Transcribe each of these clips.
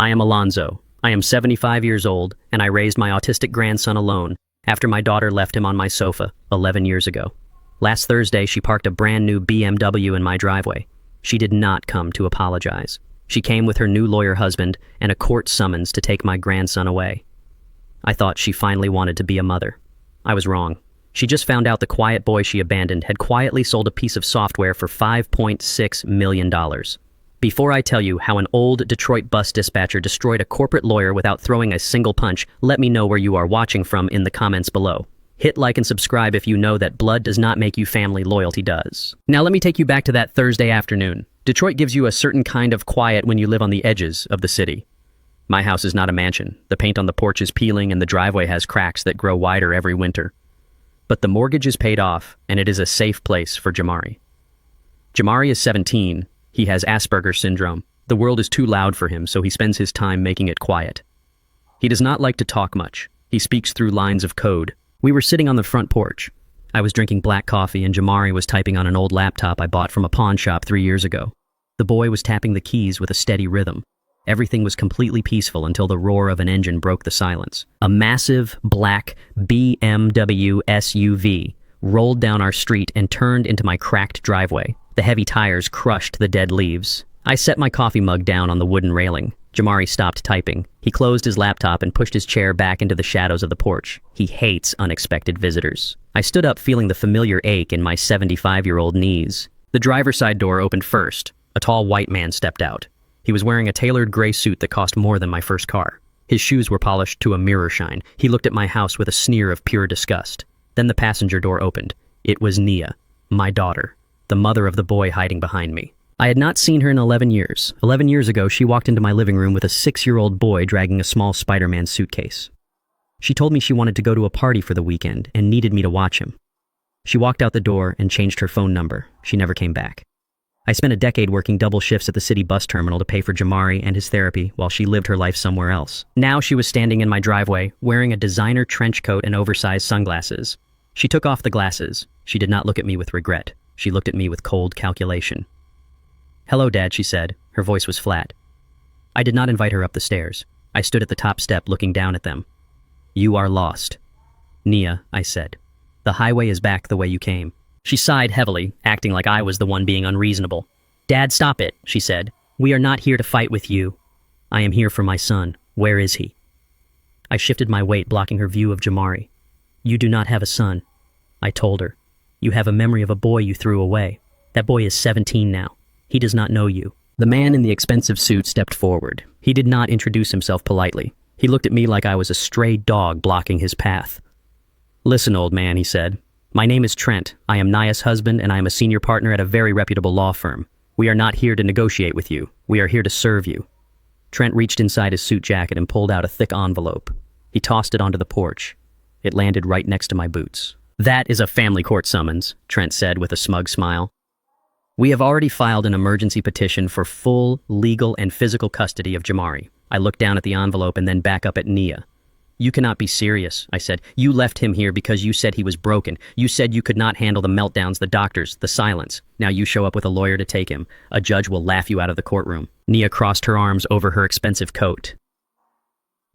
I am Alonzo. I am 75 years old, and I raised my autistic grandson alone after my daughter left him on my sofa 11 years ago. Last Thursday, she parked a brand new BMW in my driveway. She did not come to apologize. She came with her new lawyer husband and a court summons to take my grandson away. I thought she finally wanted to be a mother. I was wrong. She just found out the quiet boy she abandoned had quietly sold a piece of software for $5.6 million. Before I tell you how an old Detroit bus dispatcher destroyed a corporate lawyer without throwing a single punch, let me know where you are watching from in the comments below. Hit like and subscribe if you know that blood does not make you family, loyalty does. Now let me take you back to that Thursday afternoon. Detroit gives you a certain kind of quiet when you live on the edges of the city. My house is not a mansion. The paint on the porch is peeling and the driveway has cracks that grow wider every winter. But the mortgage is paid off, and it is a safe place for Jamari. Jamari is 17. He has Asperger's syndrome. The world is too loud for him, so he spends his time making it quiet. He does not like to talk much. He speaks through lines of code. We were sitting on the front porch. I was drinking black coffee, and Jamari was typing on an old laptop I bought from a pawn shop 3 years ago. The boy was tapping the keys with a steady rhythm. Everything was completely peaceful until the roar of an engine broke the silence. A massive, black BMW SUV rolled down our street and turned into my cracked driveway. The heavy tires crushed the dead leaves. I set my coffee mug down on the wooden railing. Jamari stopped typing. He closed his laptop and pushed his chair back into the shadows of the porch. He hates unexpected visitors. I stood up, feeling the familiar ache in my 75-year-old knees. The driver's side door opened first. A tall white man stepped out. He was wearing a tailored gray suit that cost more than my first car. His shoes were polished to a mirror shine. He looked at my house with a sneer of pure disgust. Then the passenger door opened. It was Nia, my daughter, the mother of the boy hiding behind me. I had not seen her in 11 years. 11 years ago, she walked into my living room with a 6-year-old boy dragging a small Spider-Man suitcase. She told me she wanted to go to a party for the weekend and needed me to watch him. She walked out the door and changed her phone number. She never came back. I spent a decade working double shifts at the city bus terminal to pay for Jamari and his therapy while she lived her life somewhere else. Now she was standing in my driveway, wearing a designer trench coat and oversized sunglasses. She took off the glasses. She did not look at me with regret. She looked at me with cold calculation. "Hello, Dad," she said. Her voice was flat. I did not invite her up the stairs. I stood at the top step looking down at them. "You are lost." "Nia," I said. "The highway is back the way you came." She sighed heavily, acting like I was the one being unreasonable. "Dad, stop it," she said. "We are not here to fight with you. I am here for my son. Where is he?" I shifted my weight, blocking her view of Jamari. "You do not have a son," I told her. "You have a memory of a boy you threw away. That boy is 17 now. He does not know you." The man in the expensive suit stepped forward. He did not introduce himself politely. He looked at me like I was a stray dog blocking his path. "Listen, old man," he said. "My name is Trent. I am Nia's husband, and I am a senior partner at a very reputable law firm. We are not here to negotiate with you. We are here to serve you." Trent reached inside his suit jacket and pulled out a thick envelope. He tossed it onto the porch. It landed right next to my boots. "That is a family court summons," Trent said with a smug smile. "We have already filed an emergency petition for full legal and physical custody of Jamari." I looked down at the envelope and then back up at Nia. "You cannot be serious," I said. "You left him here because you said he was broken. You said you could not handle the meltdowns, the doctors, the silence. Now you show up with a lawyer to take him. A judge will laugh you out of the courtroom." Nia crossed her arms over her expensive coat.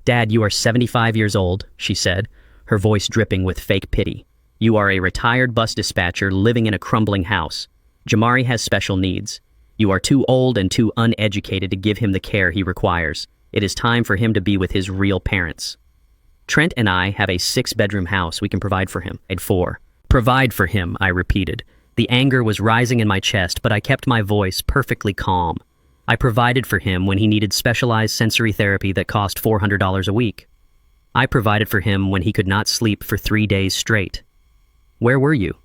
"Dad, you are 75 years old," she said, her voice dripping with fake pity. "You are a retired bus dispatcher living in a crumbling house. Jamari has special needs. You are too old and too uneducated to give him the care he requires. It is time for him to be with his real parents. Trent and I have a 6-bedroom house we can provide for him." Provide for him, I repeated. The anger was rising in my chest, but I kept my voice perfectly calm. I provided for him when he needed specialized sensory therapy that cost $400 a week. I provided for him when he could not sleep for 3 days straight. Where were you?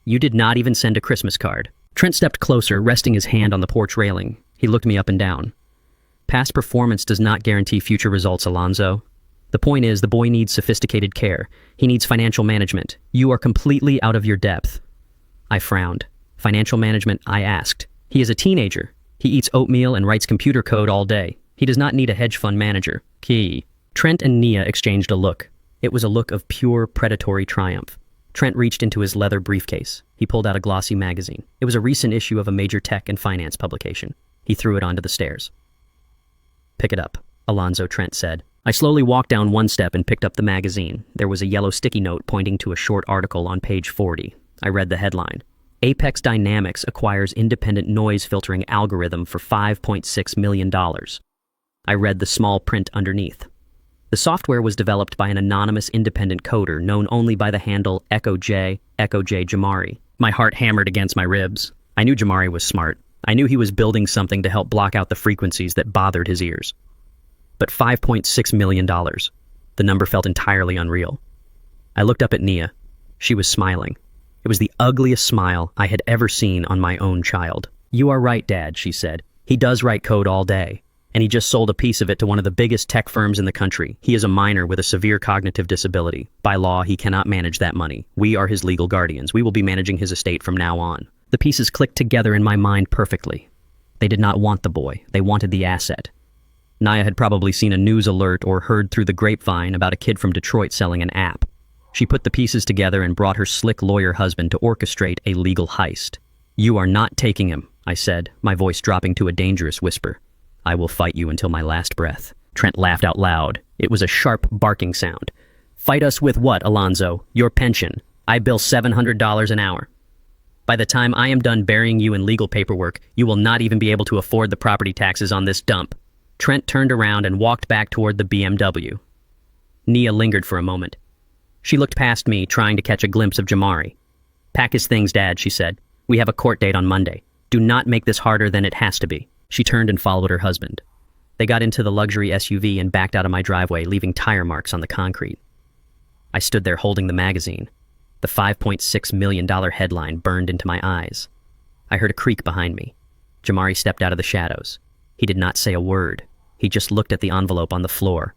You did not even send a Christmas card. Trent stepped closer, resting his hand on the porch railing. He looked me up and down. Past performance does not guarantee future results, Alonzo. The point is, the boy needs sophisticated care. He needs financial management. You are completely out of your depth. I frowned. Financial management, I asked. He is a teenager. He eats oatmeal and writes computer code all day. He does not need a hedge fund manager. Key. Trent and Nia exchanged a look. It was a look of pure predatory triumph. Trent reached into his leather briefcase. He pulled out a glossy magazine. It was a recent issue of a major tech and finance publication. He threw it onto the stairs. "Pick it up," Alonzo, Trent said. I slowly walked down one step and picked up the magazine. There was a yellow sticky note pointing to a short article on page 40. I read the headline. Apex Dynamics acquires independent noise filtering algorithm for $5.6 million. I read the small print underneath. The software was developed by an anonymous independent coder known only by the handle Echo J Jamari. My heart hammered against my ribs. I knew Jamari was smart. I knew he was building something to help block out the frequencies that bothered his ears. But $5.6 million. The number felt entirely unreal. I looked up at Nia. She was smiling. It was the ugliest smile I had ever seen on my own child. You are right, Dad, she said. He does write code all day. And he just sold a piece of it to one of the biggest tech firms in the country. He is a minor with a severe cognitive disability. By law, he cannot manage that money. We are his legal guardians. We will be managing his estate from now on. The pieces clicked together in my mind perfectly. They did not want the boy. They wanted the asset. Naya had probably seen a news alert or heard through the grapevine about a kid from Detroit selling an app. She put the pieces together and brought her slick lawyer husband to orchestrate a legal heist. You are not taking him, I said, my voice dropping to a dangerous whisper. I will fight you until my last breath. Trent laughed out loud. It was a sharp, barking sound. Fight us with what, Alonzo? Your pension. I bill $700 an hour. By the time I am done burying you in legal paperwork, you will not even be able to afford the property taxes on this dump. Trent turned around and walked back toward the BMW. Nia lingered for a moment. She looked past me, trying to catch a glimpse of Jamari. Pack his things, Dad, she said. We have a court date on Monday. Do not make this harder than it has to be. She turned and followed her husband. They got into the luxury SUV and backed out of my driveway, leaving tire marks on the concrete. I stood there holding the magazine. The $5.6 million headline burned into my eyes. I heard a creak behind me. Jamari stepped out of the shadows. He did not say a word. He just looked at the envelope on the floor,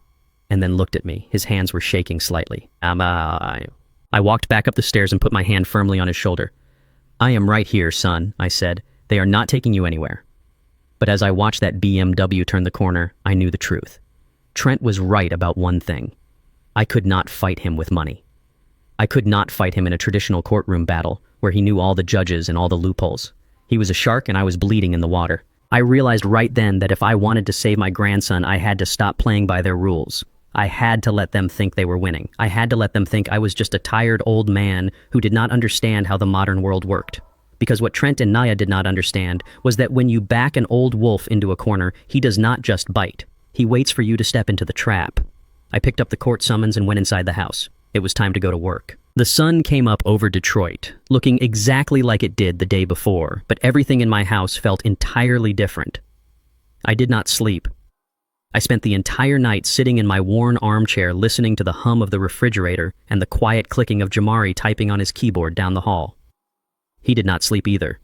and then looked at me. His hands were shaking slightly. I walked back up the stairs and put my hand firmly on his shoulder. I am right here, son, I said. They are not taking you anywhere. But as I watched that BMW turn the corner, I knew the truth. Trent was right about one thing. I could not fight him with money. I could not fight him in a traditional courtroom battle where he knew all the judges and all the loopholes. He was a shark and I was bleeding in the water. I realized right then that if I wanted to save my grandson, I had to stop playing by their rules. I had to let them think they were winning. I had to let them think I was just a tired old man who did not understand how the modern world worked. Because what Trent and Naya did not understand was that when you back an old wolf into a corner, he does not just bite. He waits for you to step into the trap. I picked up the court summons and went inside the house. It was time to go to work. The sun came up over Detroit, looking exactly like it did the day before, but everything in my house felt entirely different. I did not sleep. I spent the entire night sitting in my worn armchair listening to the hum of the refrigerator and the quiet clicking of Jamari typing on his keyboard down the hall. He did not sleep either.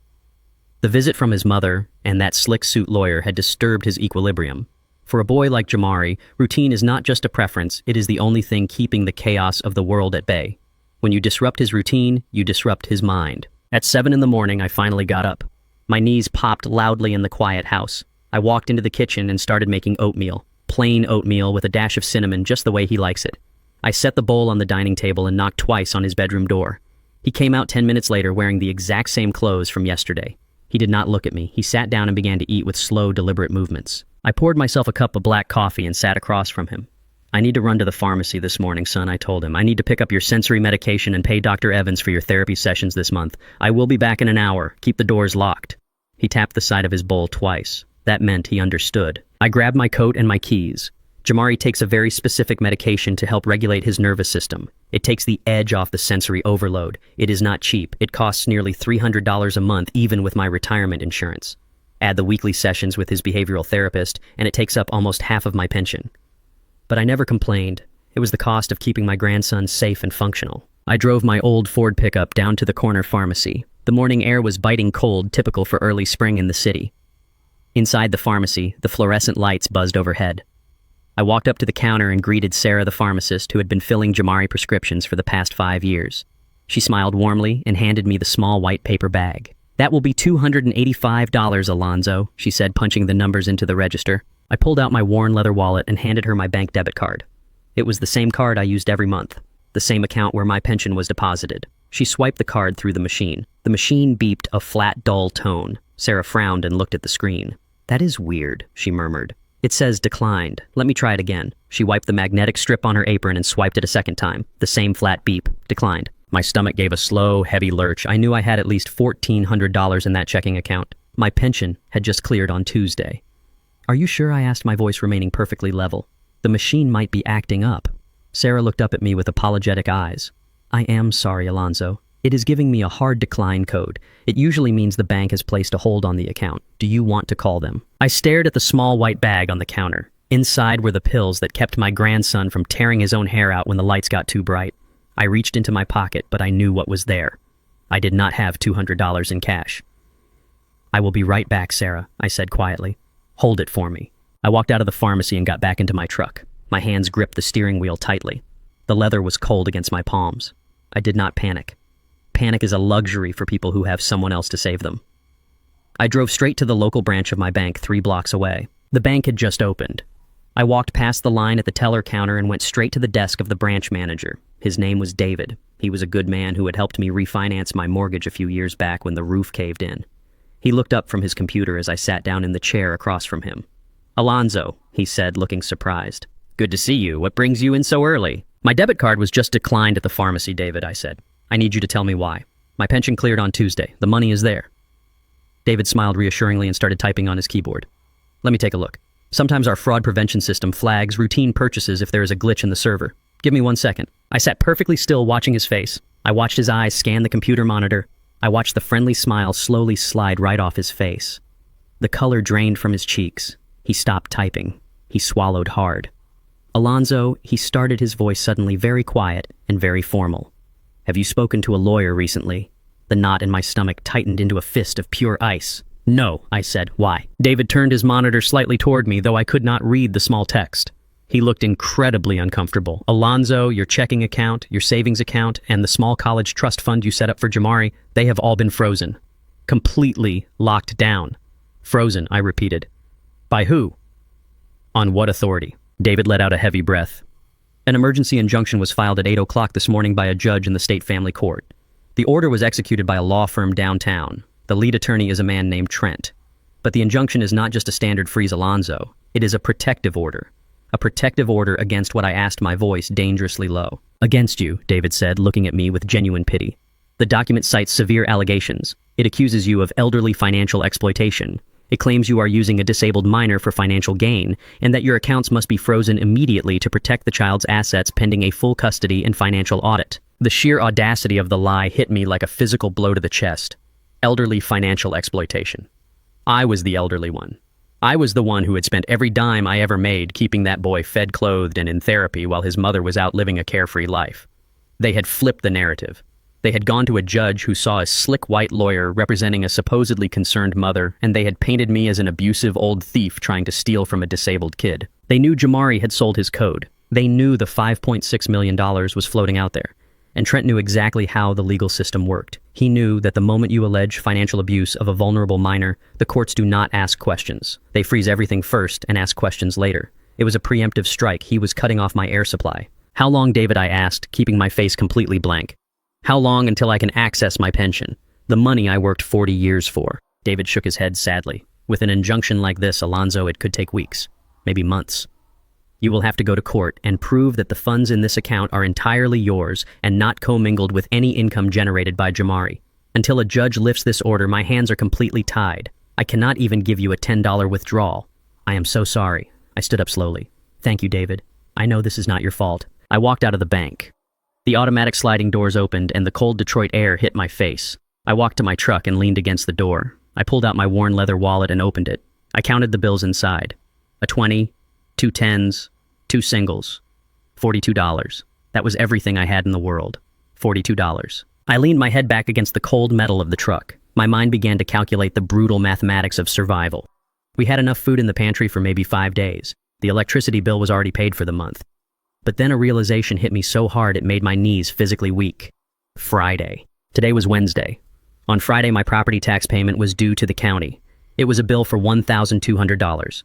The visit from his mother and that slick suit lawyer had disturbed his equilibrium. For a boy like Jamari, routine is not just a preference, it is the only thing keeping the chaos of the world at bay. When you disrupt his routine, you disrupt his mind. At 7 a.m, I finally got up. My knees popped loudly in the quiet house. I walked into the kitchen and started making oatmeal. Plain oatmeal with a dash of cinnamon, just the way he likes it. I set the bowl on the dining table and knocked twice on his bedroom door. He came out 10 minutes later wearing the exact same clothes from yesterday. He did not look at me. He sat down and began to eat with slow, deliberate movements. I poured myself a cup of black coffee and sat across from him. I need to run to the pharmacy this morning, son, I told him. I need to pick up your sensory medication and pay Dr. Evans for your therapy sessions this month. I will be back in an hour. Keep the doors locked. He tapped the side of his bowl twice. That meant he understood. I grabbed my coat and my keys. Jamari takes a very specific medication to help regulate his nervous system. It takes the edge off the sensory overload. It is not cheap. It costs nearly $300 a month, even with my retirement insurance. Add the weekly sessions with his behavioral therapist, and it takes up almost half of my pension. But I never complained. It was the cost of keeping my grandson safe and functional. I drove my old Ford pickup down to the corner pharmacy. The morning air was biting cold, typical for early spring in the city. Inside the pharmacy, the fluorescent lights buzzed overhead. I walked up to the counter and greeted Sarah, the pharmacist, who had been filling Jamari prescriptions for the past 5 years. She smiled warmly and handed me the small white paper bag. That will be $285, Alonzo, she said, punching the numbers into the register. I pulled out my worn leather wallet and handed her my bank debit card. It was the same card I used every month, the same account where my pension was deposited. She swiped the card through the machine. The machine beeped a flat, dull tone. Sarah frowned and looked at the screen. That is weird, she murmured. It says declined. Let me try it again. She wiped the magnetic strip on her apron and swiped it a second time. The same flat beep. Declined. My stomach gave a slow, heavy lurch. I knew I had at least $1,400 in that checking account. My pension had just cleared on Tuesday. Are you sure? I asked, my voice remaining perfectly level. The machine might be acting up. Sarah looked up at me with apologetic eyes. I am sorry, Alonzo. It is giving me a hard decline code. It usually means the bank has placed a hold on the account. Do you want to call them? I stared at the small white bag on the counter. Inside were the pills that kept my grandson from tearing his own hair out when the lights got too bright. I reached into my pocket, but I knew what was there. I did not have $200 in cash. I will be right back, Sarah, I said quietly. Hold it for me. I walked out of the pharmacy and got back into my truck. My hands gripped the steering wheel tightly. The leather was cold against my palms. I did not panic. Panic is a luxury for people who have someone else to save them. I drove straight to the local branch of my bank 3 blocks away. The bank had just opened. I walked past the line at the teller counter and went straight to the desk of the branch manager. His name was David. He was a good man who had helped me refinance my mortgage a few years back when the roof caved in. He looked up from his computer as I sat down in the chair across from him. Alonzo, he said, looking surprised. Good to see you. What brings you in so early? My debit card was just declined at the pharmacy, David, I said. I need you to tell me why. My pension cleared on Tuesday. The money is there. David smiled reassuringly and started typing on his keyboard. Let me take a look. Sometimes our fraud prevention system flags routine purchases if there is a glitch in the server. Give me 1 second. I sat perfectly still watching his face. I watched his eyes scan the computer monitor. I watched the friendly smile slowly slide right off his face. The color drained from his cheeks. He stopped typing. He swallowed hard. Alonzo, he started, his voice suddenly very quiet and very formal. Have you spoken to a lawyer recently? The knot in my stomach tightened into a fist of pure ice. No, I said. Why? David turned his monitor slightly toward me, though I could not read the small text. He looked incredibly uncomfortable. Alonzo, your checking account, your savings account, and the small college trust fund you set up for Jamari, they have all been frozen. Completely locked down. Frozen, I repeated. By who? On what authority? David let out a heavy breath. An emergency injunction was filed at 8 o'clock this morning by a judge in the state family court. The order was executed by a law firm downtown. The lead attorney is a man named Trent. But the injunction is not just a standard freeze Alonzo. It is a protective order. A protective order against what I asked, my voice dangerously low. Against you, David said, looking at me with genuine pity. The document cites severe allegations. It accuses you of elderly financial exploitation. It claims you are using a disabled minor for financial gain, and that your accounts must be frozen immediately to protect the child's assets pending a full custody and financial audit. The sheer audacity of the lie hit me like a physical blow to the chest. Elderly financial exploitation. I was the elderly one. I was the one who had spent every dime I ever made keeping that boy fed, clothed, and in therapy while his mother was out living a carefree life. They had flipped the narrative. They had gone to a judge who saw a slick white lawyer representing a supposedly concerned mother, and they had painted me as an abusive old thief trying to steal from a disabled kid. They knew Jamari had sold his code. They knew the $5.6 million was floating out there. And Trent knew exactly how the legal system worked. He knew that the moment you allege financial abuse of a vulnerable minor, the courts do not ask questions. They freeze everything first and ask questions later. It was a preemptive strike. He was cutting off my air supply. How long, David, I asked, keeping my face completely blank. How long until I can access my pension? The money I worked 40 years for. David shook his head sadly. With an injunction like this, Alonzo, it could take weeks, maybe months. You will have to go to court and prove that the funds in this account are entirely yours and not commingled with any income generated by Jamari. Until a judge lifts this order, my hands are completely tied. I cannot even give you a $10 withdrawal. I am so sorry. I stood up slowly. Thank you, David. I know this is not your fault. I walked out of the bank. The automatic sliding doors opened and the cold Detroit air hit my face. I walked to my truck and leaned against the door. I pulled out my worn leather wallet and opened it. I counted the bills inside. A 20, 2 10s, 2 singles, $42. That was everything I had in the world. $42. I leaned my head back against the cold metal of the truck. My mind began to calculate the brutal mathematics of survival. We had enough food in the pantry for maybe 5 days. The electricity bill was already paid for the month. But then a realization hit me so hard it made my knees physically weak. Friday. Today was Wednesday. On Friday, my property tax payment was due to the county. It was a bill for $1,200.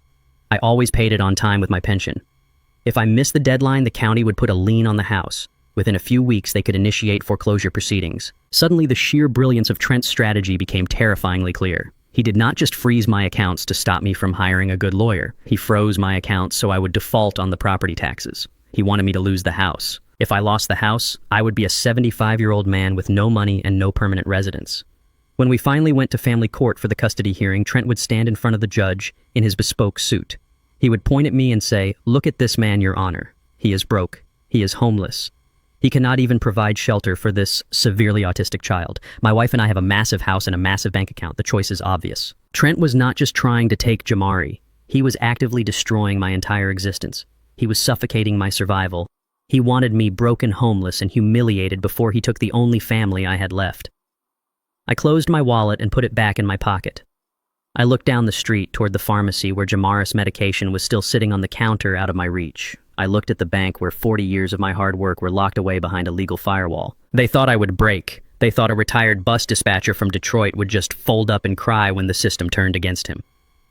I always paid it on time with my pension. If I missed the deadline, the county would put a lien on the house. Within a few weeks, they could initiate foreclosure proceedings. Suddenly, the sheer brilliance of Trent's strategy became terrifyingly clear. He did not just freeze my accounts to stop me from hiring a good lawyer. He froze my accounts so I would default on the property taxes. He wanted me to lose the house. If I lost the house, I would be a 75-year-old man with no money and no permanent residence. When we finally went to family court for the custody hearing, Trent would stand in front of the judge in his bespoke suit. He would point at me and say, "Look at this man, Your Honor. He is broke. He is homeless. He cannot even provide shelter for this severely autistic child. My wife and I have a massive house and a massive bank account. The choice is obvious." Trent was not just trying to take Jamari. He was actively destroying my entire existence. He was suffocating my survival. He wanted me broken, homeless, and humiliated before he took the only family I had left. I closed my wallet and put it back in my pocket. I looked down the street toward the pharmacy where Jamari's medication was still sitting on the counter out of my reach. I looked at the bank where 40 years of my hard work were locked away behind a legal firewall. They thought I would break. They thought a retired bus dispatcher from Detroit would just fold up and cry when the system turned against him.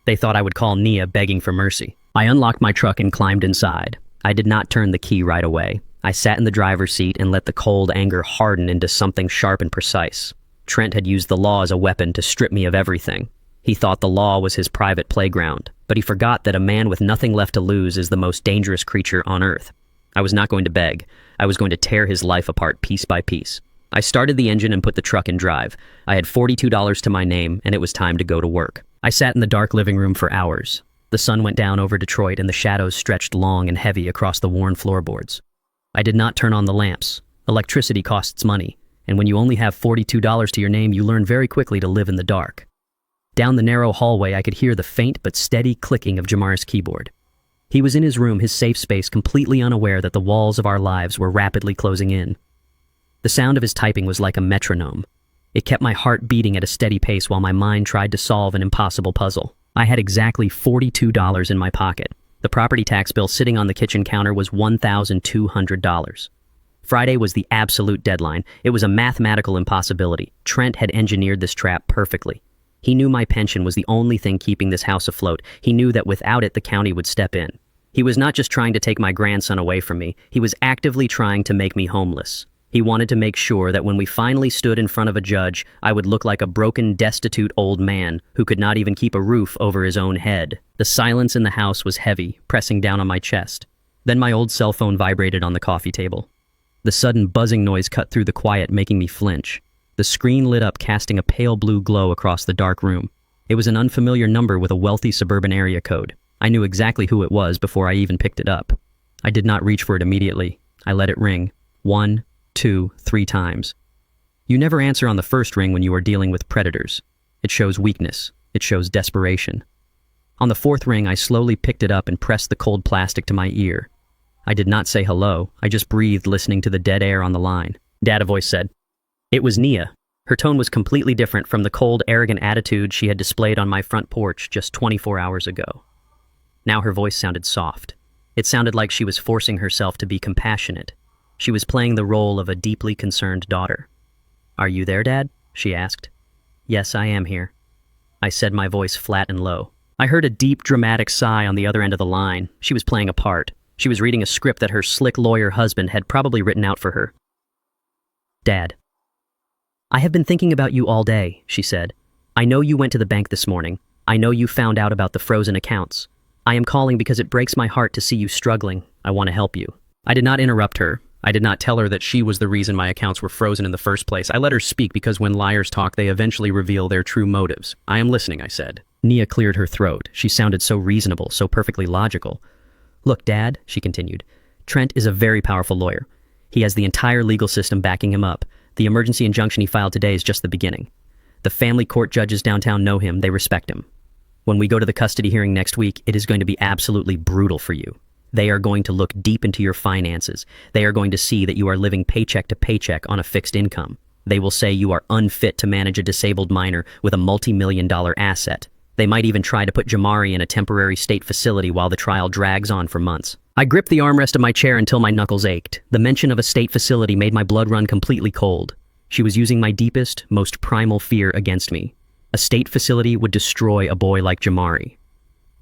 They thought I would call Nia begging for mercy. I unlocked my truck and climbed inside. I did not turn the key right away. I sat in the driver's seat and let the cold anger harden into something sharp and precise. Trent had used the law as a weapon to strip me of everything. He thought the law was his private playground, but he forgot that a man with nothing left to lose is the most dangerous creature on earth. I was not going to beg. I was going to tear his life apart piece by piece. I started the engine and put the truck in drive. I had $42 to my name, and it was time to go to work. I sat in the dark living room for hours. The sun went down over Detroit, and the shadows stretched long and heavy across the worn floorboards. I did not turn on the lamps. Electricity costs money, and when you only have $42 to your name, you learn very quickly to live in the dark. Down the narrow hallway, I could hear the faint but steady clicking of Jamar's keyboard. He was in his room, his safe space, completely unaware that the walls of our lives were rapidly closing in. The sound of his typing was like a metronome. It kept my heart beating at a steady pace while my mind tried to solve an impossible puzzle. I had exactly $42 in my pocket. The property tax bill sitting on the kitchen counter was $1,200. Friday was the absolute deadline. It was a mathematical impossibility. Trent had engineered this trap perfectly. He knew my pension was the only thing keeping this house afloat. He knew that without it, the county would step in. He was not just trying to take my grandson away from me. He was actively trying to make me homeless. He wanted to make sure that when we finally stood in front of a judge, I would look like a broken, destitute old man who could not even keep a roof over his own head. The silence in the house was heavy, pressing down on my chest. Then my old cell phone vibrated on the coffee table. The sudden buzzing noise cut through the quiet, making me flinch. The screen lit up, casting a pale blue glow across the dark room. It was an unfamiliar number with a wealthy suburban area code. I knew exactly who it was before I even picked it up. I did not reach for it immediately. I let it ring. 1, 2, 3 times. You never answer on the first ring when you are dealing with predators. It shows weakness. It shows desperation. On the 4th ring, I slowly picked it up and pressed the cold plastic to my ear. I did not say hello. I just breathed, listening to the dead air on the line. Dad, a voice said. It was Nia. Her tone was completely different from the cold, arrogant attitude she had displayed on my front porch just 24 hours ago. Now her voice sounded soft. It sounded like she was forcing herself to be compassionate. She was playing the role of a deeply concerned daughter. "Are you there, Dad?" she asked. "Yes, I am here." I said, my voice flat and low. I heard a deep, dramatic sigh on the other end of the line. She was playing a part. She was reading a script that her slick lawyer husband had probably written out for her. "Dad, I have been thinking about you all day," she said. "I know you went to the bank this morning. I know you found out about the frozen accounts. I am calling because it breaks my heart to see you struggling. I want to help you." I did not interrupt her. I did not tell her that she was the reason my accounts were frozen in the first place. I let her speak because when liars talk, they eventually reveal their true motives. "I am listening," I said. Nia cleared her throat. She sounded so reasonable, so perfectly logical. "Look, Dad," she continued, "Trent is a very powerful lawyer. He has the entire legal system backing him up. The emergency injunction he filed today is just the beginning. The family court judges downtown know him. They respect him. When we go to the custody hearing next week, it is going to be absolutely brutal for you. They are going to look deep into your finances. They are going to see that you are living paycheck to paycheck on a fixed income. They will say you are unfit to manage a disabled minor with a multi-million-dollar asset. They might even try to put Jamari in a temporary state facility while the trial drags on for months." I gripped the armrest of my chair until my knuckles ached. The mention of a state facility made my blood run completely cold. She was using my deepest, most primal fear against me. A state facility would destroy a boy like Jamari.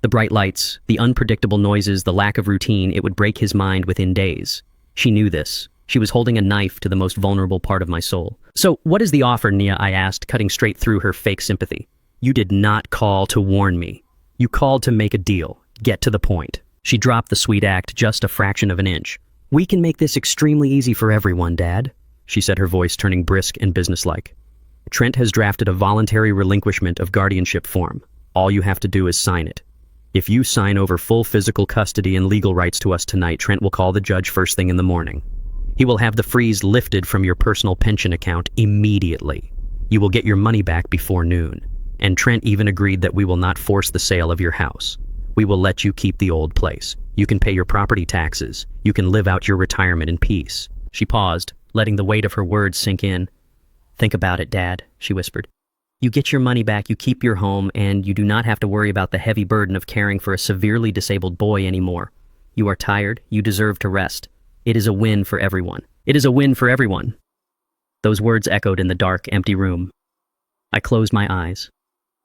The bright lights, the unpredictable noises, the lack of routine, it would break his mind within days. She knew this. She was holding a knife to the most vulnerable part of my soul. "So, what is the offer, Nia?" I asked, cutting straight through her fake sympathy. You did not call to warn me. You called to make a deal. Get to the point." She dropped the sweet act just a fraction of an inch. "We can make this extremely easy for everyone, Dad," she said, her voice turning brisk and businesslike. "Trent has drafted a voluntary relinquishment of guardianship form. All you have to do is sign it. If you sign over full physical custody and legal rights to us tonight, Trent will call the judge first thing in the morning. He will have the freeze lifted from your personal pension account immediately. You will get your money back before noon. And Trent even agreed that we will not force the sale of your house. We will let you keep the old place. You can pay your property taxes. You can live out your retirement in peace." She paused, letting the weight of her words sink in. "Think about it, Dad," she whispered. "You get your money back, you keep your home, and you do not have to worry about the heavy burden of caring for a severely disabled boy anymore. You are tired, you deserve to rest. It is a win for everyone. It is a win for everyone." Those words echoed in the dark, empty room. I closed my eyes.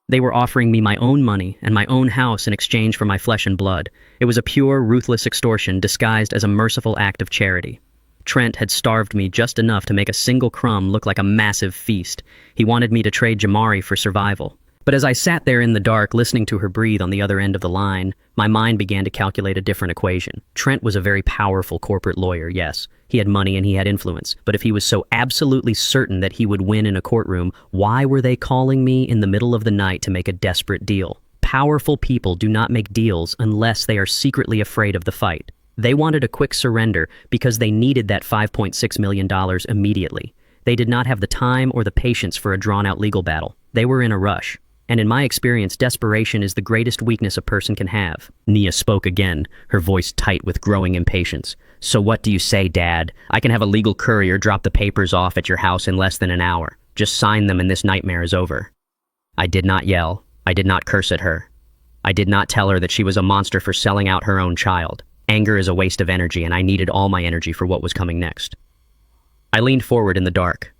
They were offering me my own money and my own house in exchange for my flesh and blood. It was a pure, ruthless extortion disguised as a merciful act of charity. Trent had starved me just enough to make a single crumb look like a massive feast. He wanted me to trade Jamari for survival. But as I sat there in the dark, listening to her breathe on the other end of the line, my mind began to calculate a different equation. Trent was a very powerful corporate lawyer, yes. He had money and he had influence. But if he was so absolutely certain that he would win in a courtroom, why were they calling me in the middle of the night to make a desperate deal? Powerful people do not make deals unless they are secretly afraid of the fight. They wanted a quick surrender because they needed that $5.6 million immediately. They did not have the time or the patience for a drawn-out legal battle. They were in a rush. And in my experience, desperation is the greatest weakness a person can have. Nia spoke again, her voice tight with growing impatience. "So what do you say, Dad? I can have a legal courier drop the papers off at your house in less than an hour. Just sign them and this nightmare is over." I did not yell. I did not curse at her. I did not tell her that she was a monster for selling out her own child. Anger is a waste of energy, and I needed all my energy for what was coming next. I leaned forward in the dark.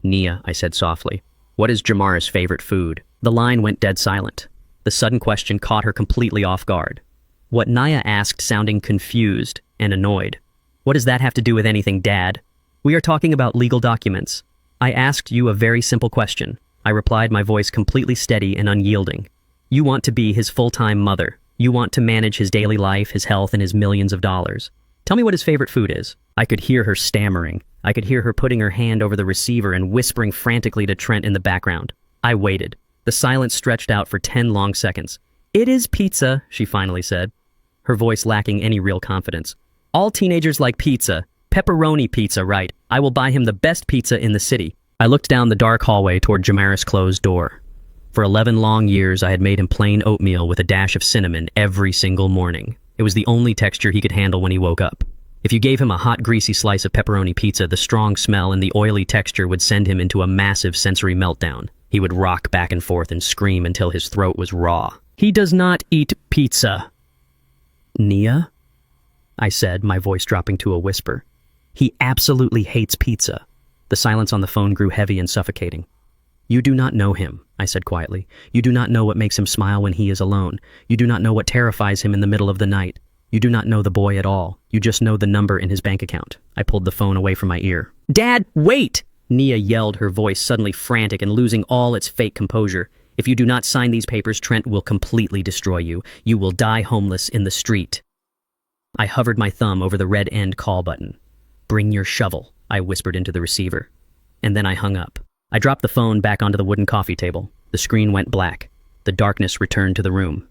"Nia," I said softly, "what is Jamara's favorite food?" The line went dead silent. The sudden question caught her completely off guard. What Nia asked sounding confused and annoyed. "What does that have to do with anything, Dad? We are talking about legal documents. I asked you a very simple question," I replied, my voice completely steady and unyielding. "You want to be his full-time mother. You want to manage his daily life, his health, and his millions of dollars. Tell me what his favorite food is." I could hear her stammering. I could hear her putting her hand over the receiver and whispering frantically to Trent in the background. I waited. The silence stretched out for 10 long seconds. "It is pizza," she finally said, her voice lacking any real confidence. "All teenagers like pizza. Pepperoni pizza, right? I will buy him the best pizza in the city." I looked down the dark hallway toward Jamara's closed door. For 11 long years, I had made him plain oatmeal with a dash of cinnamon every single morning. It was the only texture he could handle when he woke up. If you gave him a hot, greasy slice of pepperoni pizza, the strong smell and the oily texture would send him into a massive sensory meltdown. He would rock back and forth and scream until his throat was raw. "He does not eat pizza." "Nia?" I said, my voice dropping to a whisper. "He absolutely hates pizza." The silence on the phone grew heavy and suffocating. "You do not know him," I said quietly. "You do not know what makes him smile when he is alone. You do not know what terrifies him in the middle of the night. You do not know the boy at all. You just know the number in his bank account." I pulled the phone away from my ear. "Dad, wait!" Nia yelled, her voice suddenly frantic and losing all its fake composure. "If you do not sign these papers, Trent will completely destroy you. You will die homeless in the street." I hovered my thumb over the red end call button. "Bring your shovel," I whispered into the receiver. And then I hung up. I dropped the phone back onto the wooden coffee table. The screen went black. The darkness returned to the room.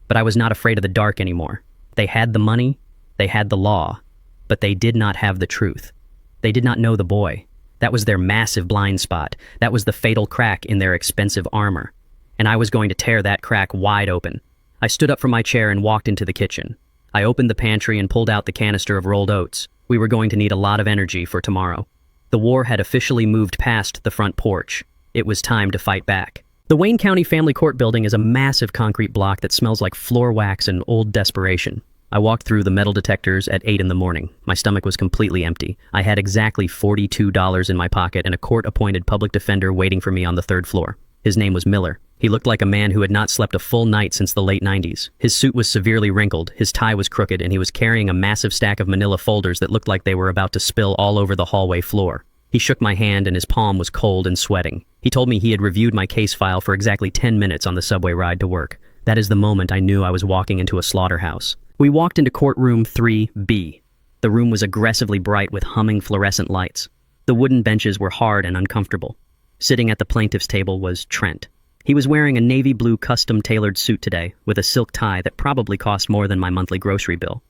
But I was not afraid of the dark anymore. They had the money, they had the law, but they did not have the truth. They did not know the boy. That was their massive blind spot. That was the fatal crack in their expensive armor. And I was going to tear that crack wide open. I stood up from my chair and walked into the kitchen. I opened the pantry and pulled out the canister of rolled oats. We were going to need a lot of energy for tomorrow. The war had officially moved past the front porch. It was time to fight back. The Wayne County Family Court building is a massive concrete block that smells like floor wax and old desperation. I walked through the metal detectors at 8 in the morning. My stomach was completely empty. I had exactly $42 in my pocket and a court-appointed public defender waiting for me on the 3rd floor. His name was Miller. He looked like a man who had not slept a full night since the late 90s. His suit was severely wrinkled, his tie was crooked, and he was carrying a massive stack of manila folders that looked like they were about to spill all over the hallway floor. He shook my hand and his palm was cold and sweating. He told me he had reviewed my case file for exactly 10 minutes on the subway ride to work. That is the moment I knew I was walking into a slaughterhouse. We walked into courtroom 3B. The room was aggressively bright with humming fluorescent lights. The wooden benches were hard and uncomfortable. Sitting at the plaintiff's table was Trent. He was wearing a navy blue custom-tailored suit today, with a silk tie that probably cost more than my monthly grocery bill.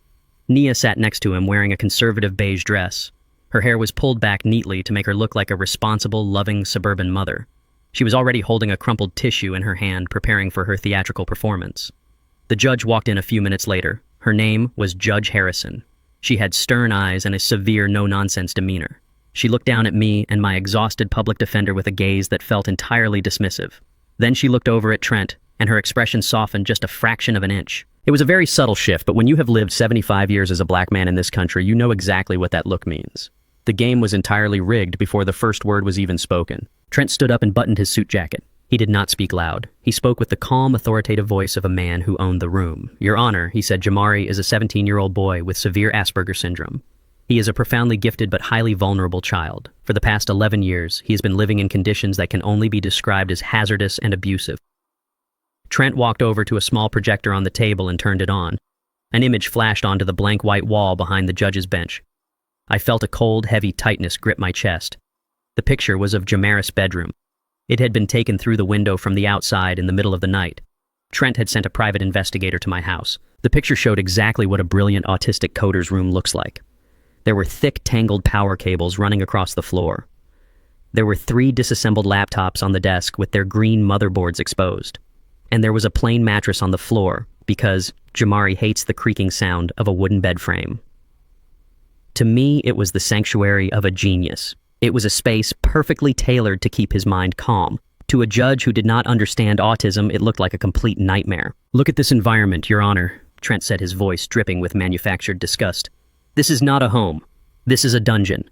Nia sat next to him wearing a conservative beige dress. Her hair was pulled back neatly to make her look like a responsible, loving suburban mother. She was already holding a crumpled tissue in her hand, preparing for her theatrical performance. The judge walked in a few minutes later. Her name was Judge Harrison. She had stern eyes and a severe, no-nonsense demeanor. She looked down at me and my exhausted public defender with a gaze that felt entirely dismissive. Then she looked over at Trent, and her expression softened just a fraction of an inch. It was a very subtle shift, but when you have lived 75 years as a black man in this country, you know exactly what that look means. The game was entirely rigged before the first word was even spoken. Trent stood up and buttoned his suit jacket. He did not speak loud. He spoke with the calm, authoritative voice of a man who owned the room. "Your Honor," he said, "Jamari is a 17-year-old boy with severe Asperger syndrome. He is a profoundly gifted but highly vulnerable child. For the past 11 years, he has been living in conditions that can only be described as hazardous and abusive." Trent walked over to a small projector on the table and turned it on. An image flashed onto the blank white wall behind the judge's bench. I felt a cold, heavy tightness grip my chest. The picture was of Jamaris' bedroom. It had been taken through the window from the outside in the middle of the night. Trent had sent a private investigator to my house. The picture showed exactly what a brilliant autistic coder's room looks like. There were thick, tangled power cables running across the floor. There were 3 disassembled laptops on the desk with their green motherboards exposed. And there was a plain mattress on the floor because Jamari hates the creaking sound of a wooden bed frame. To me, it was the sanctuary of a genius. It was a space perfectly tailored to keep his mind calm. To a judge who did not understand autism, it looked like a complete nightmare. "Look at this environment, Your Honor," Trent said, his voice dripping with manufactured disgust. "This is not a home. This is a dungeon.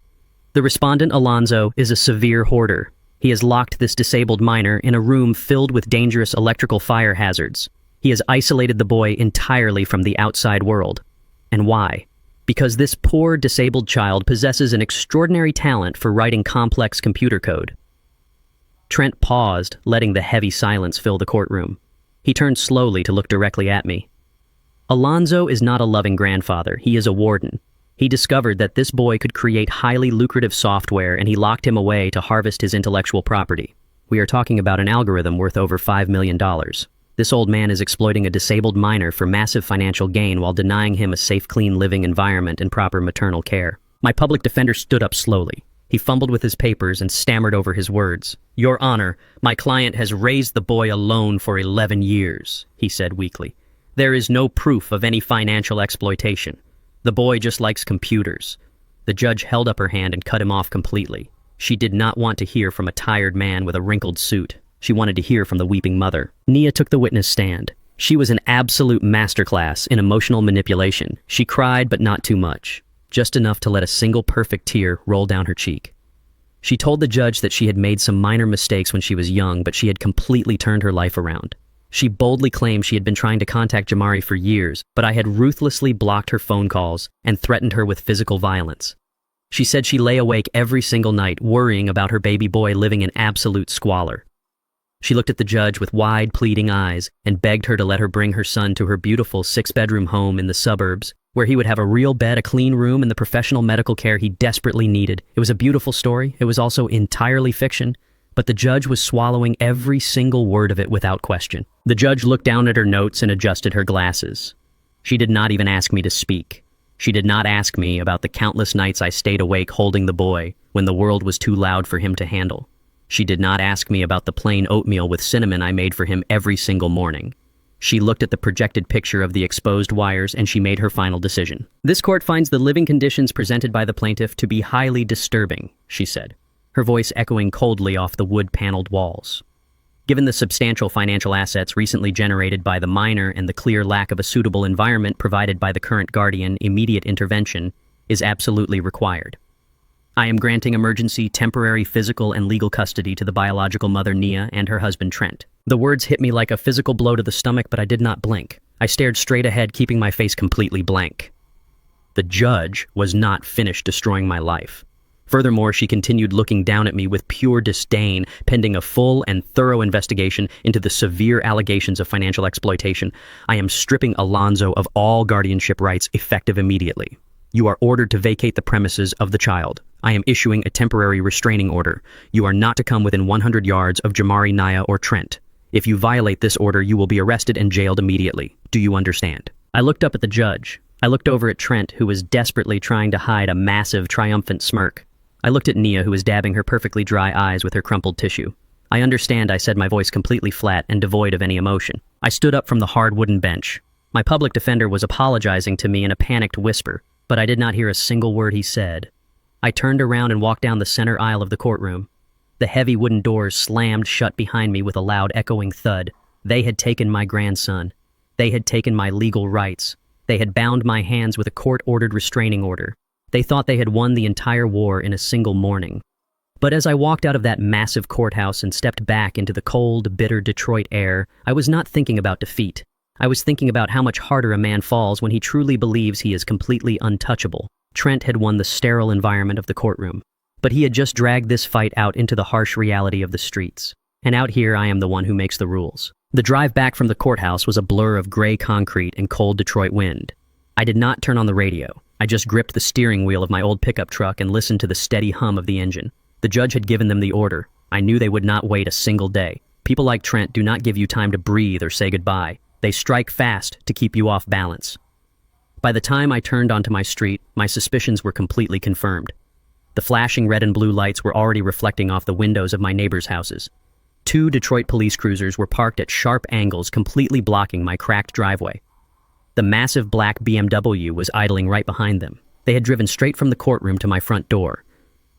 The respondent, Alonzo, is a severe hoarder. He has locked this disabled minor in a room filled with dangerous electrical fire hazards. He has isolated the boy entirely from the outside world. And why? Because this poor, disabled child possesses an extraordinary talent for writing complex computer code." Trent paused, letting the heavy silence fill the courtroom. He turned slowly to look directly at me. "Alonzo is not a loving grandfather. He is a warden. He discovered that this boy could create highly lucrative software, and he locked him away to harvest his intellectual property. We are talking about an algorithm worth over $5 million. This old man is exploiting a disabled minor for massive financial gain while denying him a safe, clean living environment and proper maternal care." My public defender stood up slowly. He fumbled with his papers and stammered over his words. "Your Honor, my client has raised the boy alone for 11 years, he said weakly. "There is no proof of any financial exploitation. The boy just likes computers." The judge held up her hand and cut him off completely. She did not want to hear from a tired man with a wrinkled suit. She wanted to hear from the weeping mother. Nia took the witness stand. She was an absolute masterclass in emotional manipulation. She cried, but not too much. Just enough to let a single perfect tear roll down her cheek. She told the judge that she had made some minor mistakes when she was young, but she had completely turned her life around. She boldly claimed she had been trying to contact Jamari for years, but I had ruthlessly blocked her phone calls and threatened her with physical violence. She said she lay awake every single night worrying about her baby boy living in absolute squalor. She looked at the judge with wide, pleading eyes and begged her to let her bring her son to her beautiful 6-bedroom home in the suburbs, where he would have a real bed, a clean room, and the professional medical care he desperately needed. It was a beautiful story. It was also entirely fiction, but the judge was swallowing every single word of it without question. The judge looked down at her notes and adjusted her glasses. She did not even ask me to speak. She did not ask me about the countless nights I stayed awake holding the boy when the world was too loud for him to handle. She did not ask me about the plain oatmeal with cinnamon I made for him every single morning. She looked at the projected picture of the exposed wires and she made her final decision. "This court finds the living conditions presented by the plaintiff to be highly disturbing," she said, her voice echoing coldly off the wood-paneled walls. "Given the substantial financial assets recently generated by the minor and the clear lack of a suitable environment provided by the current guardian, immediate intervention is absolutely required. I am granting emergency, temporary physical and legal custody to the biological mother, Nia, and her husband, Trent." The words hit me like a physical blow to the stomach, but I did not blink. I stared straight ahead, keeping my face completely blank. The judge was not finished destroying my life. Furthermore, she continued looking down at me with pure disdain, pending a full and thorough investigation into the severe allegations of financial exploitation. I am stripping Alonzo of all guardianship rights effective immediately. You are ordered to vacate the premises of the child. I am issuing a temporary restraining order. You are not to come within 100 yards of Jamari, Naya, or Trent. If you violate this order, you will be arrested and jailed immediately. Do you understand? I looked up at the judge. I looked over at Trent, who was desperately trying to hide a massive, triumphant smirk. I looked at Nia, who was dabbing her perfectly dry eyes with her crumpled tissue. I understand, I said, my voice completely flat and devoid of any emotion. I stood up from the hard wooden bench. My public defender was apologizing to me in a panicked whisper, but I did not hear a single word he said. I turned around and walked down the center aisle of the courtroom. The heavy wooden doors slammed shut behind me with a loud echoing thud. They had taken my grandson. They had taken my legal rights. They had bound my hands with a court-ordered restraining order. They thought they had won the entire war in a single morning. But as I walked out of that massive courthouse and stepped back into the cold, bitter Detroit air, I was not thinking about defeat. I was thinking about how much harder a man falls when he truly believes he is completely untouchable. Trent had won the sterile environment of the courtroom, but he had just dragged this fight out into the harsh reality of the streets. And out here, I am the one who makes the rules. The drive back from the courthouse was a blur of gray concrete and cold Detroit wind. I did not turn on the radio. I just gripped the steering wheel of my old pickup truck and listened to the steady hum of the engine. The judge had given them the order. I knew they would not wait a single day. People like Trent do not give you time to breathe or say goodbye. They strike fast to keep you off balance. By the time I turned onto my street, my suspicions were completely confirmed. The flashing red and blue lights were already reflecting off the windows of my neighbors' houses. 2 Detroit police cruisers were parked at sharp angles, completely blocking my cracked driveway. The massive black BMW was idling right behind them. They had driven straight from the courtroom to my front door.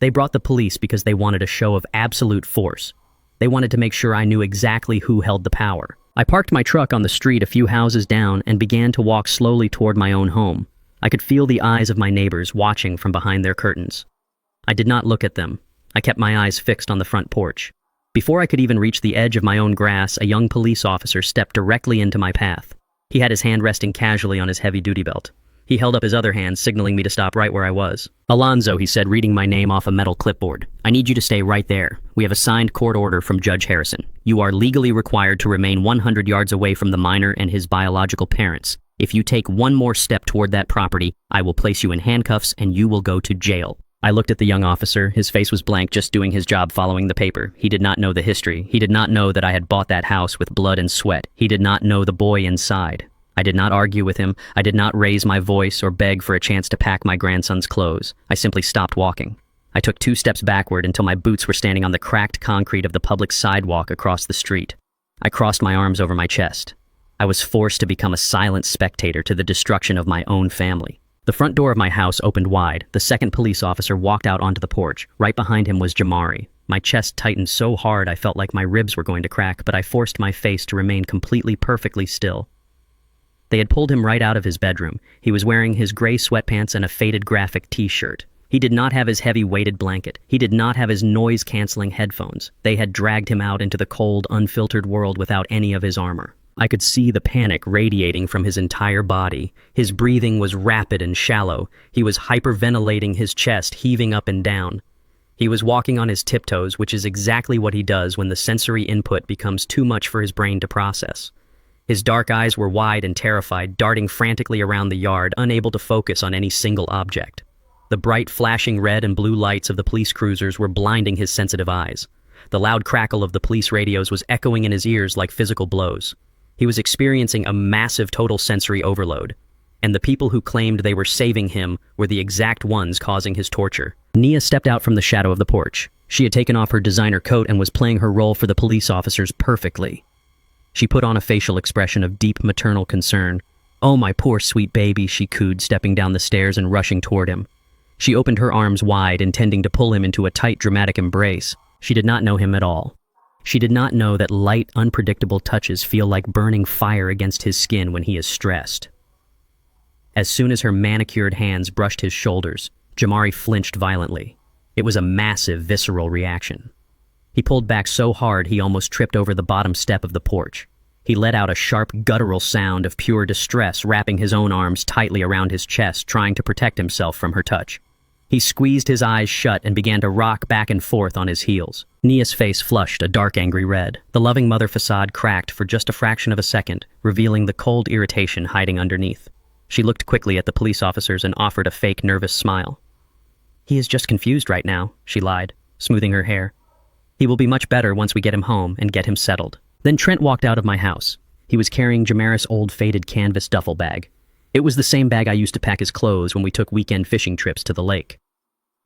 They brought the police because they wanted a show of absolute force. They wanted to make sure I knew exactly who held the power. I parked my truck on the street a few houses down and began to walk slowly toward my own home. I could feel the eyes of my neighbors watching from behind their curtains. I did not look at them. I kept my eyes fixed on the front porch. Before I could even reach the edge of my own grass, a young police officer stepped directly into my path. He had his hand resting casually on his heavy duty belt. He held up his other hand, signaling me to stop right where I was. "Alonzo," he said, reading my name off a metal clipboard. "I need you to stay right there. We have a signed court order from Judge Harrison. You are legally required to remain 100 yards away from the minor and his biological parents. If you take one more step toward that property, I will place you in handcuffs and you will go to jail." I looked at the young officer. His face was blank, just doing his job following the paper. He did not know the history. He did not know that I had bought that house with blood and sweat. He did not know the boy inside. I did not argue with him. I did not raise my voice or beg for a chance to pack my grandson's clothes. I simply stopped walking. I took 2 steps backward until my boots were standing on the cracked concrete of the public sidewalk across the street. I crossed my arms over my chest. I was forced to become a silent spectator to the destruction of my own family. The front door of my house opened wide. The second police officer walked out onto the porch. Right behind him was Jamari. My chest tightened so hard I felt like my ribs were going to crack, but I forced my face to remain completely, perfectly still. They had pulled him right out of his bedroom. He was wearing his gray sweatpants and a faded graphic t-shirt. He did not have his heavy weighted blanket. He did not have his noise-canceling headphones. They had dragged him out into the cold, unfiltered world without any of his armor. I could see the panic radiating from his entire body. His breathing was rapid and shallow. He was hyperventilating, his chest heaving up and down. He was walking on his tiptoes, which is exactly what he does when the sensory input becomes too much for his brain to process. His dark eyes were wide and terrified, darting frantically around the yard, unable to focus on any single object. The bright, flashing red and blue lights of the police cruisers were blinding his sensitive eyes. The loud crackle of the police radios was echoing in his ears like physical blows. He was experiencing a massive total sensory overload, and the people who claimed they were saving him were the exact ones causing his torture. Nia stepped out from the shadow of the porch. She had taken off her designer coat and was playing her role for the police officers perfectly. She put on a facial expression of deep maternal concern. "Oh, my poor sweet baby," she cooed, stepping down the stairs and rushing toward him. She opened her arms wide, intending to pull him into a tight, dramatic embrace. She did not know him at all. She did not know that light, unpredictable touches feel like burning fire against his skin when he is stressed. As soon as her manicured hands brushed his shoulders, Jamari flinched violently. It was a massive, visceral reaction. He pulled back so hard he almost tripped over the bottom step of the porch. He let out a sharp, guttural sound of pure distress, wrapping his own arms tightly around his chest, trying to protect himself from her touch. He squeezed his eyes shut and began to rock back and forth on his heels. Nia's face flushed a dark, angry red. The loving mother facade cracked for just a fraction of a second, revealing the cold irritation hiding underneath. She looked quickly at the police officers and offered a fake, nervous smile. "He is just confused right now," she lied, smoothing her hair. "He will be much better once we get him home and get him settled." Then Trent walked out of my house. He was carrying Jamaris' old faded canvas duffel bag. It was the same bag I used to pack his clothes when we took weekend fishing trips to the lake.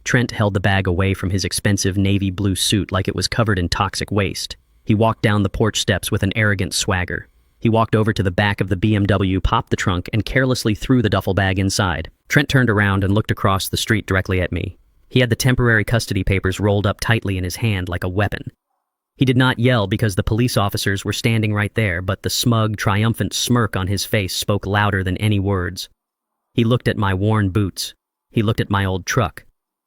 Trent held the bag away from his expensive navy blue suit like it was covered in toxic waste. He walked down the porch steps with an arrogant swagger. He walked over to the back of the BMW, popped the trunk, and carelessly threw the duffel bag inside. Trent turned around and looked across the street directly at me. He had the temporary custody papers rolled up tightly in his hand like a weapon. He did not yell because the police officers were standing right there, but the smug, triumphant smirk on his face spoke louder than any words. He looked at my worn boots. He looked at my old truck.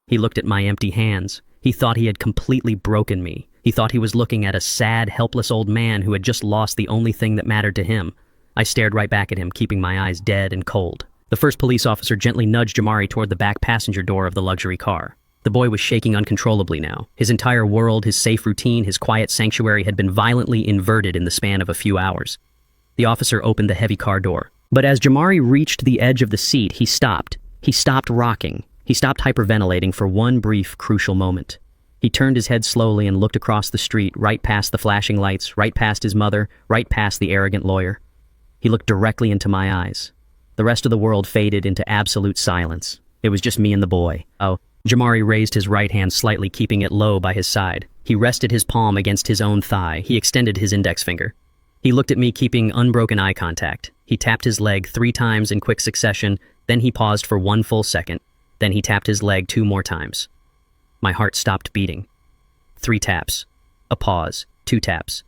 He looked at my empty hands. He thought he had completely broken me. He thought he was looking at a sad, helpless old man who had just lost the only thing that mattered to him. I stared right back at him, keeping my eyes dead and cold. The first police officer gently nudged Jamari toward the back passenger door of the luxury car. The boy was shaking uncontrollably now. His entire world, his safe routine, his quiet sanctuary had been violently inverted in the span of a few hours. The officer opened the heavy car door. But as Jamari reached the edge of the seat, he stopped. He stopped rocking. He stopped hyperventilating for one brief, crucial moment. He turned his head slowly and looked across the street, right past the flashing lights, right past his mother, right past the arrogant lawyer. He looked directly into my eyes. The rest of the world faded into absolute silence. It was just me and the boy. Oh, Jamari raised his right hand slightly, keeping it low by his side. He rested his palm against his own thigh. He extended his index finger. He looked at me, keeping unbroken eye contact. He tapped his leg 3 times in quick succession, then he paused for 1 full second. Then he tapped his leg 2 more times. My heart stopped beating. 3 taps. A pause. 2 taps.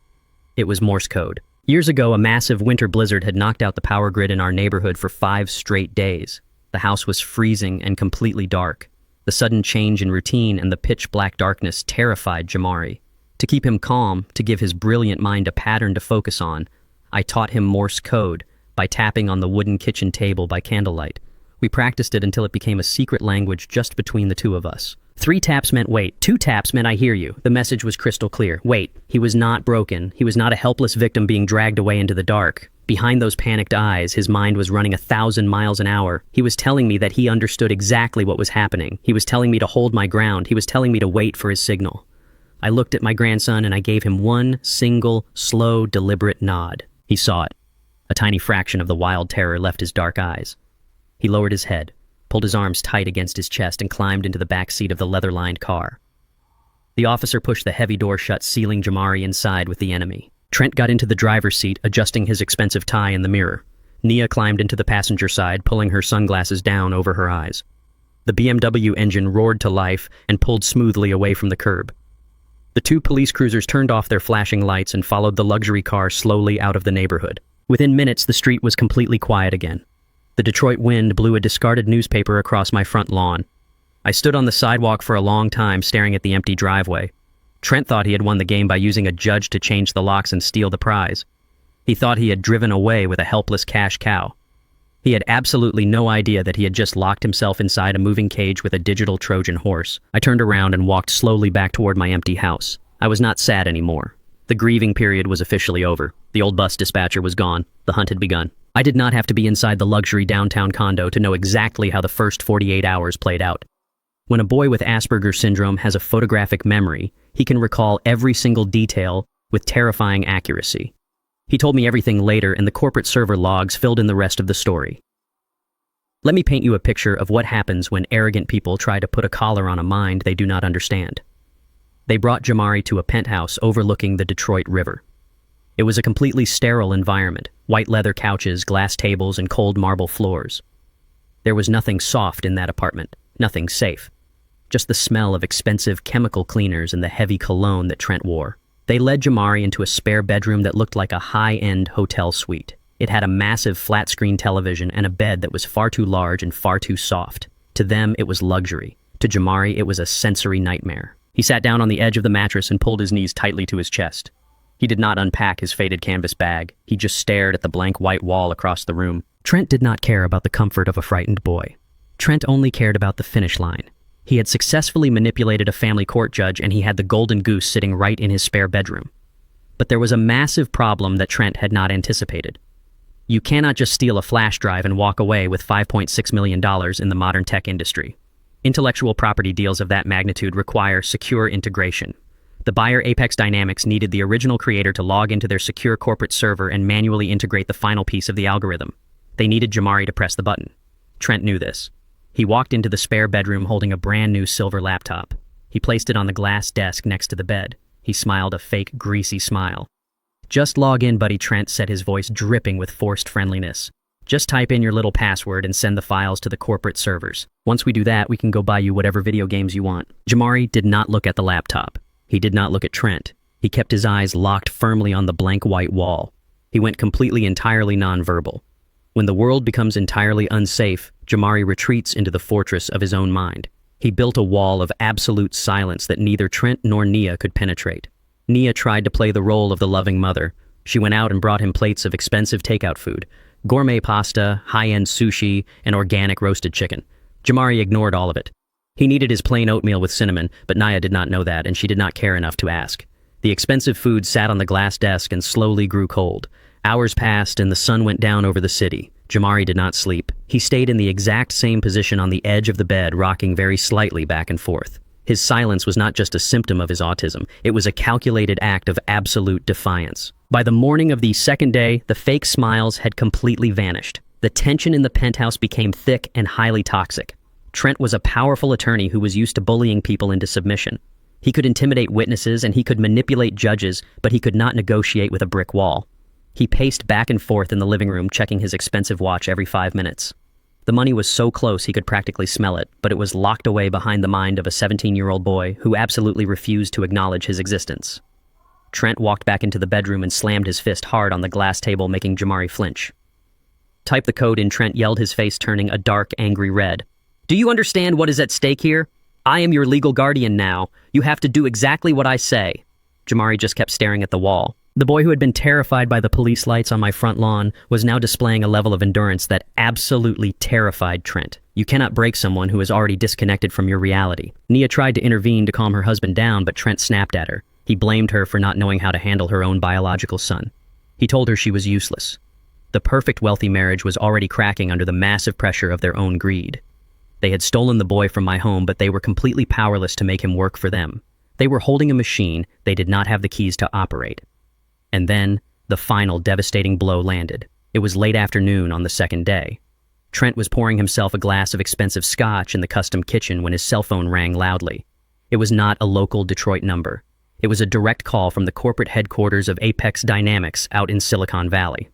It was Morse code. Years ago, a massive winter blizzard had knocked out the power grid in our neighborhood for 5 straight days. The house was freezing and completely dark. The sudden change in routine and the pitch-black darkness terrified Jamari. To keep him calm, to give his brilliant mind a pattern to focus on, I taught him Morse code by tapping on the wooden kitchen table by candlelight. We practiced it until it became a secret language just between the two of us. 3 taps meant wait. 2 taps meant I hear you. The message was crystal clear. Wait, he was not broken. He was not a helpless victim being dragged away into the dark. Behind those panicked eyes, his mind was running 1,000 miles an hour. He was telling me that he understood exactly what was happening. He was telling me to hold my ground. He was telling me to wait for his signal. I looked at my grandson and I gave him one single, slow, deliberate nod. He saw it. A tiny fraction of the wild terror left his dark eyes. He lowered his head, pulled his arms tight against his chest, and climbed into the back seat of the leather-lined car. The officer pushed the heavy door shut, sealing Jamari inside with the enemy. Trent got into the driver's seat, adjusting his expensive tie in the mirror. Nia climbed into the passenger side, pulling her sunglasses down over her eyes. The BMW engine roared to life and pulled smoothly away from the curb. The 2 police cruisers turned off their flashing lights and followed the luxury car slowly out of the neighborhood. Within minutes, the street was completely quiet again. The Detroit wind blew a discarded newspaper across my front lawn. I stood on the sidewalk for a long time, staring at the empty driveway. Trent thought he had won the game by using a judge to change the locks and steal the prize. He thought he had driven away with a helpless cash cow. He had absolutely no idea that he had just locked himself inside a moving cage with a digital Trojan horse. I turned around and walked slowly back toward my empty house. I was not sad anymore. The grieving period was officially over. The old bus dispatcher was gone. The hunt had begun. I did not have to be inside the luxury downtown condo to know exactly how the first 48 hours played out. When a boy with Asperger's syndrome has a photographic memory, he can recall every single detail with terrifying accuracy. He told me everything later, and the corporate server logs filled in the rest of the story. Let me paint you a picture of what happens when arrogant people try to put a collar on a mind they do not understand. They brought Jamari to a penthouse overlooking the Detroit River. It was a completely sterile environment, white leather couches, glass tables, and cold marble floors. There was nothing soft in that apartment, nothing safe. Just the smell of expensive chemical cleaners and the heavy cologne that Trent wore. They led Jamari into a spare bedroom that looked like a high-end hotel suite. It had a massive flat-screen television and a bed that was far too large and far too soft. To them, it was luxury. To Jamari, it was a sensory nightmare. He sat down on the edge of the mattress and pulled his knees tightly to his chest. He did not unpack his faded canvas bag. He just stared at the blank white wall across the room. Trent did not care about the comfort of a frightened boy. Trent only cared about the finish line. He had successfully manipulated a family court judge, and he had the golden goose sitting right in his spare bedroom. But there was a massive problem that Trent had not anticipated. You cannot just steal a flash drive and walk away with $5.6 million in the modern tech industry. Intellectual property deals of that magnitude require secure integration. The buyer, Apex Dynamics, needed the original creator to log into their secure corporate server and manually integrate the final piece of the algorithm. They needed Jamari to press the button. Trent knew this. He walked into the spare bedroom holding a brand new silver laptop. He placed it on the glass desk next to the bed. He smiled a fake, greasy smile. "Just log in, buddy," Trent said, his voice dripping with forced friendliness. "Just type in your little password and send the files to the corporate servers. Once we do that, we can go buy you whatever video games you want." Jamari did not look at the laptop. He did not look at Trent. He kept his eyes locked firmly on the blank white wall. He went completely, entirely nonverbal. When the world becomes entirely unsafe, Jamari retreats into the fortress of his own mind. He built a wall of absolute silence that neither Trent nor Nia could penetrate. Nia tried to play the role of the loving mother. She went out and brought him plates of expensive takeout food, gourmet pasta, high-end sushi, and organic roasted chicken. Jamari ignored all of it. He needed his plain oatmeal with cinnamon, but Nia did not know that, and she did not care enough to ask. The expensive food sat on the glass desk and slowly grew cold. Hours passed and the sun went down over the city. Jamari did not sleep. He stayed in the exact same position on the edge of the bed, rocking very slightly back and forth. His silence was not just a symptom of his autism. It was a calculated act of absolute defiance. By the morning of the second day, the fake smiles had completely vanished. The tension in the penthouse became thick and highly toxic. Trent was a powerful attorney who was used to bullying people into submission. He could intimidate witnesses and he could manipulate judges, but he could not negotiate with a brick wall. He paced back and forth in the living room, checking his expensive watch every 5 minutes. The money was so close he could practically smell it, but it was locked away behind the mind of a 17-year-old boy who absolutely refused to acknowledge his existence. Trent walked back into the bedroom and slammed his fist hard on the glass table, making Jamari flinch. "Type the code in," Trent yelled, his face turning a dark, angry red. "Do you understand what is at stake here? I am your legal guardian now. You have to do exactly what I say." Jamari just kept staring at the wall. The boy who had been terrified by the police lights on my front lawn was now displaying a level of endurance that absolutely terrified Trent. You cannot break someone who is already disconnected from your reality. Nia tried to intervene to calm her husband down, but Trent snapped at her. He blamed her for not knowing how to handle her own biological son. He told her she was useless. The perfect wealthy marriage was already cracking under the massive pressure of their own greed. They had stolen the boy from my home, but they were completely powerless to make him work for them. They were holding a machine they did not have the keys to operate. And then, the final devastating blow landed. It was late afternoon on the second day. Trent was pouring himself a glass of expensive scotch in the custom kitchen when his cell phone rang loudly. It was not a local Detroit number. It was a direct call from the corporate headquarters of Apex Dynamics out in Silicon Valley.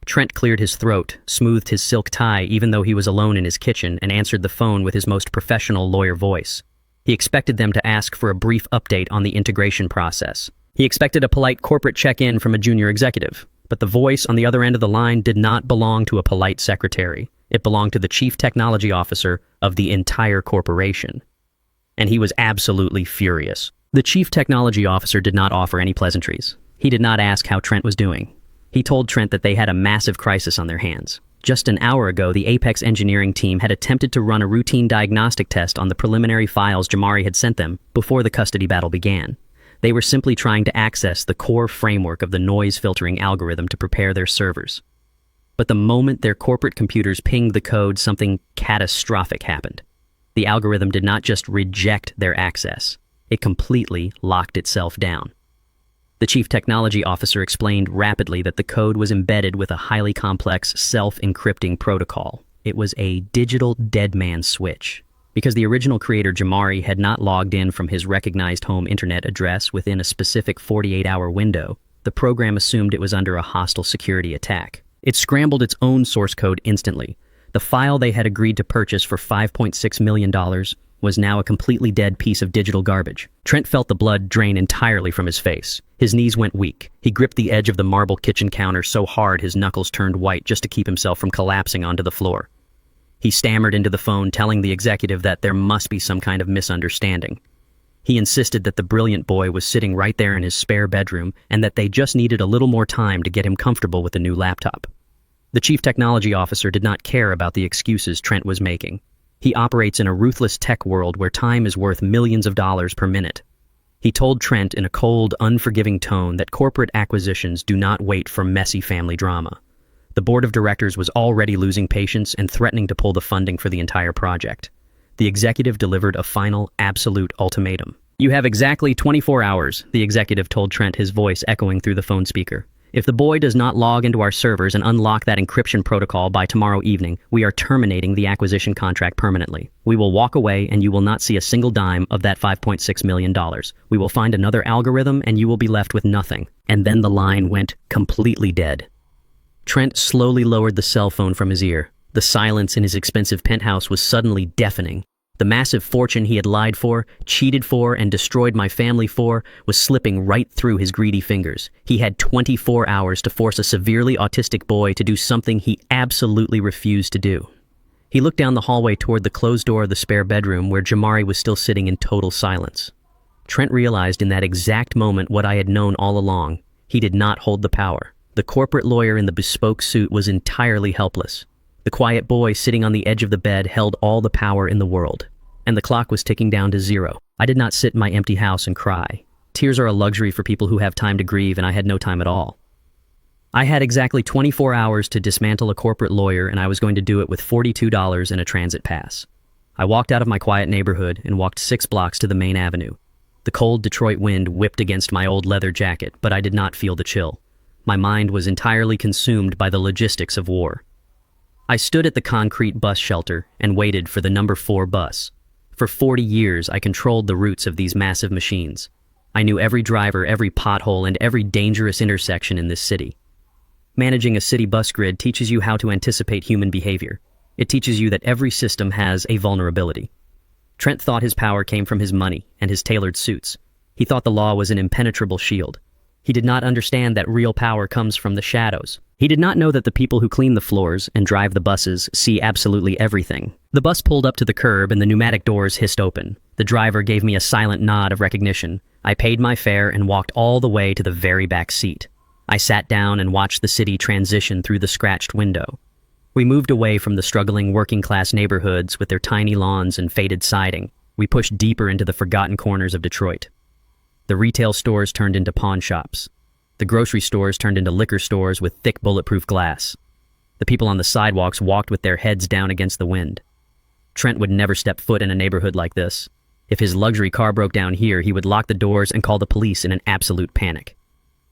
Trent cleared his throat, smoothed his silk tie even though he was alone in his kitchen, and answered the phone with his most professional lawyer voice. He expected them to ask for a brief update on the integration process. He expected a polite corporate check-in from a junior executive, but the voice on the other end of the line did not belong to a polite secretary. It belonged to the chief technology officer of the entire corporation. And he was absolutely furious. The chief technology officer did not offer any pleasantries. He did not ask how Trent was doing. He told Trent that they had a massive crisis on their hands. Just an hour ago, the Apex engineering team had attempted to run a routine diagnostic test on the preliminary files Jamari had sent them before the custody battle began. They were simply trying to access the core framework of the noise filtering algorithm to prepare their servers. But the moment their corporate computers pinged the code, something catastrophic happened. The algorithm did not just reject their access. It completely locked itself down. The chief technology officer explained rapidly that the code was embedded with a highly complex self-encrypting protocol. It was a digital dead man switch. Because the original creator Jamari had not logged in from his recognized home internet address within a specific 48-hour window, the program assumed it was under a hostile security attack. It scrambled its own source code instantly. The file they had agreed to purchase for $5.6 million was now a completely dead piece of digital garbage. Trent felt the blood drain entirely from his face. His knees went weak. He gripped the edge of the marble kitchen counter so hard his knuckles turned white just to keep himself from collapsing onto the floor. He stammered into the phone, telling the executive that there must be some kind of misunderstanding. He insisted that the brilliant boy was sitting right there in his spare bedroom and that they just needed a little more time to get him comfortable with the new laptop. The chief technology officer did not care about the excuses Trent was making. He operates in a ruthless tech world where time is worth millions of dollars per minute. He told Trent in a cold, unforgiving tone that corporate acquisitions do not wait for messy family drama. The board of directors was already losing patience and threatening to pull the funding for the entire project. The executive delivered a final, absolute ultimatum. "You have exactly 24 hours, the executive told Trent, his voice echoing through the phone speaker. "If the boy does not log into our servers and unlock that encryption protocol by tomorrow evening, we are terminating the acquisition contract permanently. We will walk away and you will not see a single dime of that $5.6 million. We will find another algorithm and you will be left with nothing." And then the line went completely dead. Trent slowly lowered the cell phone from his ear. The silence in his expensive penthouse was suddenly deafening. The massive fortune he had lied for, cheated for, and destroyed my family for was slipping right through his greedy fingers. He had 24 hours to force a severely autistic boy to do something he absolutely refused to do. He looked down the hallway toward the closed door of the spare bedroom where Jamari was still sitting in total silence. Trent realized in that exact moment what I had known all along. He did not hold the power. The corporate lawyer in the bespoke suit was entirely helpless. The quiet boy sitting on the edge of the bed held all the power in the world. And the clock was ticking down to 0. I did not sit in my empty house and cry. Tears are a luxury for people who have time to grieve, and I had no time at all. I had exactly 24 hours to dismantle a corporate lawyer, and I was going to do it with $42 and a transit pass. I walked out of my quiet neighborhood and walked 6 blocks to the main avenue. The cold Detroit wind whipped against my old leather jacket, but I did not feel the chill. My mind was entirely consumed by the logistics of war. I stood at the concrete bus shelter and waited for the number 4 bus. For 40 years, I controlled the routes of these massive machines. I knew every driver, every pothole, and every dangerous intersection in this city. Managing a city bus grid teaches you how to anticipate human behavior. It teaches you that every system has a vulnerability. Trent thought his power came from his money and his tailored suits. He thought the law was an impenetrable shield. He did not understand that real power comes from the shadows. He did not know that the people who clean the floors and drive the buses see absolutely everything. The bus pulled up to the curb and the pneumatic doors hissed open. The driver gave me a silent nod of recognition. I paid my fare and walked all the way to the very back seat. I sat down and watched the city transition through the scratched window. We moved away from the struggling working-class neighborhoods with their tiny lawns and faded siding. We pushed deeper into the forgotten corners of Detroit. The retail stores turned into pawn shops. The grocery stores turned into liquor stores with thick bulletproof glass. The people on the sidewalks walked with their heads down against the wind. Trent would never step foot in a neighborhood like this. If his luxury car broke down here, he would lock the doors and call the police in an absolute panic.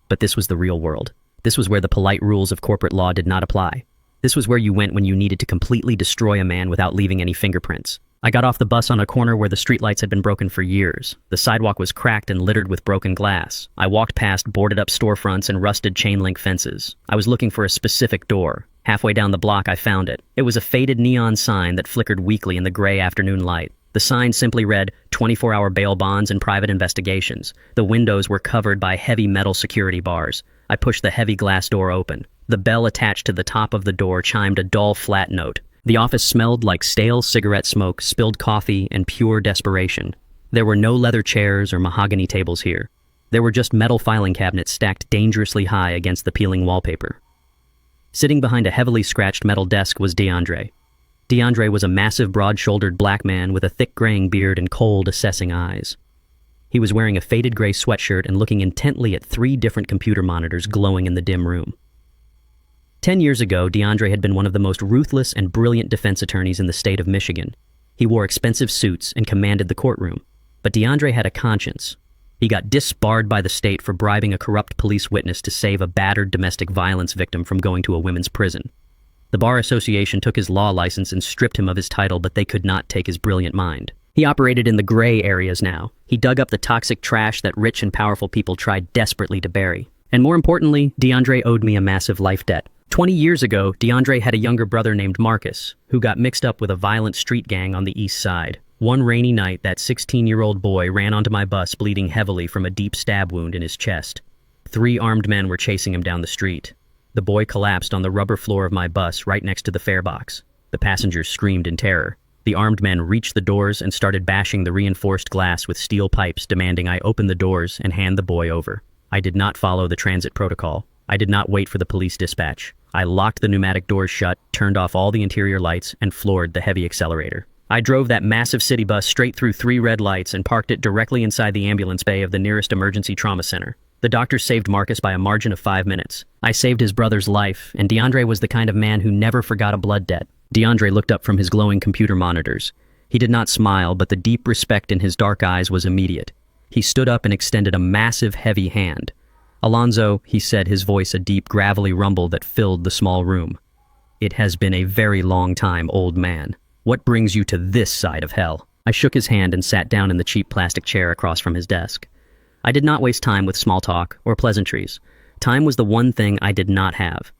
But this was the real world. This was where the polite rules of corporate law did not apply. This was where you went when you needed to completely destroy a man without leaving any fingerprints. I got off the bus on a corner where the streetlights had been broken for years. The sidewalk was cracked and littered with broken glass. I walked past boarded-up storefronts and rusted chain-link fences. I was looking for a specific door. Halfway down the block, I found it. It was a faded neon sign that flickered weakly in the gray afternoon light. The sign simply read, 24-hour bail bonds and private investigations. The windows were covered by heavy metal security bars. I pushed the heavy glass door open. The bell attached to the top of the door chimed a dull, flat note. The office smelled like stale cigarette smoke, spilled coffee, and pure desperation. There were no leather chairs or mahogany tables here. There were just metal filing cabinets stacked dangerously high against the peeling wallpaper. Sitting behind a heavily scratched metal desk was DeAndre. DeAndre was a massive, broad-shouldered black man with a thick graying beard and cold, assessing eyes. He was wearing a faded gray sweatshirt and looking intently at 3 different computer monitors glowing in the dim room. 10 years ago, DeAndre had been one of the most ruthless and brilliant defense attorneys in the state of Michigan. He wore expensive suits and commanded the courtroom. But DeAndre had a conscience. He got disbarred by the state for bribing a corrupt police witness to save a battered domestic violence victim from going to a women's prison. The Bar Association took his law license and stripped him of his title, but they could not take his brilliant mind. He operated in the gray areas now. He dug up the toxic trash that rich and powerful people tried desperately to bury. And more importantly, DeAndre owed me a massive life debt. 20 years ago, DeAndre had a younger brother named Marcus, who got mixed up with a violent street gang on the east side. One rainy night, that 16-year-old boy ran onto my bus bleeding heavily from a deep stab wound in his chest. 3 armed men were chasing him down the street. The boy collapsed on the rubber floor of my bus right next to the fare box. The passengers screamed in terror. The armed men reached the doors and started bashing the reinforced glass with steel pipes, demanding I open the doors and hand the boy over. I did not follow the transit protocol. I did not wait for the police dispatch. I locked the pneumatic doors shut, turned off all the interior lights, and floored the heavy accelerator. I drove that massive city bus straight through 3 red lights and parked it directly inside the ambulance bay of the nearest emergency trauma center. The doctor saved Marcus by a margin of 5 minutes. I saved his brother's life, and DeAndre was the kind of man who never forgot a blood debt. DeAndre looked up from his glowing computer monitors. He did not smile, but the deep respect in his dark eyes was immediate. He stood up and extended a massive, heavy hand. "Alonzo," he said, his voice a deep, gravelly rumble that filled the small room. "It has been a very long time, old man. What brings you to this side of hell?" I shook his hand and sat down in the cheap plastic chair across from his desk. I did not waste time with small talk or pleasantries. Time was the one thing I did not have.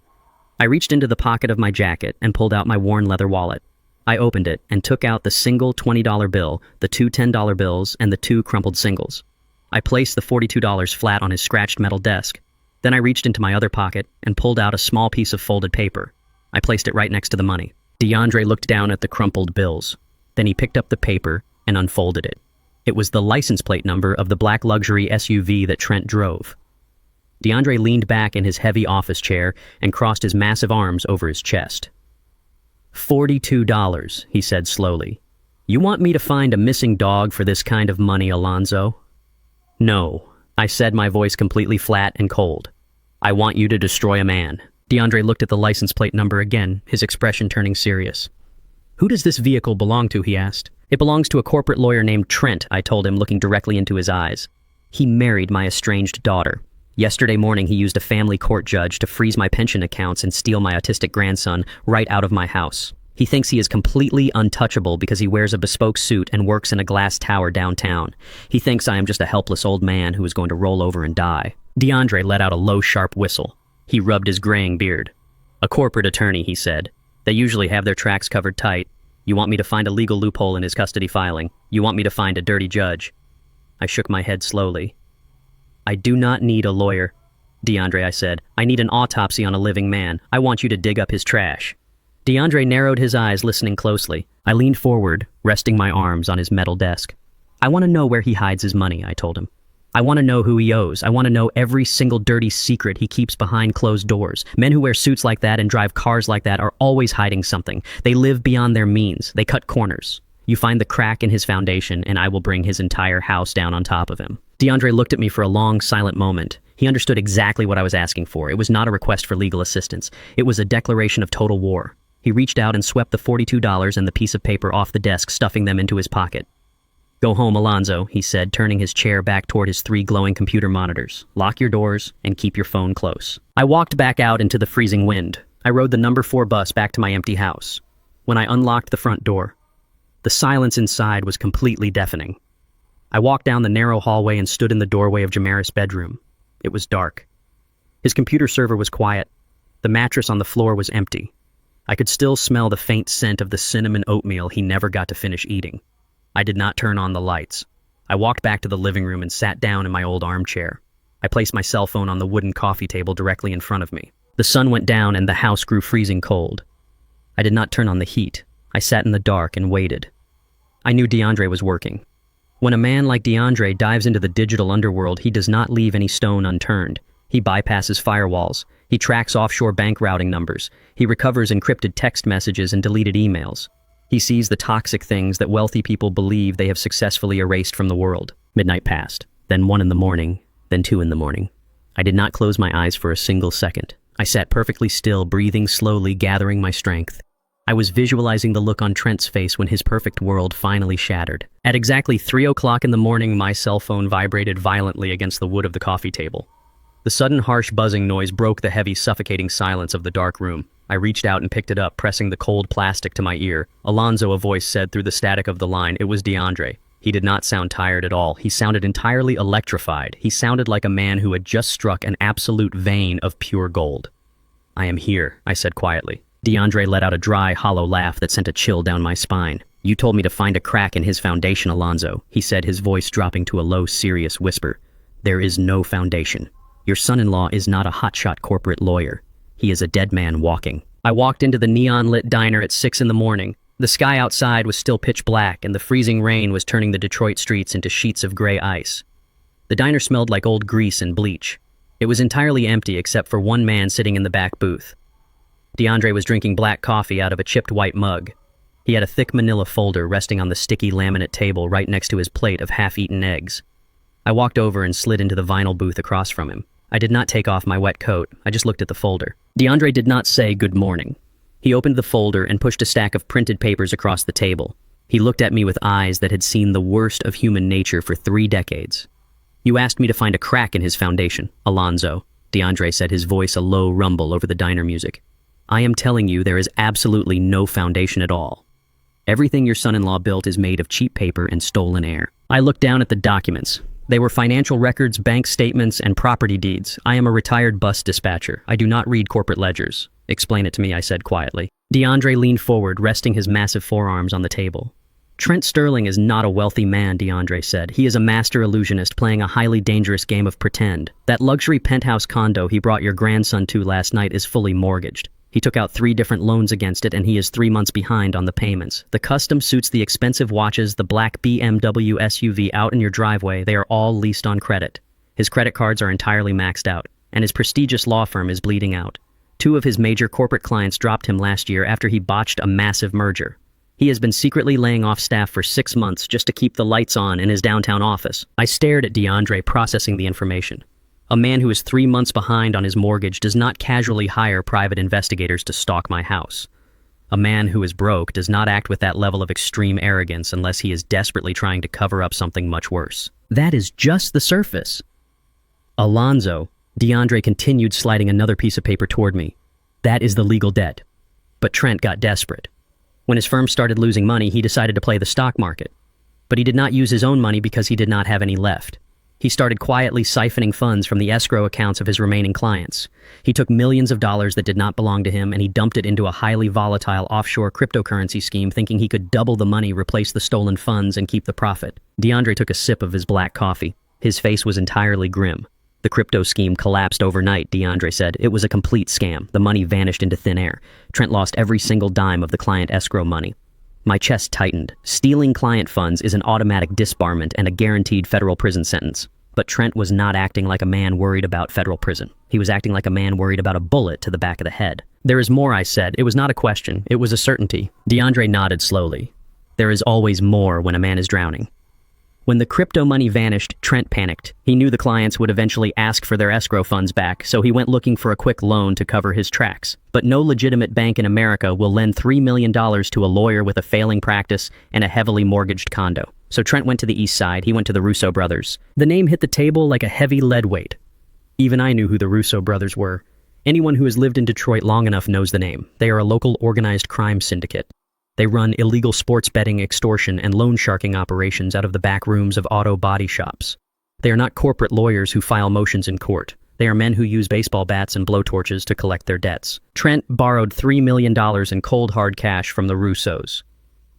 I reached into the pocket of my jacket and pulled out my worn leather wallet. I opened it and took out the single $20 bill, the 2 $10 bills, and the 2 crumpled singles. I placed the $42 flat on his scratched metal desk. Then I reached into my other pocket and pulled out a small piece of folded paper. I placed it right next to the money. DeAndre looked down at the crumpled bills. Then he picked up the paper and unfolded it. It was the license plate number of the black luxury SUV that Trent drove. DeAndre leaned back in his heavy office chair and crossed his massive arms over his chest. $42, he said slowly. "You want me to find a missing dog for this kind of money, Alonzo?" "No," I said, my voice completely flat and cold. "I want you to destroy a man." DeAndre looked at the license plate number again, his expression turning serious. "Who does this vehicle belong to?" he asked. "It belongs to a corporate lawyer named Trent," I told him, looking directly into his eyes. "He married my estranged daughter. Yesterday morning he used a family court judge to freeze my pension accounts and steal my autistic grandson right out of my house. He thinks he is completely untouchable because he wears a bespoke suit and works in a glass tower downtown. He thinks I am just a helpless old man who is going to roll over and die." DeAndre let out a low, sharp whistle. He rubbed his graying beard. "A corporate attorney," he said. "They usually have their tracks covered tight. You want me to find a legal loophole in his custody filing. You want me to find a dirty judge." I shook my head slowly. "I do not need a lawyer, DeAndre," I said. "I need an autopsy on a living man. I want you to dig up his trash." DeAndre narrowed his eyes, listening closely. I leaned forward, resting my arms on his metal desk. "I want to know where he hides his money," I told him. "I want to know who he owes. I want to know every single dirty secret he keeps behind closed doors. Men who wear suits like that and drive cars like that are always hiding something. They live beyond their means. They cut corners. You find the crack in his foundation, and I will bring his entire house down on top of him." DeAndre looked at me for a long, silent moment. He understood exactly what I was asking for. It was not a request for legal assistance. It was a declaration of total war. He reached out and swept the $42 and the piece of paper off the desk, stuffing them into his pocket. "Go home, Alonzo," he said, turning his chair back toward his 3 glowing computer monitors. "Lock your doors and keep your phone close." I walked back out into the freezing wind. I rode the number 4 bus back to my empty house. When I unlocked the front door, the silence inside was completely deafening. I walked down the narrow hallway and stood in the doorway of Jamaris' bedroom. It was dark. His computer server was quiet. The mattress on the floor was empty. I could still smell the faint scent of the cinnamon oatmeal he never got to finish eating. I did not turn on the lights. I walked back to the living room and sat down in my old armchair. I placed my cell phone on the wooden coffee table directly in front of me. The sun went down and the house grew freezing cold. I did not turn on the heat. I sat in the dark and waited. I knew DeAndre was working. When a man like DeAndre dives into the digital underworld, he does not leave any stone unturned. He bypasses firewalls. He tracks offshore bank routing numbers. He recovers encrypted text messages and deleted emails. He sees the toxic things that wealthy people believe they have successfully erased from the world. Midnight passed, then 1 in the morning, then 2 in the morning. I did not close my eyes for a single second. I sat perfectly still, breathing slowly, gathering my strength. I was visualizing the look on Trent's face when his perfect world finally shattered. At exactly 3 o'clock in the morning, my cell phone vibrated violently against the wood of the coffee table. The sudden harsh buzzing noise broke the heavy, suffocating silence of the dark room. I reached out and picked it up, pressing the cold plastic to my ear. "Alonzo," a voice said through the static of the line. It was DeAndre. He did not sound tired at all. He sounded entirely electrified. He sounded like a man who had just struck an absolute vein of pure gold. "I am here," I said quietly. DeAndre let out a dry, hollow laugh that sent a chill down my spine. "You told me to find a crack in his foundation, Alonzo," he said, his voice dropping to a low, serious whisper. "There is no foundation. Your son-in-law is not a hotshot corporate lawyer. He is a dead man walking." I walked into the neon-lit diner at 6 in the morning. The sky outside was still pitch black, and the freezing rain was turning the Detroit streets into sheets of gray ice. The diner smelled like old grease and bleach. It was entirely empty except for one man sitting in the back booth. DeAndre was drinking black coffee out of a chipped white mug. He had a thick manila folder resting on the sticky laminate table right next to his plate of half-eaten eggs. I walked over and slid into the vinyl booth across from him. I did not take off my wet coat. I just looked at the folder. DeAndre did not say good morning. He opened the folder and pushed a stack of printed papers across the table. He looked at me with eyes that had seen the worst of human nature for 3 decades. You asked me to find a crack in his foundation, Alonzo, DeAndre said, his voice a low rumble over the diner music. I am telling you there is absolutely no foundation at all. Everything your son-in-law built is made of cheap paper and stolen air. I looked down at the documents. They were financial records, bank statements, and property deeds. I am a retired bus dispatcher. I do not read corporate ledgers. Explain it to me, I said quietly. DeAndre leaned forward, resting his massive forearms on the table. Trent Sterling is not a wealthy man, DeAndre said. He is a master illusionist playing a highly dangerous game of pretend. That luxury penthouse condo he brought your grandson to last night is fully mortgaged. He took out 3 different loans against it, and he is 3 months behind on the payments. The custom suits, the expensive watches, the black BMW SUV out in your driveway, they are all leased on credit. His credit cards are entirely maxed out, and his prestigious law firm is bleeding out. 2 of his major corporate clients dropped him last year after he botched a massive merger. He has been secretly laying off staff for 6 months just to keep the lights on in his downtown office. I stared at DeAndre, processing the information. A man who is 3 months behind on his mortgage does not casually hire private investigators to stalk my house. A man who is broke does not act with that level of extreme arrogance unless he is desperately trying to cover up something much worse. That is just the surface. Alonzo, DeAndre continued, sliding another piece of paper toward me. That is the legal debt. But Trent got desperate. When his firm started losing money, he decided to play the stock market. But he did not use his own money because he did not have any left. He started quietly siphoning funds from the escrow accounts of his remaining clients. He took millions of dollars that did not belong to him, and he dumped it into a highly volatile offshore cryptocurrency scheme, thinking he could double the money, replace the stolen funds, and keep the profit. DeAndre took a sip of his black coffee. His face was entirely grim. The crypto scheme collapsed overnight, DeAndre said. It was a complete scam. The money vanished into thin air. Trent lost every single dime of the client escrow money. My chest tightened. Stealing client funds is an automatic disbarment and a guaranteed federal prison sentence. But Trent was not acting like a man worried about federal prison. He was acting like a man worried about a bullet to the back of the head. There is more, I said. It was not a question. It was a certainty. DeAndre nodded slowly. There is always more when a man is drowning. When the crypto money vanished, Trent panicked. He knew the clients would eventually ask for their escrow funds back, so he went looking for a quick loan to cover his tracks. But no legitimate bank in America will lend $3 million to a lawyer with a failing practice and a heavily mortgaged condo. So Trent went to the east side. He went to the Russo brothers. The name hit the table like a heavy lead weight. Even I knew who the Russo brothers were. Anyone who has lived in Detroit long enough knows the name. They are a local organized crime syndicate. They run illegal sports betting, extortion, and loan sharking operations out of the back rooms of auto body shops. They are not corporate lawyers who file motions in court. They are men who use baseball bats and blowtorches to collect their debts. Trent borrowed $3 million in cold hard cash from the Russos.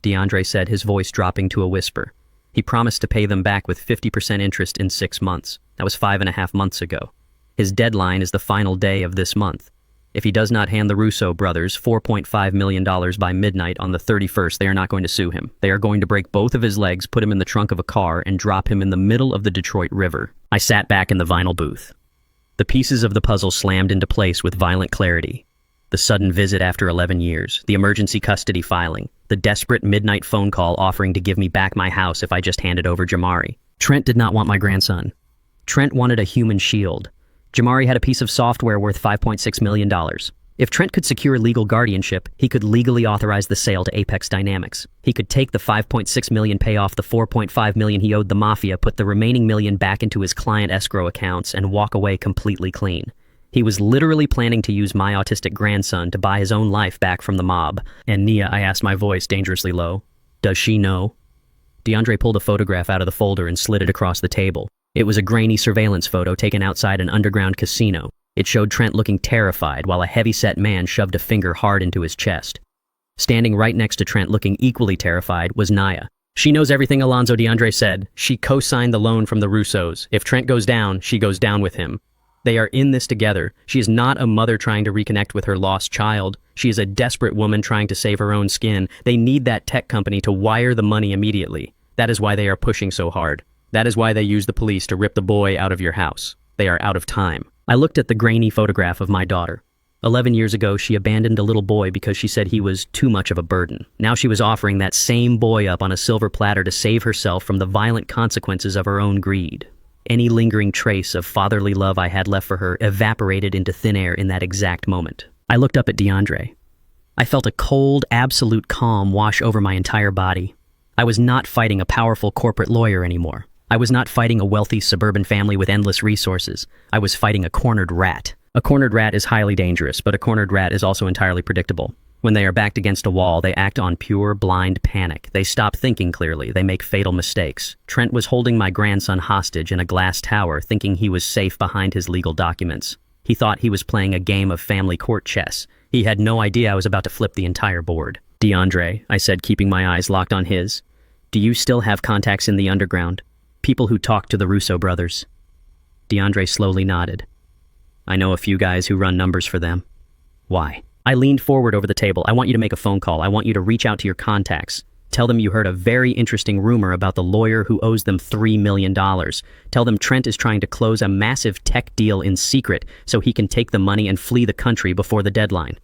DeAndre said, his voice dropping to a whisper. He promised to pay them back with 50% interest in 6 months. That was 5.5 months ago. His deadline is the final day of this month. If he does not hand the Russo brothers $4.5 million by midnight on the 31st, they are not going to sue him. They are going to break both of his legs, put him in the trunk of a car, and drop him in the middle of the Detroit River. I sat back in the vinyl booth. The pieces of the puzzle slammed into place with violent clarity. The sudden visit after 11 years, the emergency custody filing, the desperate midnight phone call offering to give me back my house if I just handed over Jamari. Trent did not want my grandson. Trent wanted a human shield. Jamari had a piece of software worth $5.6 million. If Trent could secure legal guardianship, he could legally authorize the sale to Apex Dynamics. He could take the $5.6 million, pay off the $4.5 million he owed the mafia, put the remaining $1 million back into his client escrow accounts, and walk away completely clean. He was literally planning to use my autistic grandson to buy his own life back from the mob. And Nia, I asked, my voice dangerously low, does she know? DeAndre pulled a photograph out of the folder and slid it across the table. It was a grainy surveillance photo taken outside an underground casino. It showed Trent looking terrified while a heavy-set man shoved a finger hard into his chest. Standing right next to Trent looking equally terrified was Naya. She knows everything, Alonzo, DeAndre said. She co-signed the loan from the Russos. If Trent goes down, she goes down with him. They are in this together. She is not a mother trying to reconnect with her lost child. She is a desperate woman trying to save her own skin. They need that tech company to wire the money immediately. That is why they are pushing so hard. That is why they use the police to rip the boy out of your house. They are out of time. I looked at the grainy photograph of my daughter. 11 years ago, she abandoned a little boy because she said he was too much of a burden. Now she was offering that same boy up on a silver platter to save herself from the violent consequences of her own greed. Any lingering trace of fatherly love I had left for her evaporated into thin air in that exact moment. I looked up at DeAndre. I felt a cold, absolute calm wash over my entire body. I was not fighting a powerful corporate lawyer anymore. I was not fighting a wealthy suburban family with endless resources. I was fighting a cornered rat. A cornered rat is highly dangerous, but a cornered rat is also entirely predictable. When they are backed against a wall, they act on pure, blind panic. They stop thinking clearly. They make fatal mistakes. Trent was holding my grandson hostage in a glass tower, thinking he was safe behind his legal documents. He thought he was playing a game of family court chess. He had no idea I was about to flip the entire board. DeAndre, I said, keeping my eyes locked on his, do you still have contacts in the underground? People who talk to the Russo brothers? DeAndre slowly nodded. I know a few guys who run numbers for them. Why? I leaned forward over the table. I want you to make a phone call. I want you to reach out to your contacts. Tell them you heard a very interesting rumor about the lawyer who owes them $3 million. Tell them Trent is trying to close a massive tech deal in secret so he can take the money and flee the country before the deadline.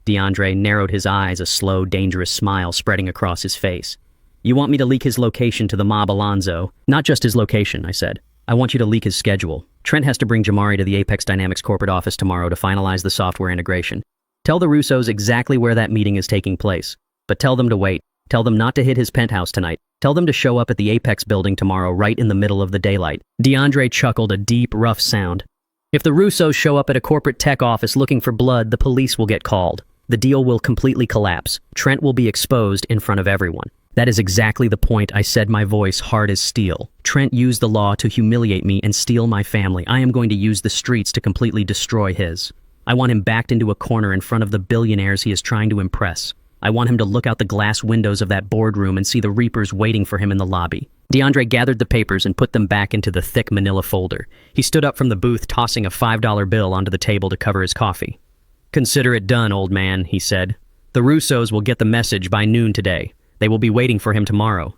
DeAndre narrowed his eyes, a slow, dangerous smile spreading across his face. You want me to leak his location to the mob, Alonzo? Not just his location, I said. I want you to leak his schedule. Trent has to bring Jamari to the Apex Dynamics corporate office tomorrow to finalize the software integration. Tell the Russos exactly where that meeting is taking place, but tell them to wait. Tell them not to hit his penthouse tonight. Tell them to show up at the Apex building tomorrow right in the middle of the daylight. DeAndre chuckled a deep, rough sound. If the Russos show up at a corporate tech office looking for blood, the police will get called. The deal will completely collapse. Trent will be exposed in front of everyone. That is exactly the point, I said, my voice hard as steel. Trent used the law to humiliate me and steal my family. I am going to use the streets to completely destroy his. I want him backed into a corner in front of the billionaires he is trying to impress. I want him to look out the glass windows of that boardroom and see the Reapers waiting for him in the lobby. DeAndre gathered the papers and put them back into the thick manila folder. He stood up from the booth, tossing a $5 bill onto the table to cover his coffee. Consider it done, old man, he said. The Russos will get the message by noon today. They will be waiting for him tomorrow.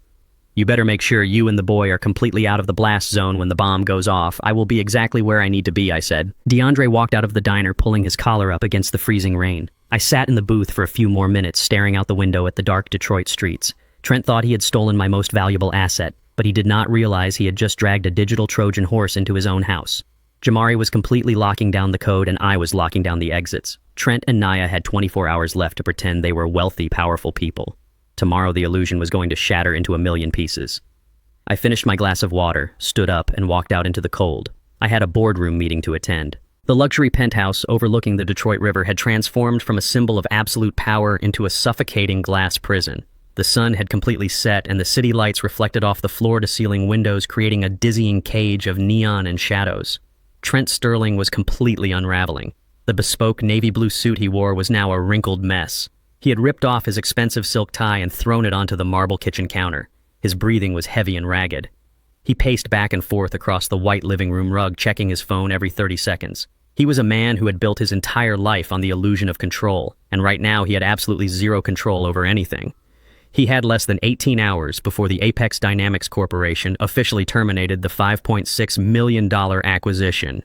You better make sure you and the boy are completely out of the blast zone when the bomb goes off. I will be exactly where I need to be, I said. DeAndre walked out of the diner, pulling his collar up against the freezing rain. I sat in the booth for a few more minutes, staring out the window at the dark Detroit streets. Trent thought he had stolen my most valuable asset, but he did not realize he had just dragged a digital Trojan horse into his own house. Jamari was completely locking down the code, and I was locking down the exits. Trent and Naya had 24 hours left to pretend they were wealthy, powerful people. Tomorrow the illusion was going to shatter into a million pieces. I finished my glass of water, stood up, and walked out into the cold. I had a boardroom meeting to attend. The luxury penthouse overlooking the Detroit River had transformed from a symbol of absolute power into a suffocating glass prison. The sun had completely set, and the city lights reflected off the floor-to-ceiling windows, creating a dizzying cage of neon and shadows. Trent Sterling was completely unraveling. The bespoke navy blue suit he wore was now a wrinkled mess. He had ripped off his expensive silk tie and thrown it onto the marble kitchen counter. His breathing was heavy and ragged. He paced back and forth across the white living room rug, checking his phone every 30 seconds. He was a man who had built his entire life on the illusion of control, and right now he had absolutely zero control over anything. He had less than 18 hours before the Apex Dynamics Corporation officially terminated the $5.6 million acquisition.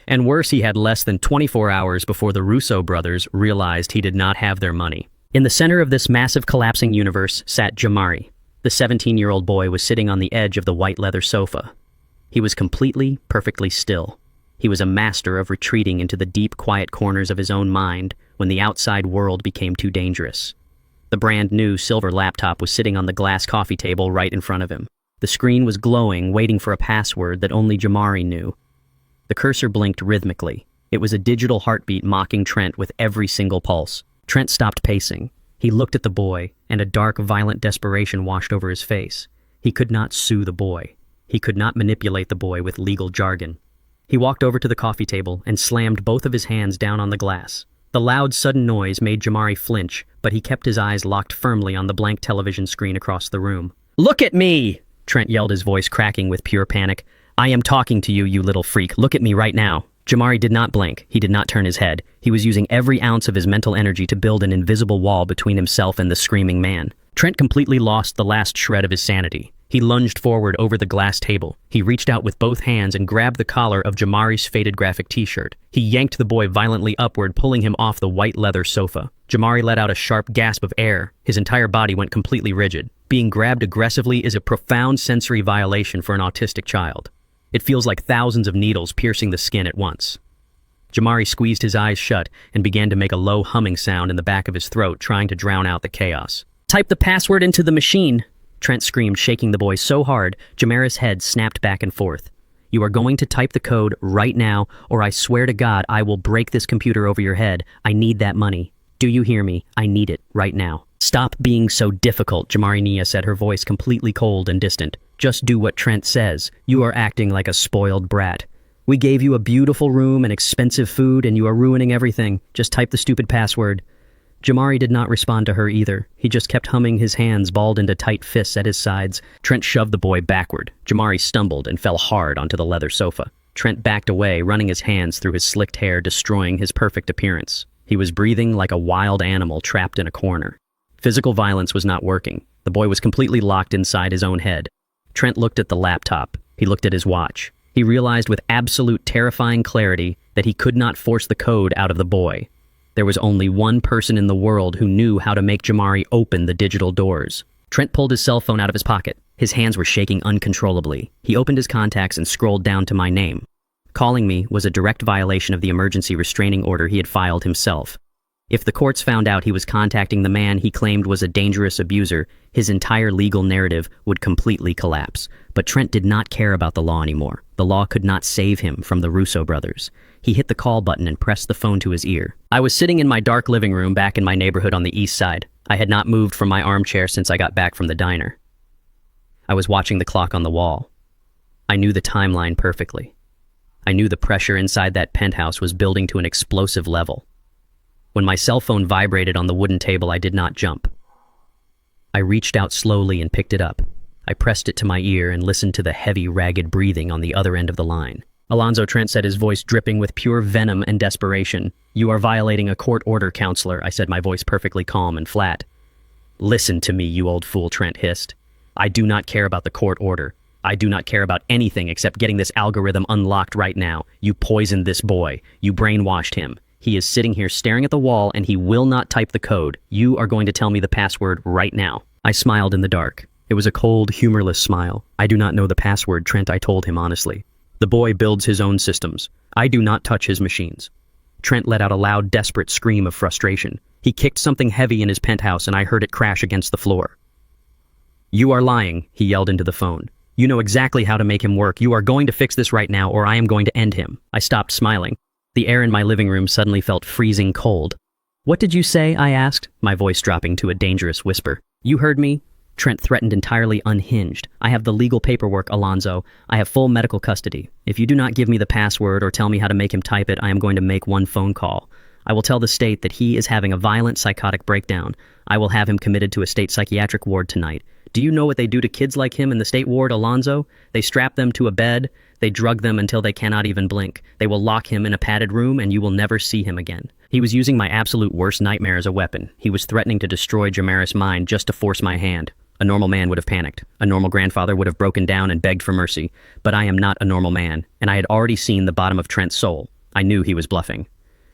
And worse, he had less than 24 hours before the Russo brothers realized he did not have their money. In the center of this massive collapsing universe sat Jamari. The 17-year-old boy was sitting on the edge of the white leather sofa. He was completely, perfectly still. He was a master of retreating into the deep, quiet corners of his own mind when the outside world became too dangerous. The brand new silver laptop was sitting on the glass coffee table right in front of him. The screen was glowing, waiting for a password that only Jamari knew. The cursor blinked rhythmically. It was a digital heartbeat mocking Trent with every single pulse. Trent stopped pacing. He looked at the boy, and a dark, violent desperation washed over his face. He could not sue the boy. He could not manipulate the boy with legal jargon. He walked over to the coffee table and slammed both of his hands down on the glass. The loud, sudden noise made Jamari flinch, but he kept his eyes locked firmly on the blank television screen across the room. "Look at me!" Trent yelled, his voice cracking with pure panic. "I am talking to you, you little freak. Look at me right now." Jamari did not blink. He did not turn his head. He was using every ounce of his mental energy to build an invisible wall between himself and the screaming man. Trent completely lost the last shred of his sanity. He lunged forward over the glass table. He reached out with both hands and grabbed the collar of Jamari's faded graphic t-shirt. He yanked the boy violently upward, pulling him off the white leather sofa. Jamari let out a sharp gasp of air. His entire body went completely rigid. Being grabbed aggressively is a profound sensory violation for an autistic child. It feels like thousands of needles piercing the skin at once. Jamari squeezed his eyes shut and began to make a low humming sound in the back of his throat, trying to drown out the chaos. "Type the password into the machine," Trent screamed, shaking the boy so hard, Jamari's head snapped back and forth. "You are going to type the code right now, or I swear to God I will break this computer over your head. I need that money. Do you hear me? I need it right now." "Stop being so difficult," Jamari Nia said, her voice completely cold and distant. "Just do what Trent says. You are acting like a spoiled brat. We gave you a beautiful room and expensive food, and you are ruining everything. Just type the stupid password." Jamari did not respond to her either. He just kept humming, his hands balled into tight fists at his sides. Trent shoved the boy backward. Jamari stumbled and fell hard onto the leather sofa. Trent backed away, running his hands through his slicked hair, destroying his perfect appearance. He was breathing like a wild animal trapped in a corner. Physical violence was not working. The boy was completely locked inside his own head. Trent looked at the laptop. He looked at his watch. He realized with absolute terrifying clarity that he could not force the code out of the boy. There was only one person in the world who knew how to make Jamari open the digital doors. Trent pulled his cell phone out of his pocket. His hands were shaking uncontrollably. He opened his contacts and scrolled down to my name. Calling me was a direct violation of the emergency restraining order he had filed himself. If the courts found out he was contacting the man he claimed was a dangerous abuser, his entire legal narrative would completely collapse. But Trent did not care about the law anymore. The law could not save him from the Russo brothers. He hit the call button and pressed the phone to his ear. I was sitting in my dark living room back in my neighborhood on the east side. I had not moved from my armchair since I got back from the diner. I was watching the clock on the wall. I knew the timeline perfectly. I knew the pressure inside that penthouse was building to an explosive level. When my cell phone vibrated on the wooden table, I did not jump. I reached out slowly and picked it up. I pressed it to my ear and listened to the heavy, ragged breathing on the other end of the line. "Alonzo," Trent said, his voice dripping with pure venom and desperation. "You are violating a court order, counselor," I said, my voice perfectly calm and flat. "Listen to me, you old fool," Trent hissed. "I do not care about the court order. I do not care about anything except getting this algorithm unlocked right now. You poisoned this boy. You brainwashed him. He is sitting here staring at the wall, and he will not type the code. You are going to tell me the password right now." I smiled in the dark. It was a cold, humorless smile. "I do not know the password, Trent," I told him honestly. "The boy builds his own systems. I do not touch his machines." Trent let out a loud, desperate scream of frustration. He kicked something heavy in his penthouse, and I heard it crash against the floor. "You are lying," he yelled into the phone. "You know exactly how to make him work. You are going to fix this right now, or I am going to end him." I stopped smiling. The air in my living room suddenly felt freezing cold. "What did you say?" I asked, my voice dropping to a dangerous whisper. "You heard me?" Trent threatened, entirely unhinged. "I have the legal paperwork, Alonzo. I have full medical custody. If you do not give me the password or tell me how to make him type it, I am going to make one phone call. I will tell the state that he is having a violent psychotic breakdown. I will have him committed to a state psychiatric ward tonight. Do you know what they do to kids like him in the state ward, Alonzo? They strap them to a bed. They drug them until they cannot even blink. They will lock him in a padded room, and you will never see him again." He was using my absolute worst nightmare as a weapon. He was threatening to destroy Jamaris' mind just to force my hand. A normal man would have panicked. A normal grandfather would have broken down and begged for mercy. But I am not a normal man, and I had already seen the bottom of Trent's soul. I knew he was bluffing.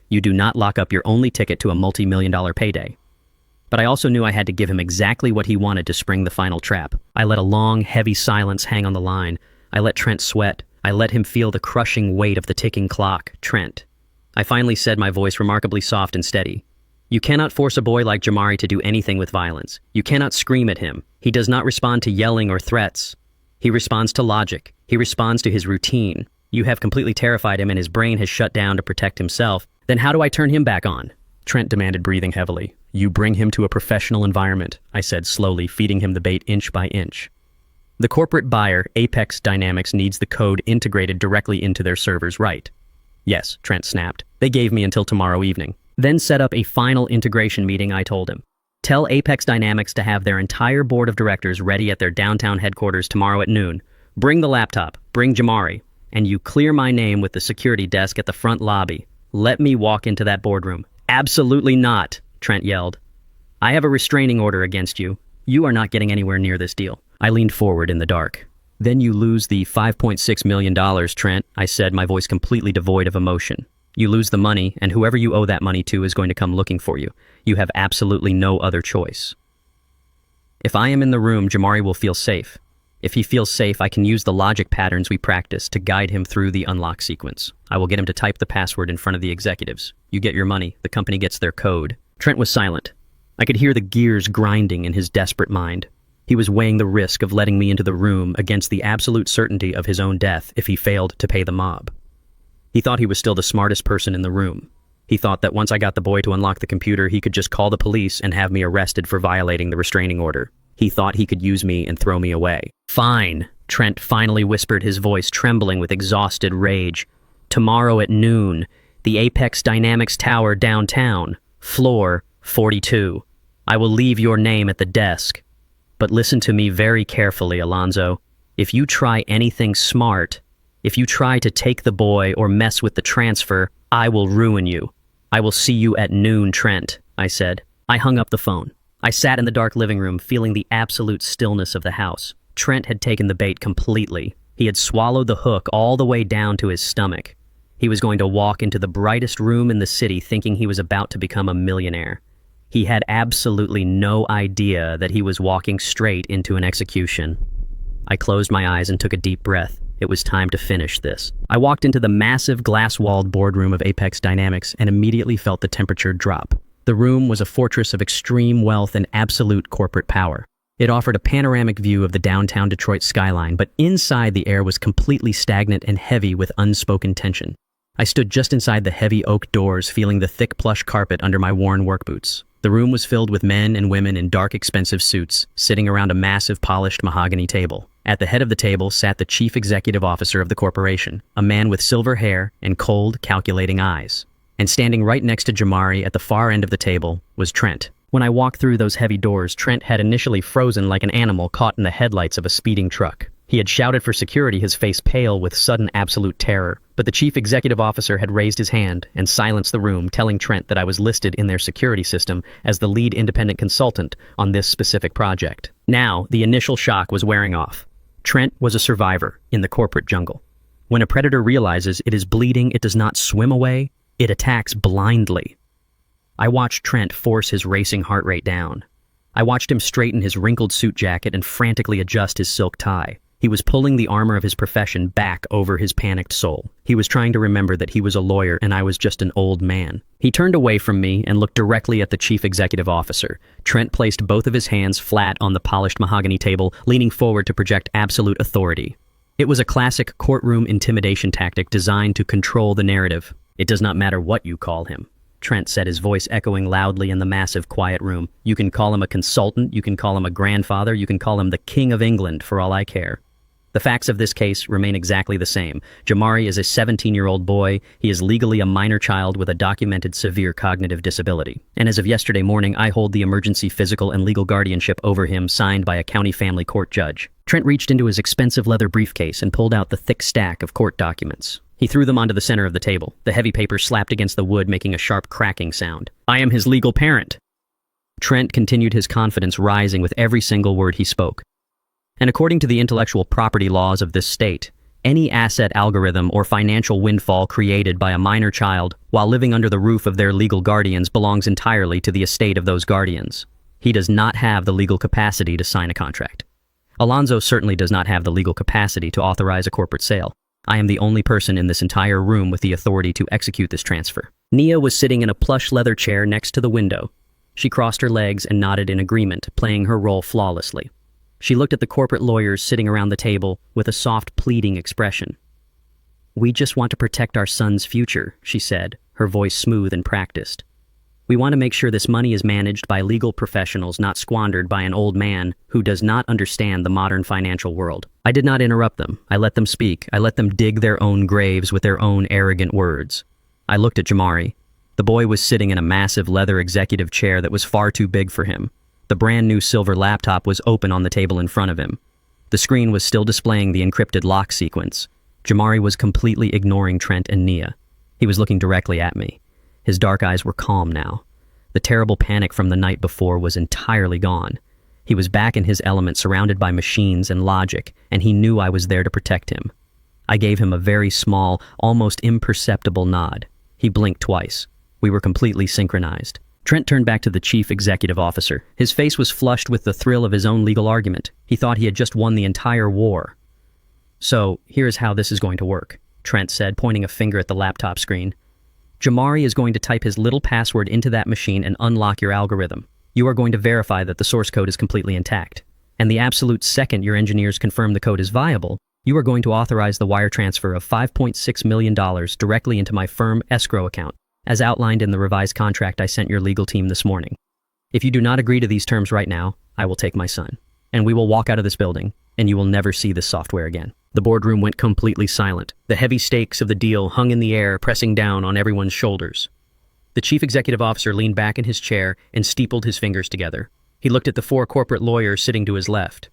You do not lock up your only ticket to a multi-million-dollar payday. But I also knew I had to give him exactly what he wanted to spring the final trap. I let a long, heavy silence hang on the line. I let Trent sweat. I let him feel the crushing weight of the ticking clock. "Trent." I finally said, my voice remarkably soft and steady. "You cannot force a boy like Jamari to do anything with violence. You cannot scream at him. He does not respond to yelling or threats. He responds to logic. He responds to his routine. You have completely terrified him, and his brain has shut down to protect himself. Then how do I turn him back on?" Trent demanded, breathing heavily. "You bring him to a professional environment," I said slowly, feeding him the bait inch by inch. "The corporate buyer, Apex Dynamics, needs the code integrated directly into their servers, right?" "Yes," Trent snapped. "They gave me until tomorrow evening." "Then set up a final integration meeting," I told him. "Tell Apex Dynamics to have their entire board of directors ready at their downtown headquarters tomorrow at noon. Bring the laptop, bring Jamari, and you clear my name with the security desk at the front lobby. Let me walk into that boardroom." "Absolutely not," Trent yelled. "I have a restraining order against you. You are not getting anywhere near this deal. I leaned forward in the dark. Then you lose the $5.6 million, Trent, I said, my voice completely devoid of emotion. You lose the money, and whoever you owe that money to is going to come looking for you. You have absolutely no other choice. If I am in the room, Jamari will feel safe. If he feels safe, I can use the logic patterns we practice to guide him through the unlock sequence. I will get him to type the password in front of the executives. You get your money, the company gets their code. Trent was silent. I could hear the gears grinding in his desperate mind. He was weighing the risk of letting me into the room against the absolute certainty of his own death if he failed to pay the mob. He thought he was still the smartest person in the room. He thought that once I got the boy to unlock the computer, he could just call the police and have me arrested for violating the restraining order. He thought he could use me and throw me away. Fine, Trent finally whispered, his voice trembling with exhausted rage. Tomorrow at noon, the Apex Dynamics Tower downtown, floor 42. I will leave your name at the desk. But listen to me very carefully, Alonzo. If you try anything smart, if you try to take the boy or mess with the transfer, I will ruin you. I will see you at noon, Trent, I said. I hung up the phone. I sat in the dark living room, feeling the absolute stillness of the house. Trent had taken the bait completely. He had swallowed the hook all the way down to his stomach. He was going to walk into the brightest room in the city thinking he was about to become a millionaire. He had absolutely no idea that he was walking straight into an execution. I closed my eyes and took a deep breath. It was time to finish this. I walked into the massive glass-walled boardroom of Apex Dynamics and immediately felt the temperature drop. The room was a fortress of extreme wealth and absolute corporate power. It offered a panoramic view of the downtown Detroit skyline, but inside the air was completely stagnant and heavy with unspoken tension. I stood just inside the heavy oak doors, feeling the thick plush carpet under my worn work boots. The room was filled with men and women in dark, expensive suits, sitting around a massive, polished mahogany table. At the head of the table sat the chief executive officer of the corporation, a man with silver hair and cold, calculating eyes. And standing right next to Jamari at the far end of the table was Trent. When I walked through those heavy doors, Trent had initially frozen like an animal caught in the headlights of a speeding truck. He had shouted for security, his face pale with sudden absolute terror. But the chief executive officer had raised his hand and silenced the room, telling Trent that I was listed in their security system as the lead independent consultant on this specific project. Now, the initial shock was wearing off. Trent was a survivor in the corporate jungle. When a predator realizes it is bleeding, it does not swim away, it attacks blindly. I watched Trent force his racing heart rate down. I watched him straighten his wrinkled suit jacket and frantically adjust his silk tie. He was pulling the armor of his profession back over his panicked soul. He was trying to remember that he was a lawyer and I was just an old man. He turned away from me and looked directly at the chief executive officer. Trent placed both of his hands flat on the polished mahogany table, leaning forward to project absolute authority. It was a classic courtroom intimidation tactic designed to control the narrative. It does not matter what you call him, Trent said, his voice echoing loudly in the massive, quiet room. You can call him a consultant, you can call him a grandfather, you can call him the King of England, for all I care. The facts of this case remain exactly the same. Jamari is a 17-year-old boy. He is legally a minor child with a documented severe cognitive disability. And as of yesterday morning, I hold the emergency physical and legal guardianship over him, signed by a county family court judge. Trent reached into his expensive leather briefcase and pulled out the thick stack of court documents. He threw them onto the center of the table. The heavy paper slapped against the wood, making a sharp cracking sound. I am his legal parent. Trent continued, his confidence rising with every single word he spoke. And according to the intellectual property laws of this state, any asset algorithm or financial windfall created by a minor child while living under the roof of their legal guardians belongs entirely to the estate of those guardians. He does not have the legal capacity to sign a contract. Alonzo certainly does not have the legal capacity to authorize a corporate sale. I am the only person in this entire room with the authority to execute this transfer. Nia was sitting in a plush leather chair next to the window. She crossed her legs and nodded in agreement, playing her role flawlessly. She looked at the corporate lawyers sitting around the table with a soft, pleading expression. We just want to protect our son's future, she said, her voice smooth and practiced. We want to make sure this money is managed by legal professionals, not squandered by an old man who does not understand the modern financial world. I did not interrupt them. I let them speak. I let them dig their own graves with their own arrogant words. I looked at Jamari. The boy was sitting in a massive leather executive chair that was far too big for him. The brand new silver laptop was open on the table in front of him. The screen was still displaying the encrypted lock sequence. Jamari was completely ignoring Trent and Nia. He was looking directly at me. His dark eyes were calm now. The terrible panic from the night before was entirely gone. He was back in his element, surrounded by machines and logic, and he knew I was there to protect him. I gave him a very small, almost imperceptible nod. He blinked twice. We were completely synchronized. Trent turned back to the chief executive officer. His face was flushed with the thrill of his own legal argument. He thought he had just won the entire war. "So, here's how this is going to work," Trent said, pointing a finger at the laptop screen. "Jamari is going to type his little password into that machine and unlock your algorithm. You are going to verify that the source code is completely intact. And the absolute second your engineers confirm the code is viable, you are going to authorize the wire transfer of $5.6 million directly into my firm escrow account, as outlined in the revised contract I sent your legal team this morning. If you do not agree to these terms right now, I will take my son, and we will walk out of this building, and you will never see this software again." The boardroom went completely silent. The heavy stakes of the deal hung in the air, pressing down on everyone's shoulders. The chief executive officer leaned back in his chair and steepled his fingers together. He looked at the four corporate lawyers sitting to his left.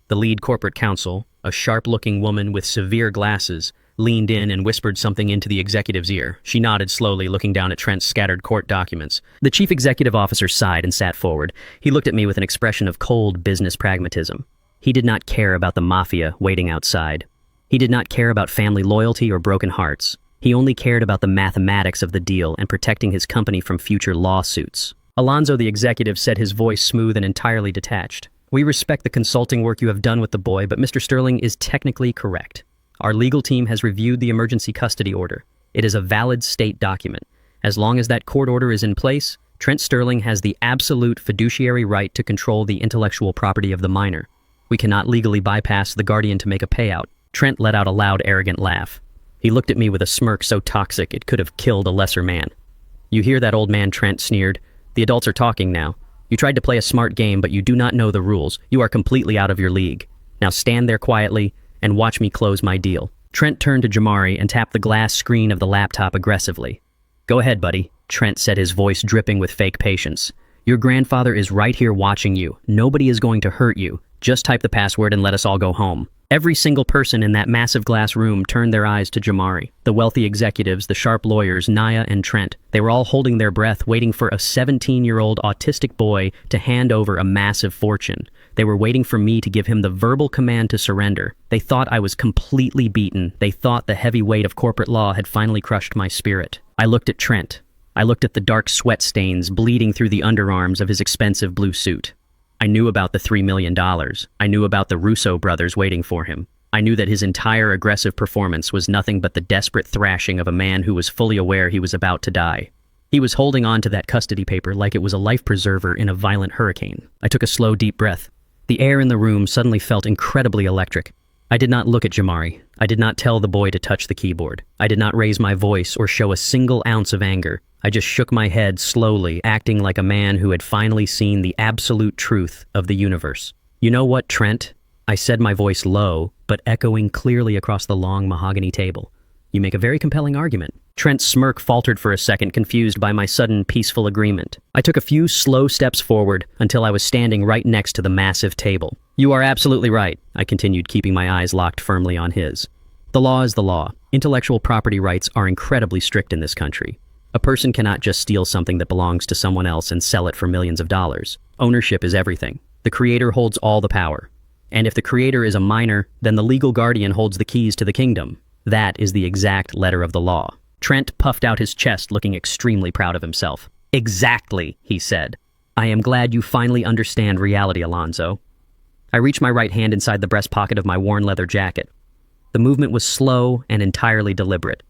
The lead corporate counsel, a sharp-looking woman with severe glasses, leaned in and whispered something into the executive's ear. She nodded slowly, looking down at Trent's scattered court documents. The chief executive officer sighed and sat forward. He looked at me with an expression of cold business pragmatism. He did not care about the mafia waiting outside. He did not care about family loyalty or broken hearts. He only cared about the mathematics of the deal and protecting his company from future lawsuits. Alonzo, the executive, said, his voice smooth and entirely detached. "We respect the consulting work you have done with the boy, but Mr. Sterling is technically correct. Our legal team has reviewed the emergency custody order. It is a valid state document. As long as that court order is in place, Trent Sterling has the absolute fiduciary right to control the intellectual property of the minor. We cannot legally bypass the guardian to make a payout." Trent let out a loud, arrogant laugh. He looked at me with a smirk so toxic it could have killed a lesser man. "You hear that, old man?" Trent sneered. "The adults are talking now. You tried to play a smart game, but you do not know the rules. You are completely out of your league. Now stand there quietly and watch me close my deal." Trent turned to Jamari and tapped the glass screen of the laptop aggressively. "Go ahead, buddy," Trent said, his voice dripping with fake patience. "Your grandfather is right here watching you. Nobody is going to hurt you. Just type the password and let us all go home." Every single person in that massive glass room turned their eyes to Jamari. The wealthy executives, the sharp lawyers, Naya and Trent. They were all holding their breath, waiting for a 17-year-old autistic boy to hand over a massive fortune. They were waiting for me to give him the verbal command to surrender. They thought I was completely beaten. They thought the heavy weight of corporate law had finally crushed my spirit. I looked at Trent. I looked at the dark sweat stains bleeding through the underarms of his expensive blue suit. I knew about the $3 million. I knew about the Russo brothers waiting for him. I knew that his entire aggressive performance was nothing but the desperate thrashing of a man who was fully aware he was about to die. He was holding on to that custody paper like it was a life preserver in a violent hurricane. I took a slow, deep breath. The air in the room suddenly felt incredibly electric. I did not look at Jamari. I did not tell the boy to touch the keyboard. I did not raise my voice or show a single ounce of anger. I just shook my head slowly, acting like a man who had finally seen the absolute truth of the universe. "You know what, Trent?" I said, my voice low, but echoing clearly across the long mahogany table. "You make a very compelling argument." Trent's smirk faltered for a second, confused by my sudden peaceful agreement. I took a few slow steps forward until I was standing right next to the massive table. "You are absolutely right," I continued, keeping my eyes locked firmly on his. "The law is the law. Intellectual property rights are incredibly strict in this country. A person cannot just steal something that belongs to someone else and sell it for millions of dollars. Ownership is everything. The creator holds all the power. And if the creator is a minor, then the legal guardian holds the keys to the kingdom. That is the exact letter of the law." Trent puffed out his chest, looking extremely proud of himself. "Exactly," he said. "I am glad you finally understand reality, Alonzo." I reached my right hand inside the breast pocket of my worn leather jacket. The movement was slow and entirely deliberate.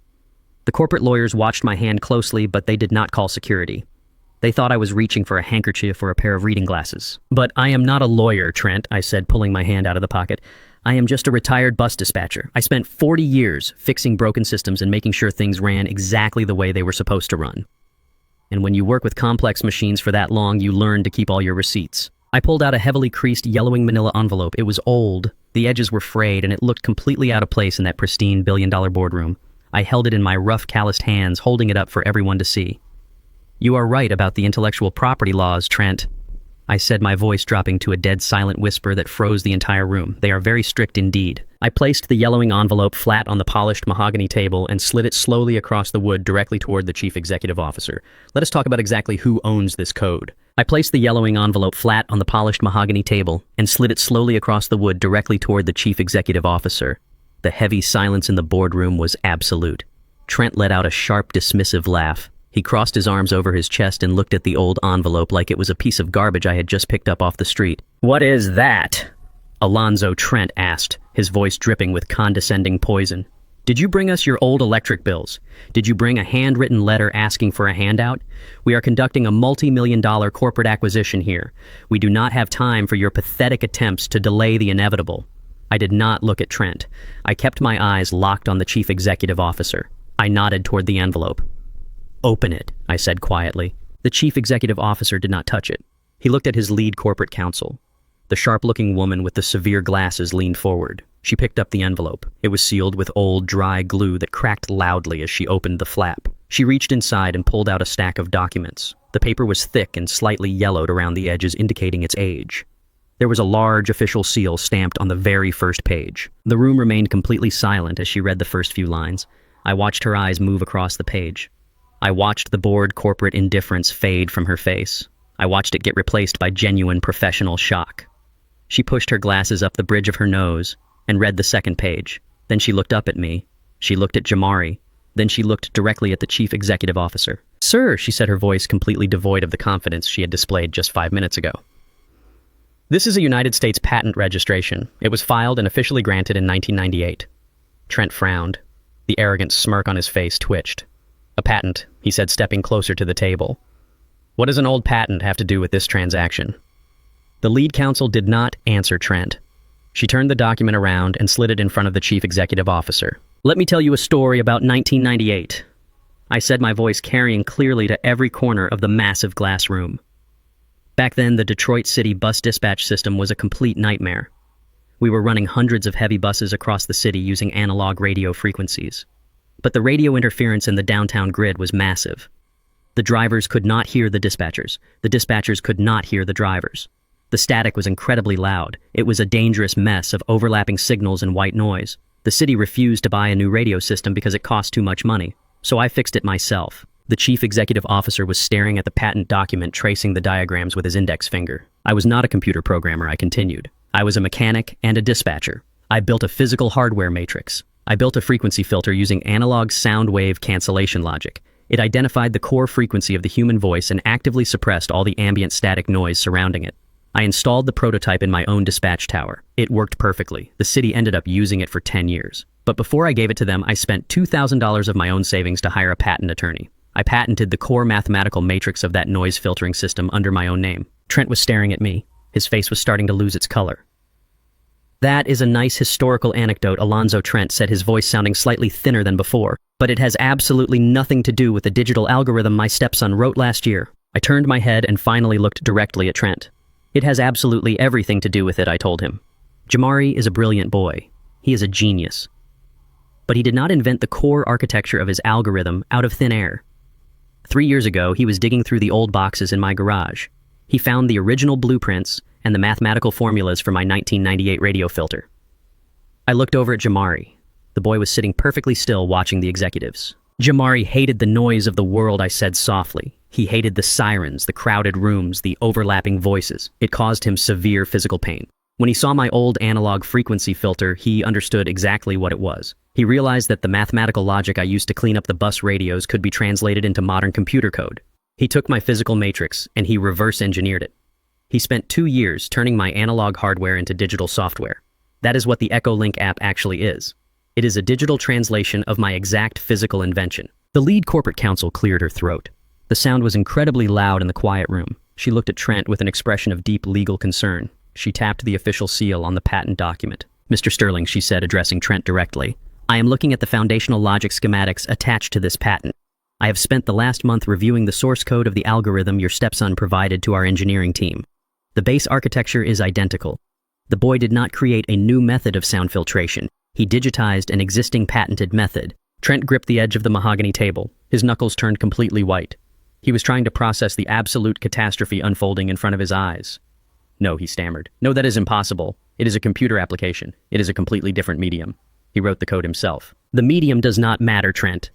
The corporate lawyers watched my hand closely, but they did not call security. They thought I was reaching for a handkerchief or a pair of reading glasses. "But I am not a lawyer, Trent," I said, pulling my hand out of the pocket. "I am just a retired bus dispatcher. I spent 40 years fixing broken systems and making sure things ran exactly the way they were supposed to run. And when you work with complex machines for that long, you learn to keep all your receipts." I pulled out a heavily creased yellowing manila envelope. It was old, the edges were frayed, and it looked completely out of place in that pristine billion-dollar boardroom. I held it in my rough, calloused hands, holding it up for everyone to see. "You are right about the intellectual property laws, Trent," I said, my voice dropping to a dead silent whisper that froze the entire room. "They are very strict indeed." I placed the yellowing envelope flat on the polished mahogany table and slid it slowly across the wood directly toward the chief executive officer. "Let us talk about exactly who owns this code. I placed the yellowing envelope flat on the polished mahogany table and slid it slowly across the wood directly toward the chief executive officer. The heavy silence in the boardroom was absolute. Trent let out a sharp, dismissive laugh. He crossed his arms over his chest and looked at the old envelope like it was a piece of garbage I had just picked up off the street. "What is that?" Alonzo Trent asked, his voice dripping with condescending poison. "Did you bring us your old electric bills? Did you bring a handwritten letter asking for a handout? We are conducting a multi-million-dollar corporate acquisition here. We do not have time for your pathetic attempts to delay the inevitable." I did not look at Trent. I kept my eyes locked on the chief executive officer. I nodded toward the envelope. "Open it," I said quietly. The chief executive officer did not touch it. He looked at his lead corporate counsel. The sharp-looking woman with the severe glasses leaned forward. She picked up the envelope. It was sealed with old, dry glue that cracked loudly as she opened the flap. She reached inside and pulled out a stack of documents. The paper was thick and slightly yellowed around the edges, indicating its age. There was a large official seal stamped on the very first page. The room remained completely silent as she read the first few lines. I watched her eyes move across the page. I watched the bored corporate indifference fade from her face. I watched it get replaced by genuine professional shock. She pushed her glasses up the bridge of her nose and read the second page. Then she looked up at me. She looked at Jamari. Then she looked directly at the chief executive officer. "Sir," she said, her voice completely devoid of the confidence she had displayed just 5 minutes ago. "This is a United States patent registration. It was filed and officially granted in 1998. Trent frowned. The arrogant smirk on his face twitched. "A patent," he said, stepping closer to the table. "What does an old patent have to do with this transaction?" The lead counsel did not answer Trent. She turned the document around and slid it in front of the chief executive officer. "Let me tell you a story about 1998. I said, my voice carrying clearly to every corner of the massive glass room. Back then, the Detroit City bus dispatch system was a complete nightmare. We were running hundreds of heavy buses across the city using analog radio frequencies. But the radio interference in the downtown grid was massive. The drivers could not hear the dispatchers. The dispatchers could not hear the drivers. The static was incredibly loud. It was a dangerous mess of overlapping signals and white noise. The city refused to buy a new radio system because it cost too much money. So I fixed it myself. The chief executive officer was staring at the patent document, tracing the diagrams with his index finger. I was not a computer programmer, I continued. I was a mechanic and a dispatcher. I built a physical hardware matrix. I built a frequency filter using analog sound wave cancellation logic. It identified the core frequency of the human voice and actively suppressed all the ambient static noise surrounding it. I installed the prototype in my own dispatch tower. It worked perfectly. The city ended up using it for 10 years. But before I gave it to them, I spent $2,000 of my own savings to hire a patent attorney. I patented the core mathematical matrix of that noise filtering system under my own name. Trent was staring at me. His face was starting to lose its color. "That is a nice historical anecdote," Alonzo Trent said, his voice sounding slightly thinner than before. "But it has absolutely nothing to do with the digital algorithm my stepson wrote last year." I turned my head and finally looked directly at Trent. "It has absolutely everything to do with it," I told him. "Jamari is a brilliant boy. He is a genius. But he did not invent the core architecture of his algorithm out of thin air. 3 years ago, he was digging through the old boxes in my garage. He found the original blueprints and the mathematical formulas for my 1998 radio filter." I looked over at Jamari. The boy was sitting perfectly still, watching the executives. "Jamari hated the noise of the world," I said softly. He hated the sirens, the crowded rooms, the overlapping voices. It caused him severe physical pain. When he saw my old analog frequency filter, he understood exactly what it was. He realized that the mathematical logic I used to clean up the bus radios could be translated into modern computer code. He took my physical matrix and he reverse engineered it. He spent 2 years turning my analog hardware into digital software. That is what the EchoLink app actually is. It is a digital translation of my exact physical invention. The lead corporate counsel cleared her throat. The sound was incredibly loud in the quiet room. She looked at Trent with an expression of deep legal concern. She tapped the official seal on the patent document. "Mr. Sterling," she said, addressing Trent directly, "I am looking at the foundational logic schematics attached to this patent. I have spent the last month reviewing the source code of the algorithm your stepson provided to our engineering team. The base architecture is identical. The boy did not create a new method of sound filtration. He digitized an existing patented method." Trent gripped the edge of the mahogany table. His knuckles turned completely white. He was trying to process the absolute catastrophe unfolding in front of his eyes. "No," he stammered. "No, that is impossible. It is a computer application. It is a completely different medium. He wrote the code himself." "The medium does not matter, Trent,"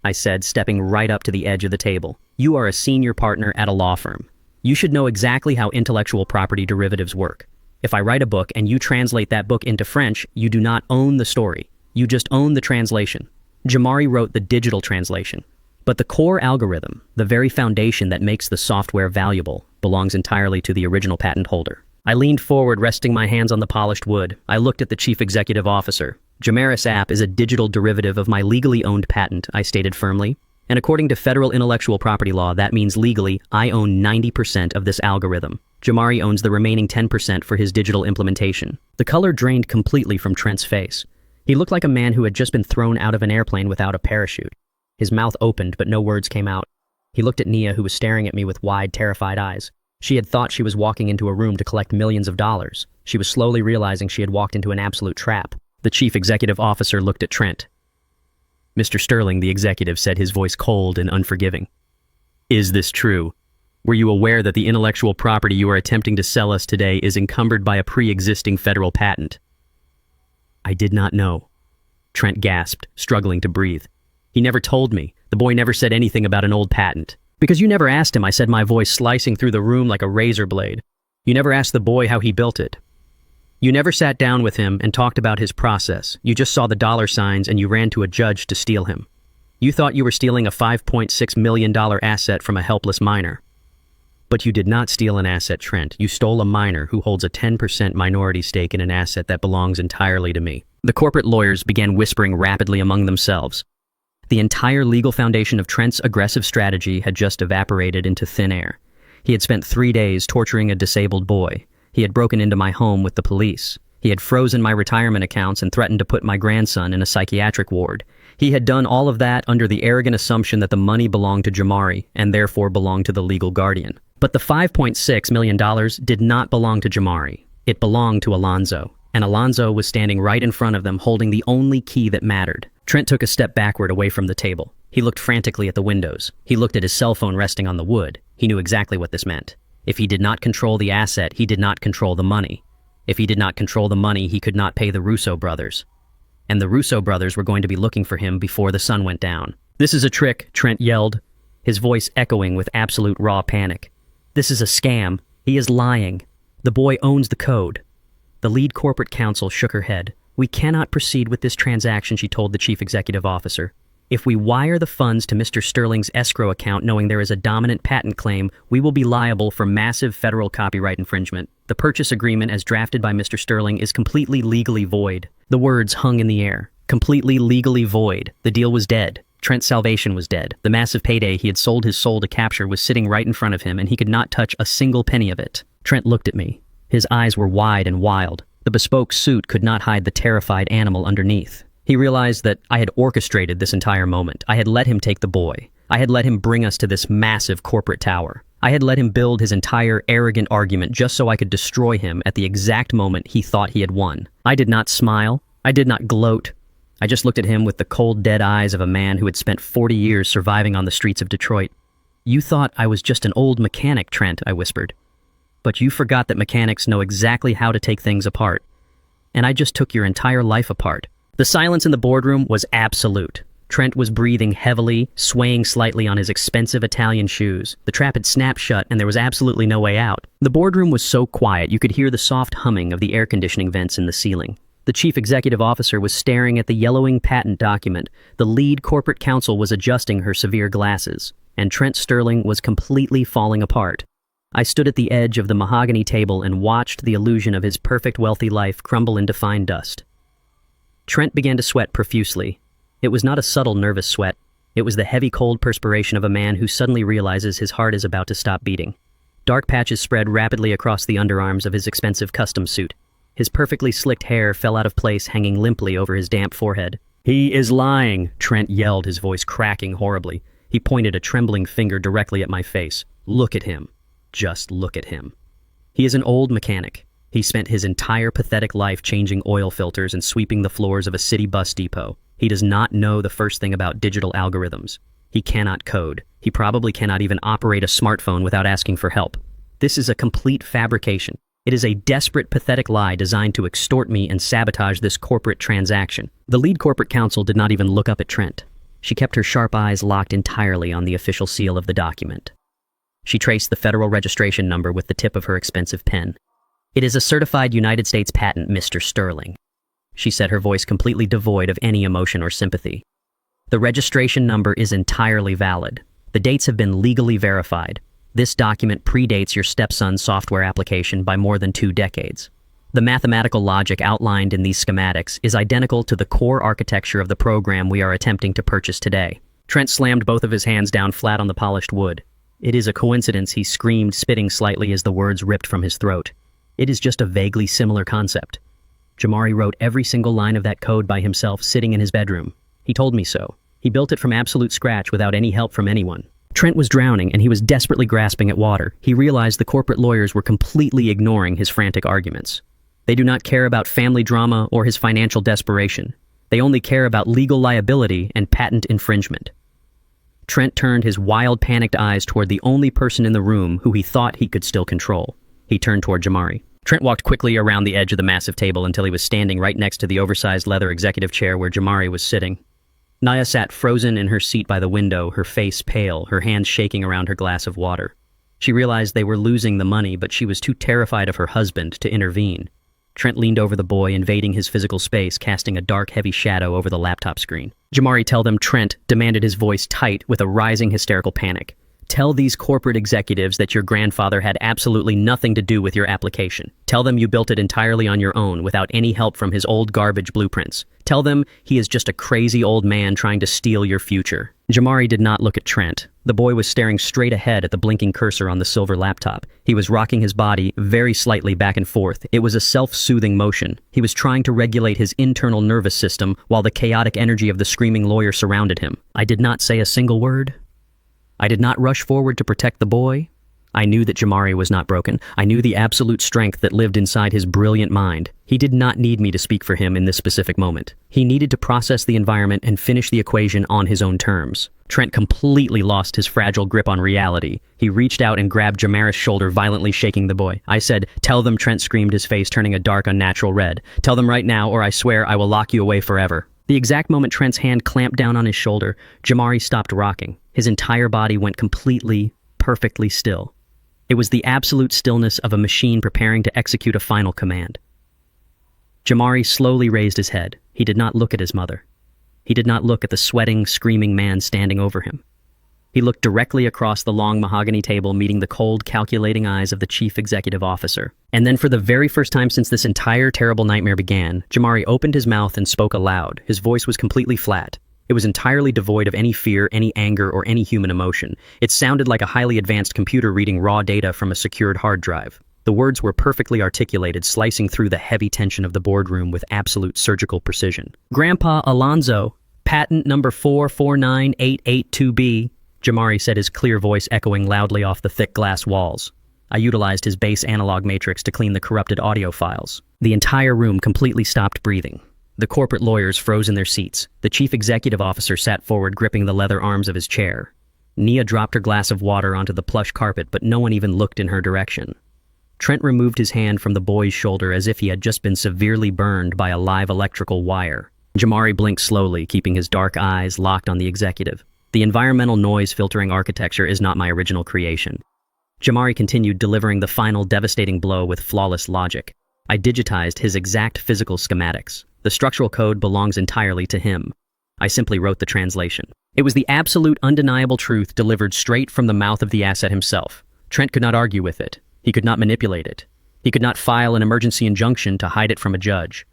I said, stepping right up to the edge of the table. "You are a senior partner at a law firm. You should know exactly how intellectual property derivatives work. If I write a book and you translate that book into French, you do not own the story. You just own the translation. Jamari wrote the digital translation. But the core algorithm, the very foundation that makes the software valuable, belongs entirely to the original patent holder. I leaned forward, resting my hands on the polished wood. I looked at the chief executive officer. Jamaris app is a digital derivative of my legally owned patent, I stated firmly. And according to federal intellectual property law, that means legally, I own 90% of this algorithm. Jamari owns the remaining 10% for his digital implementation. The color drained completely from Trent's face. He looked like a man who had just been thrown out of an airplane without a parachute. His mouth opened, but no words came out. He looked at Nia, who was staring at me with wide, terrified eyes. She had thought she was walking into a room to collect millions of dollars. She was slowly realizing she had walked into an absolute trap. The chief executive officer looked at Trent. Mr. Sterling, the executive said, his voice cold and unforgiving. Is this true? Were you aware that the intellectual property you are attempting to sell us today is encumbered by a pre-existing federal patent? I did not know. Trent gasped, struggling to breathe. He never told me. The boy never said anything about an old patent. Because you never asked him, I said, my voice slicing through the room like a razor blade. You never asked the boy how he built it. You never sat down with him and talked about his process. You just saw the dollar signs and you ran to a judge to steal him. You thought you were stealing a $5.6 million asset from a helpless minor. But you did not steal an asset, Trent. You stole a minor who holds a 10% minority stake in an asset that belongs entirely to me. The corporate lawyers began whispering rapidly among themselves. The entire legal foundation of Trent's aggressive strategy had just evaporated into thin air. He had spent 3 days torturing a disabled boy. He had broken into my home with the police. He had frozen my retirement accounts and threatened to put my grandson in a psychiatric ward. He had done all of that under the arrogant assumption that the money belonged to Jamari and therefore belonged to the legal guardian. But the $5.6 million did not belong to Jamari. It belonged to Alonzo. And Alonzo was standing right in front of them, holding the only key that mattered. Trent took a step backward away from the table. He looked frantically at the windows. He looked at his cell phone resting on the wood. He knew exactly what this meant. If he did not control the asset, he did not control the money. If he did not control the money, he could not pay the Russo brothers. And the Russo brothers were going to be looking for him before the sun went down. This is a trick, Trent yelled, his voice echoing with absolute raw panic. This is a scam. He is lying. The boy owns the code. The lead corporate counsel shook her head. We cannot proceed with this transaction, she told the chief executive officer. If we wire the funds to Mr. Sterling's escrow account knowing there is a dominant patent claim, we will be liable for massive federal copyright infringement. The purchase agreement as drafted by Mr. Sterling is completely legally void. The words hung in the air. Completely legally void. The deal was dead. Trent's salvation was dead. The massive payday he had sold his soul to capture was sitting right in front of him, and he could not touch a single penny of it. Trent looked at me. His eyes were wide and wild. The bespoke suit could not hide the terrified animal underneath. He realized that I had orchestrated this entire moment. I had let him take the boy. I had let him bring us to this massive corporate tower. I had let him build his entire arrogant argument just so I could destroy him at the exact moment he thought he had won. I did not smile. I did not gloat. I just looked at him with the cold, dead eyes of a man who had spent 40 years surviving on the streets of Detroit. You thought I was just an old mechanic, Trent, I whispered. But you forgot that mechanics know exactly how to take things apart. And I just took your entire life apart. The silence in the boardroom was absolute. Trent was breathing heavily, swaying slightly on his expensive Italian shoes. The trap had snapped shut and there was absolutely no way out. The boardroom was so quiet you could hear the soft humming of the air conditioning vents in the ceiling. The chief executive officer was staring at the yellowing patent document. The lead corporate counsel was adjusting her severe glasses. And Trent Sterling was completely falling apart. I stood at the edge of the mahogany table and watched the illusion of his perfect wealthy life crumble into fine dust. Trent began to sweat profusely. It was not a subtle nervous sweat. It was the heavy cold perspiration of a man who suddenly realizes his heart is about to stop beating. Dark patches spread rapidly across the underarms of his expensive custom suit. His perfectly slicked hair fell out of place, hanging limply over his damp forehead. He is lying, Trent yelled, his voice cracking horribly. He pointed a trembling finger directly at my face. Look at him. Just look at him. He is an old mechanic. He spent his entire pathetic life changing oil filters and sweeping the floors of a city bus depot. He does not know the first thing about digital algorithms. He cannot code. He probably cannot even operate a smartphone without asking for help. This is a complete fabrication. It is a desperate, pathetic lie designed to extort me and sabotage this corporate transaction. The lead corporate counsel did not even look up at Trent. She kept her sharp eyes locked entirely on the official seal of the document. She traced the federal registration number with the tip of her expensive pen. "It is a certified United States patent, Mr. Sterling," she said, her voice completely devoid of any emotion or sympathy. "The registration number is entirely valid. The dates have been legally verified. This document predates your stepson's software application by more than 2 decades. The mathematical logic outlined in these schematics is identical to the core architecture of the program we are attempting to purchase today." Trent slammed both of his hands down flat on the polished wood. "It is a coincidence," he screamed, spitting slightly as the words ripped from his throat. "It is just a vaguely similar concept. Jamari wrote every single line of that code by himself sitting in his bedroom. He told me so. He built it from absolute scratch without any help from anyone." Trent was drowning, and he was desperately grasping at water. He realized the corporate lawyers were completely ignoring his frantic arguments. They do not care about family drama or his financial desperation. They only care about legal liability and patent infringement. Trent turned his wild, panicked eyes toward the only person in the room who he thought he could still control. He turned toward Jamari. Trent walked quickly around the edge of the massive table until he was standing right next to the oversized leather executive chair where Jamari was sitting. Naya sat frozen in her seat by the window, her face pale, her hands shaking around her glass of water. She realized they were losing the money, but she was too terrified of her husband to intervene. Trent leaned over the boy, invading his physical space, casting a dark, heavy shadow over the laptop screen. "Jamari, tell them," Trent demanded, his voice tight with a rising hysterical panic. "Tell these corporate executives that your grandfather had absolutely nothing to do with your application. Tell them you built it entirely on your own without any help from his old garbage blueprints. Tell them he is just a crazy old man trying to steal your future." Jamari did not look at Trent. The boy was staring straight ahead at the blinking cursor on the silver laptop. He was rocking his body very slightly back and forth. It was a self-soothing motion. He was trying to regulate his internal nervous system while the chaotic energy of the screaming lawyer surrounded him. I did not say a single word. I did not rush forward to protect the boy. I knew that Jamari was not broken. I knew the absolute strength that lived inside his brilliant mind. He did not need me to speak for him in this specific moment. He needed to process the environment and finish the equation on his own terms. Trent completely lost his fragile grip on reality. He reached out and grabbed Jamari's shoulder, violently shaking the boy. I said, "Tell them," Trent screamed, his face turning a dark, unnatural red. "Tell them right now, or I swear I will lock you away forever." The exact moment Trent's hand clamped down on his shoulder, Jamari stopped rocking. His entire body went completely, perfectly still. It was the absolute stillness of a machine preparing to execute a final command. Jamari slowly raised his head. He did not look at his mother. He did not look at the sweating, screaming man standing over him. He looked directly across the long mahogany table, meeting the cold, calculating eyes of the chief executive officer. And then, for the very first time since this entire terrible nightmare began, Jamari opened his mouth and spoke aloud. His voice was completely flat. It was entirely devoid of any fear, any anger, or any human emotion. It sounded like a highly advanced computer reading raw data from a secured hard drive. The words were perfectly articulated, slicing through the heavy tension of the boardroom with absolute surgical precision. "Grandpa Alonzo, patent number 449882B, Jamari said, his clear voice echoing loudly off the thick glass walls. I utilized his base analog matrix to clean the corrupted audio files. The entire room completely stopped breathing. The corporate lawyers froze in their seats. The chief executive officer sat forward, gripping the leather arms of his chair. Nia dropped her glass of water onto the plush carpet, but no one even looked in her direction. Trent removed his hand from the boy's shoulder as if he had just been severely burned by a live electrical wire. Jamari blinked slowly, keeping his dark eyes locked on the executive. The environmental noise filtering architecture is not my original creation. Jamari continued, delivering the final devastating blow with flawless logic. I digitized his exact physical schematics. The structural code belongs entirely to him. I simply wrote the translation. It was the absolute, undeniable truth delivered straight from the mouth of the asset himself. Trent could not argue with it. He could not manipulate it. He could not file an emergency injunction to hide it from a judge.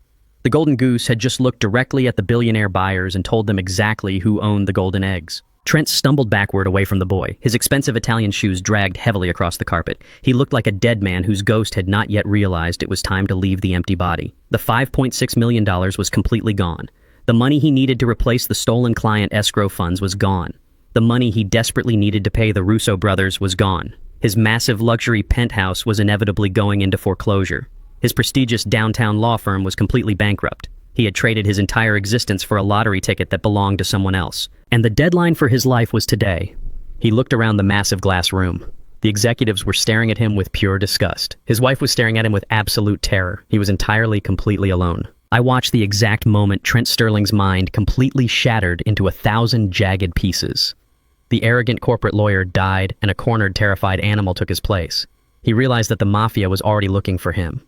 The Golden Goose had just looked directly at the billionaire buyers and told them exactly who owned the golden eggs. Trent stumbled backward away from the boy. His expensive Italian shoes dragged heavily across the carpet. He looked like a dead man whose ghost had not yet realized it was time to leave the empty body. The $5.6 million was completely gone. The money he needed to replace the stolen client escrow funds was gone. The money he desperately needed to pay the Russo brothers was gone. His massive luxury penthouse was inevitably going into foreclosure. His prestigious downtown law firm was completely bankrupt. He had traded his entire existence for a lottery ticket that belonged to someone else. And the deadline for his life was today. He looked around the massive glass room. The executives were staring at him with pure disgust. His wife was staring at him with absolute terror. He was entirely, completely alone. I watched the exact moment Trent Sterling's mind completely shattered into 1,000 jagged pieces. The arrogant corporate lawyer died, and a cornered, terrified animal took his place. He realized that the mafia was already looking for him.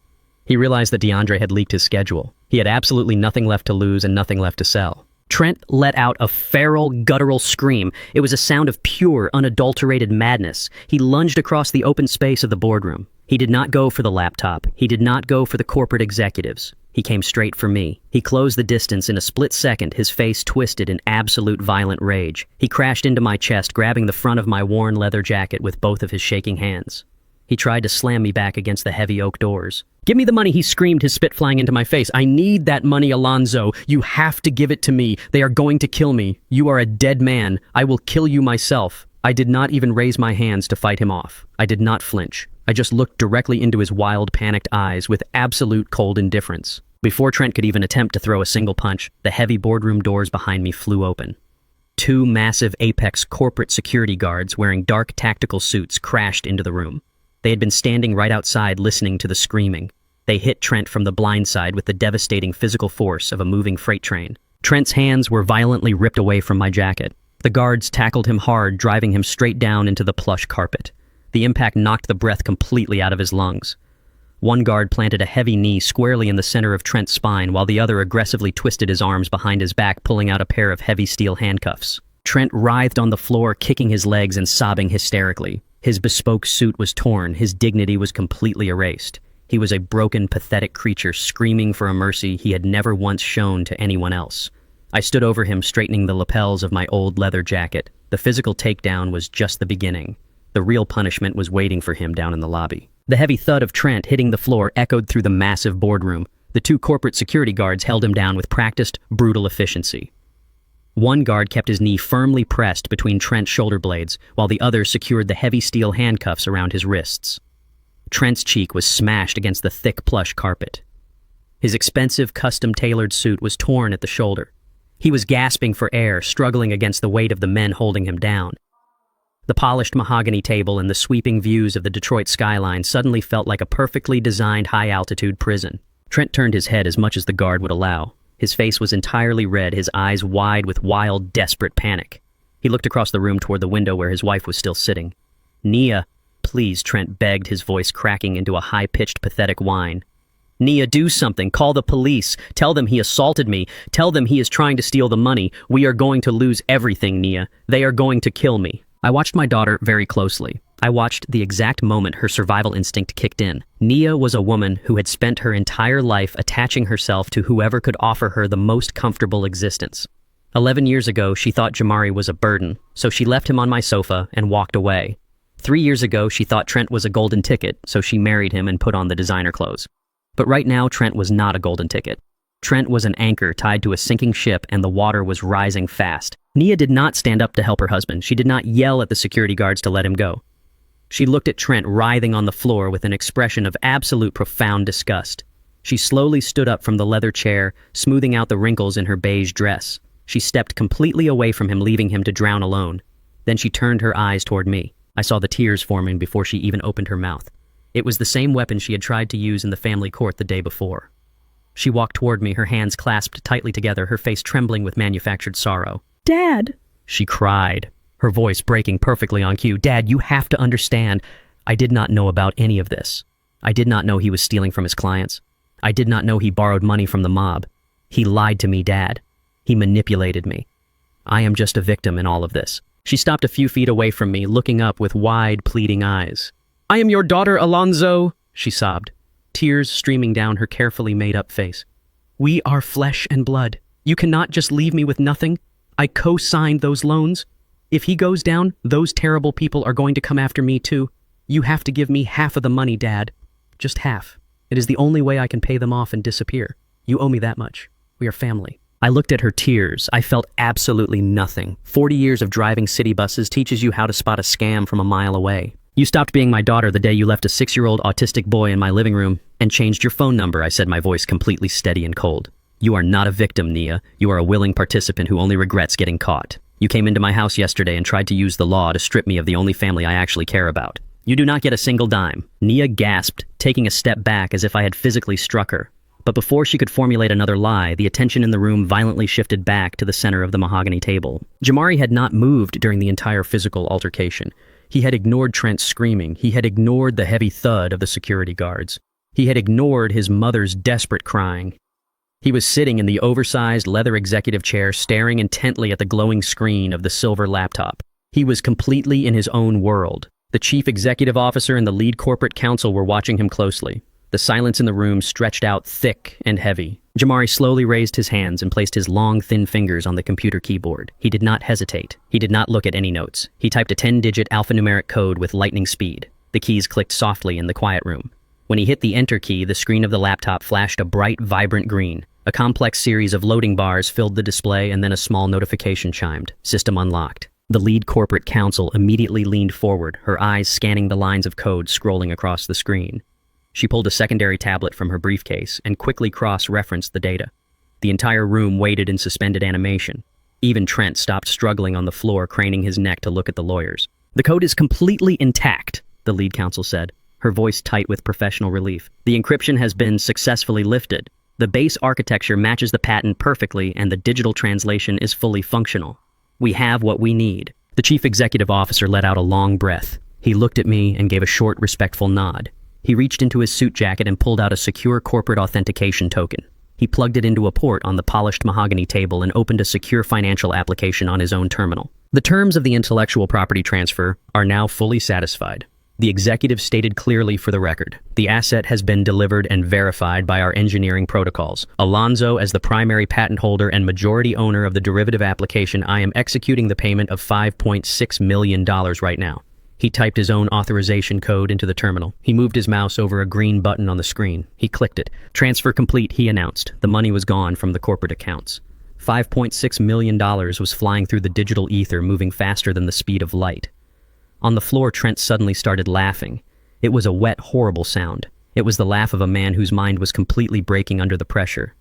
He realized that DeAndre had leaked his schedule. He had absolutely nothing left to lose and nothing left to sell. Trent let out a feral, guttural scream. It was a sound of pure, unadulterated madness. He lunged across the open space of the boardroom. He did not go for the laptop. He did not go for the corporate executives. He came straight for me. He closed the distance in a split second, his face twisted in absolute violent rage. He crashed into my chest, grabbing the front of my worn leather jacket with both of his shaking hands. He tried to slam me back against the heavy oak doors. "Give me the money," he screamed, his spit flying into my face. "I need that money, Alonzo. You have to give it to me. They are going to kill me. You are a dead man. I will kill you myself." I did not even raise my hands to fight him off. I did not flinch. I just looked directly into his wild, panicked eyes with absolute cold indifference. Before Trent could even attempt to throw a single punch, the heavy boardroom doors behind me flew open. Two massive Apex corporate security guards wearing dark tactical suits crashed into the room. They had been standing right outside listening to the screaming. They hit Trent from the blind side with the devastating physical force of a moving freight train. Trent's hands were violently ripped away from my jacket. The guards tackled him hard, driving him straight down into the plush carpet. The impact knocked the breath completely out of his lungs. One guard planted a heavy knee squarely in the center of Trent's spine, while the other aggressively twisted his arms behind his back, pulling out a pair of heavy steel handcuffs. Trent writhed on the floor, kicking his legs and sobbing hysterically. His bespoke suit was torn, his dignity was completely erased. He was a broken, pathetic creature, screaming for a mercy he had never once shown to anyone else. I stood over him, straightening the lapels of my old leather jacket. The physical takedown was just the beginning. The real punishment was waiting for him down in the lobby. The heavy thud of Trent hitting the floor echoed through the massive boardroom. The two corporate security guards held him down with practiced, brutal efficiency. One guard kept his knee firmly pressed between Trent's shoulder blades, while the other secured the heavy steel handcuffs around his wrists. Trent's cheek was smashed against the thick plush carpet. His expensive, custom-tailored suit was torn at the shoulder. He was gasping for air, struggling against the weight of the men holding him down. The polished mahogany table and the sweeping views of the Detroit skyline suddenly felt like a perfectly designed high-altitude prison. Trent turned his head as much as the guard would allow. His face was entirely red, his eyes wide with wild, desperate panic. He looked across the room toward the window where his wife was still sitting. "Nia, please," Trent begged, his voice cracking into a high-pitched, pathetic whine. "Nia, do something. Call the police. Tell them he assaulted me. Tell them he is trying to steal the money. We are going to lose everything, Nia. They are going to kill me." I watched my daughter very closely. I watched the exact moment her survival instinct kicked in. Nia was a woman who had spent her entire life attaching herself to whoever could offer her the most comfortable existence. 11 years ago, she thought Jamari was a burden, so she left him on my sofa and walked away. 3 years ago, she thought Trent was a golden ticket, so she married him and put on the designer clothes. But right now, Trent was not a golden ticket. Trent was an anchor tied to a sinking ship, and the water was rising fast. Nia did not stand up to help her husband. She did not yell at the security guards to let him go. She looked at Trent writhing on the floor with an expression of absolute profound disgust. She slowly stood up from the leather chair, smoothing out the wrinkles in her beige dress. She stepped completely away from him, leaving him to drown alone. Then she turned her eyes toward me. I saw the tears forming before she even opened her mouth. It was the same weapon she had tried to use in the family court the day before. She walked toward me, her hands clasped tightly together, her face trembling with manufactured sorrow. "Dad!" she cried, her voice breaking perfectly on cue. "Dad, you have to understand. I did not know about any of this. I did not know he was stealing from his clients. I did not know he borrowed money from the mob. He lied to me, Dad. He manipulated me. I am just a victim in all of this." She stopped a few feet away from me, looking up with wide, pleading eyes. "I am your daughter, Alonzo," she sobbed, tears streaming down her carefully made-up face. "We are flesh and blood. You cannot just leave me with nothing. I co-signed those loans. If he goes down, those terrible people are going to come after me too. You have to give me half of the money, Dad. Just half. It is the only way I can pay them off and disappear. You owe me that much. We are family." I looked at her tears. I felt absolutely nothing. 40 years of driving city buses teaches you how to spot a scam from a mile away. "You stopped being my daughter the day you left a 6-year-old autistic boy in my living room and changed your phone number," I said, my voice completely steady and cold. "You are not a victim, Nia. You are a willing participant who only regrets getting caught. You came into my house yesterday and tried to use the law to strip me of the only family I actually care about. You do not get a single dime." Nia gasped, taking a step back as if I had physically struck her. But before she could formulate another lie, the attention in the room violently shifted back to the center of the mahogany table. Jamari had not moved during the entire physical altercation. He had ignored Trent's screaming. He had ignored the heavy thud of the security guards. He had ignored his mother's desperate crying. He was sitting in the oversized leather executive chair, staring intently at the glowing screen of the silver laptop. He was completely in his own world. The chief executive officer and the lead corporate counsel were watching him closely. The silence in the room stretched out thick and heavy. Jamari slowly raised his hands and placed his long, thin fingers on the computer keyboard. He did not hesitate. He did not look at any notes. He typed a 10-digit alphanumeric code with lightning speed. The keys clicked softly in the quiet room. When he hit the enter key, the screen of the laptop flashed a bright, vibrant green. A complex series of loading bars filled the display, and then a small notification chimed. System unlocked. The lead corporate counsel immediately leaned forward, her eyes scanning the lines of code scrolling across the screen. She pulled a secondary tablet from her briefcase and quickly cross-referenced the data. The entire room waited in suspended animation. Even Trent stopped struggling on the floor, craning his neck to look at the lawyers. "The code is completely intact," the lead counsel said, her voice tight with professional relief. "The encryption has been successfully lifted. The base architecture matches the patent perfectly, and the digital translation is fully functional. We have what we need." The chief executive officer let out a long breath. He looked at me and gave a short, respectful nod. He reached into his suit jacket and pulled out a secure corporate authentication token. He plugged it into a port on the polished mahogany table and opened a secure financial application on his own terminal. "The terms of the intellectual property transfer are now fully satisfied." The executive stated clearly for the record, "The asset has been delivered and verified by our engineering protocols. Alonzo, as the primary patent holder and majority owner of the derivative application, I am executing the payment of $5.6 million right now." He typed his own authorization code into the terminal. He moved his mouse over a green button on the screen. He clicked it. "Transfer complete," he announced. The money was gone from the corporate accounts. $5.6 million was flying through the digital ether, moving faster than the speed of light. On the floor, Trent suddenly started laughing. It was a wet, horrible sound. It was the laugh of a man whose mind was completely breaking under the pressure.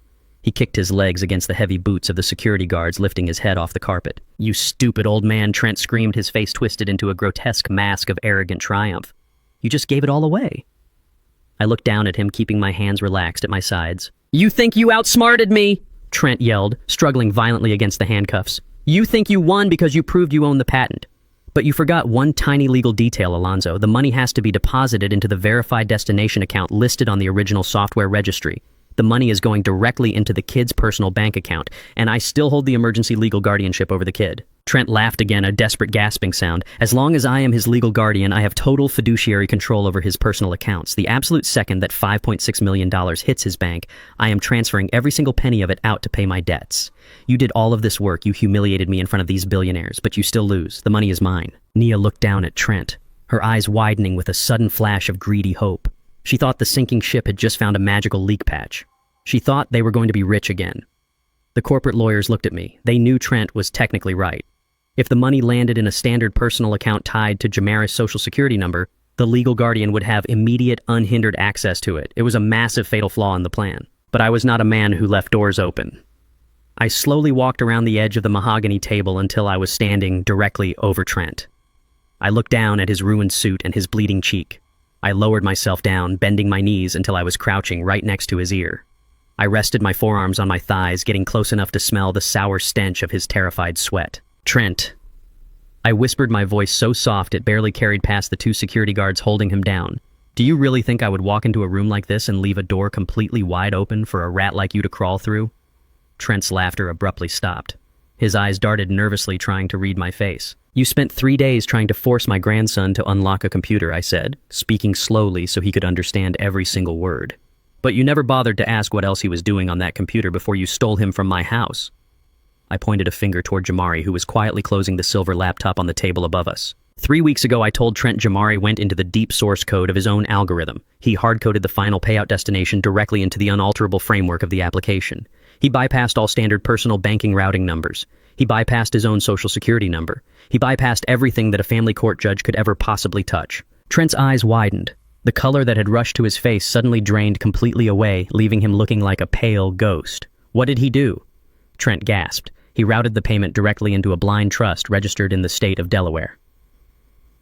He kicked his legs against the heavy boots of the security guards, lifting his head off the carpet. "You stupid old man," Trent screamed, his face twisted into a grotesque mask of arrogant triumph. "You just gave it all away." I looked down at him, keeping my hands relaxed at my sides. "You think you outsmarted me?" Trent yelled, struggling violently against the handcuffs. "You think you won because you proved you own the patent. But you forgot one tiny legal detail, Alonzo. The money has to be deposited into the verified destination account listed on the original software registry. The money is going directly into the kid's personal bank account, and I still hold the emergency legal guardianship over the kid." Trent laughed again, a desperate gasping sound. "As long as I am his legal guardian, I have total fiduciary control over his personal accounts. The absolute second that $5.6 million hits his bank, I am transferring every single penny of it out to pay my debts. You did all of this work, you humiliated me in front of these billionaires, but you still lose. The money is mine." Nia looked down at Trent, her eyes widening with a sudden flash of greedy hope. She thought the sinking ship had just found a magical leak patch. She thought they were going to be rich again. The corporate lawyers looked at me. They knew Trent was technically right. If the money landed in a standard personal account tied to Jamara's social security number, the legal guardian would have immediate, unhindered access to it. It was a massive fatal flaw in the plan. But I was not a man who left doors open. I slowly walked around the edge of the mahogany table until I was standing directly over Trent. I looked down at his ruined suit and his bleeding cheek. I lowered myself down, bending my knees until I was crouching right next to his ear. I rested my forearms on my thighs, getting close enough to smell the sour stench of his terrified sweat. "Trent." I whispered, my voice so soft it barely carried past the two security guards holding him down. "Do you really think I would walk into a room like this and leave a door completely wide open for a rat like you to crawl through?" Trent's laughter abruptly stopped. His eyes darted nervously, trying to read my face. "You spent 3 days trying to force my grandson to unlock a computer," I said, speaking slowly so he could understand every single word. "But you never bothered to ask what else he was doing on that computer before you stole him from my house." I pointed a finger toward Jamari, who was quietly closing the silver laptop on the table above us. 3 weeks ago, I told Trent Jamari went into the deep source code of his own algorithm. He hard-coded the final payout destination directly into the unalterable framework of the application. He bypassed all standard personal banking routing numbers. He bypassed his own social security number. He bypassed everything that a family court judge could ever possibly touch. Trent's eyes widened. The color that had rushed to his face suddenly drained completely away, leaving him looking like a pale ghost. "What did he do?" Trent gasped. "He routed the payment directly into a blind trust registered in the state of Delaware."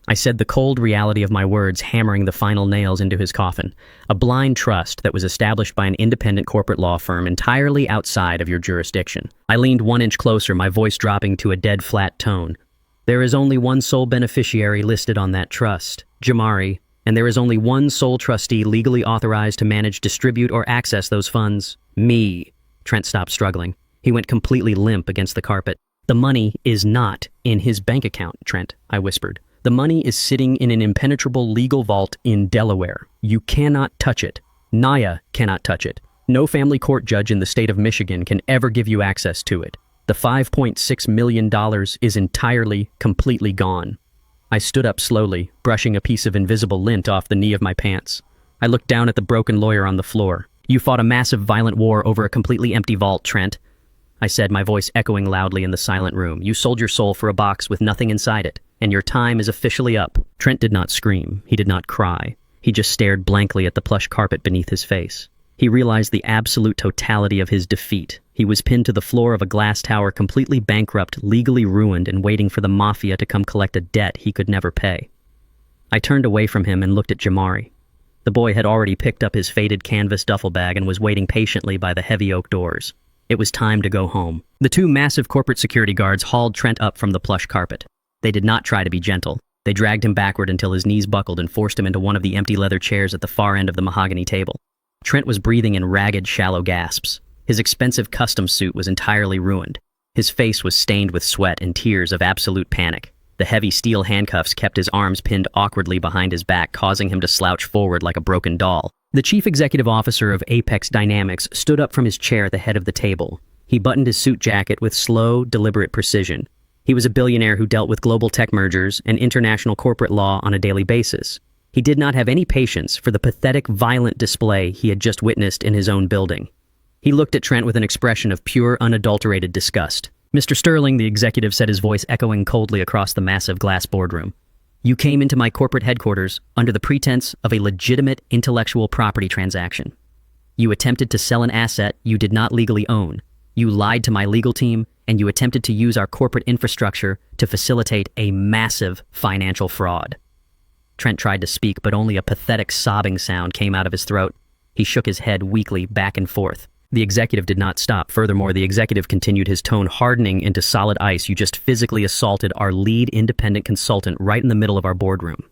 I said, the cold reality of my words hammering the final nails into his coffin. A blind trust that was established by an independent corporate law firm entirely outside of your jurisdiction. I leaned 1 inch closer, my voice dropping to a dead flat tone. There is only one sole beneficiary listed on that trust, Jamari, and there is only one sole trustee legally authorized to manage, distribute, or access those funds. Me. Trent stopped struggling. He went completely limp against the carpet. The money is not in his bank account, Trent, I whispered. The money is sitting in an impenetrable legal vault in Delaware. You cannot touch it. Naya cannot touch it. No family court judge in the state of Michigan can ever give you access to it. The $5.6 million is entirely, completely gone. I stood up slowly, brushing a piece of invisible lint off the knee of my pants. I looked down at the broken lawyer on the floor. You fought a massive violent war over a completely empty vault, Trent, I said, my voice echoing loudly in the silent room. You sold your soul for a box with nothing inside it, and your time is officially up. Trent did not scream. He did not cry. He just stared blankly at the plush carpet beneath his face. He realized the absolute totality of his defeat. He was pinned to the floor of a glass tower, completely bankrupt, legally ruined, and waiting for the mafia to come collect a debt he could never pay. I turned away from him and looked at Jamari. The boy had already picked up his faded canvas duffel bag and was waiting patiently by the heavy oak doors. It was time to go home. The 2 massive corporate security guards hauled Trent up from the plush carpet. They did not try to be gentle. They dragged him backward until his knees buckled and forced him into one of the empty leather chairs at the far end of the mahogany table. Trent was breathing in ragged, shallow gasps. His expensive custom suit was entirely ruined. His face was stained with sweat and tears of absolute panic. The heavy steel handcuffs kept his arms pinned awkwardly behind his back, causing him to slouch forward like a broken doll. The chief executive officer of Apex Dynamics stood up from his chair at the head of the table. He buttoned his suit jacket with slow, deliberate precision. He was a billionaire who dealt with global tech mergers and international corporate law on a daily basis. He did not have any patience for the pathetic, violent display he had just witnessed in his own building. He looked at Trent with an expression of pure, unadulterated disgust. Mr. Sterling, the executive said, his voice echoing coldly across the massive glass boardroom. You came into my corporate headquarters under the pretense of a legitimate intellectual property transaction. You attempted to sell an asset you did not legally own. You lied to my legal team, and you attempted to use our corporate infrastructure to facilitate a massive financial fraud. Trent tried to speak, but only a pathetic sobbing sound came out of his throat. He shook his head weakly back and forth. The executive did not stop. Furthermore, the executive continued, his tone hardening into solid ice. You just physically assaulted our lead independent consultant right in the middle of our boardroom.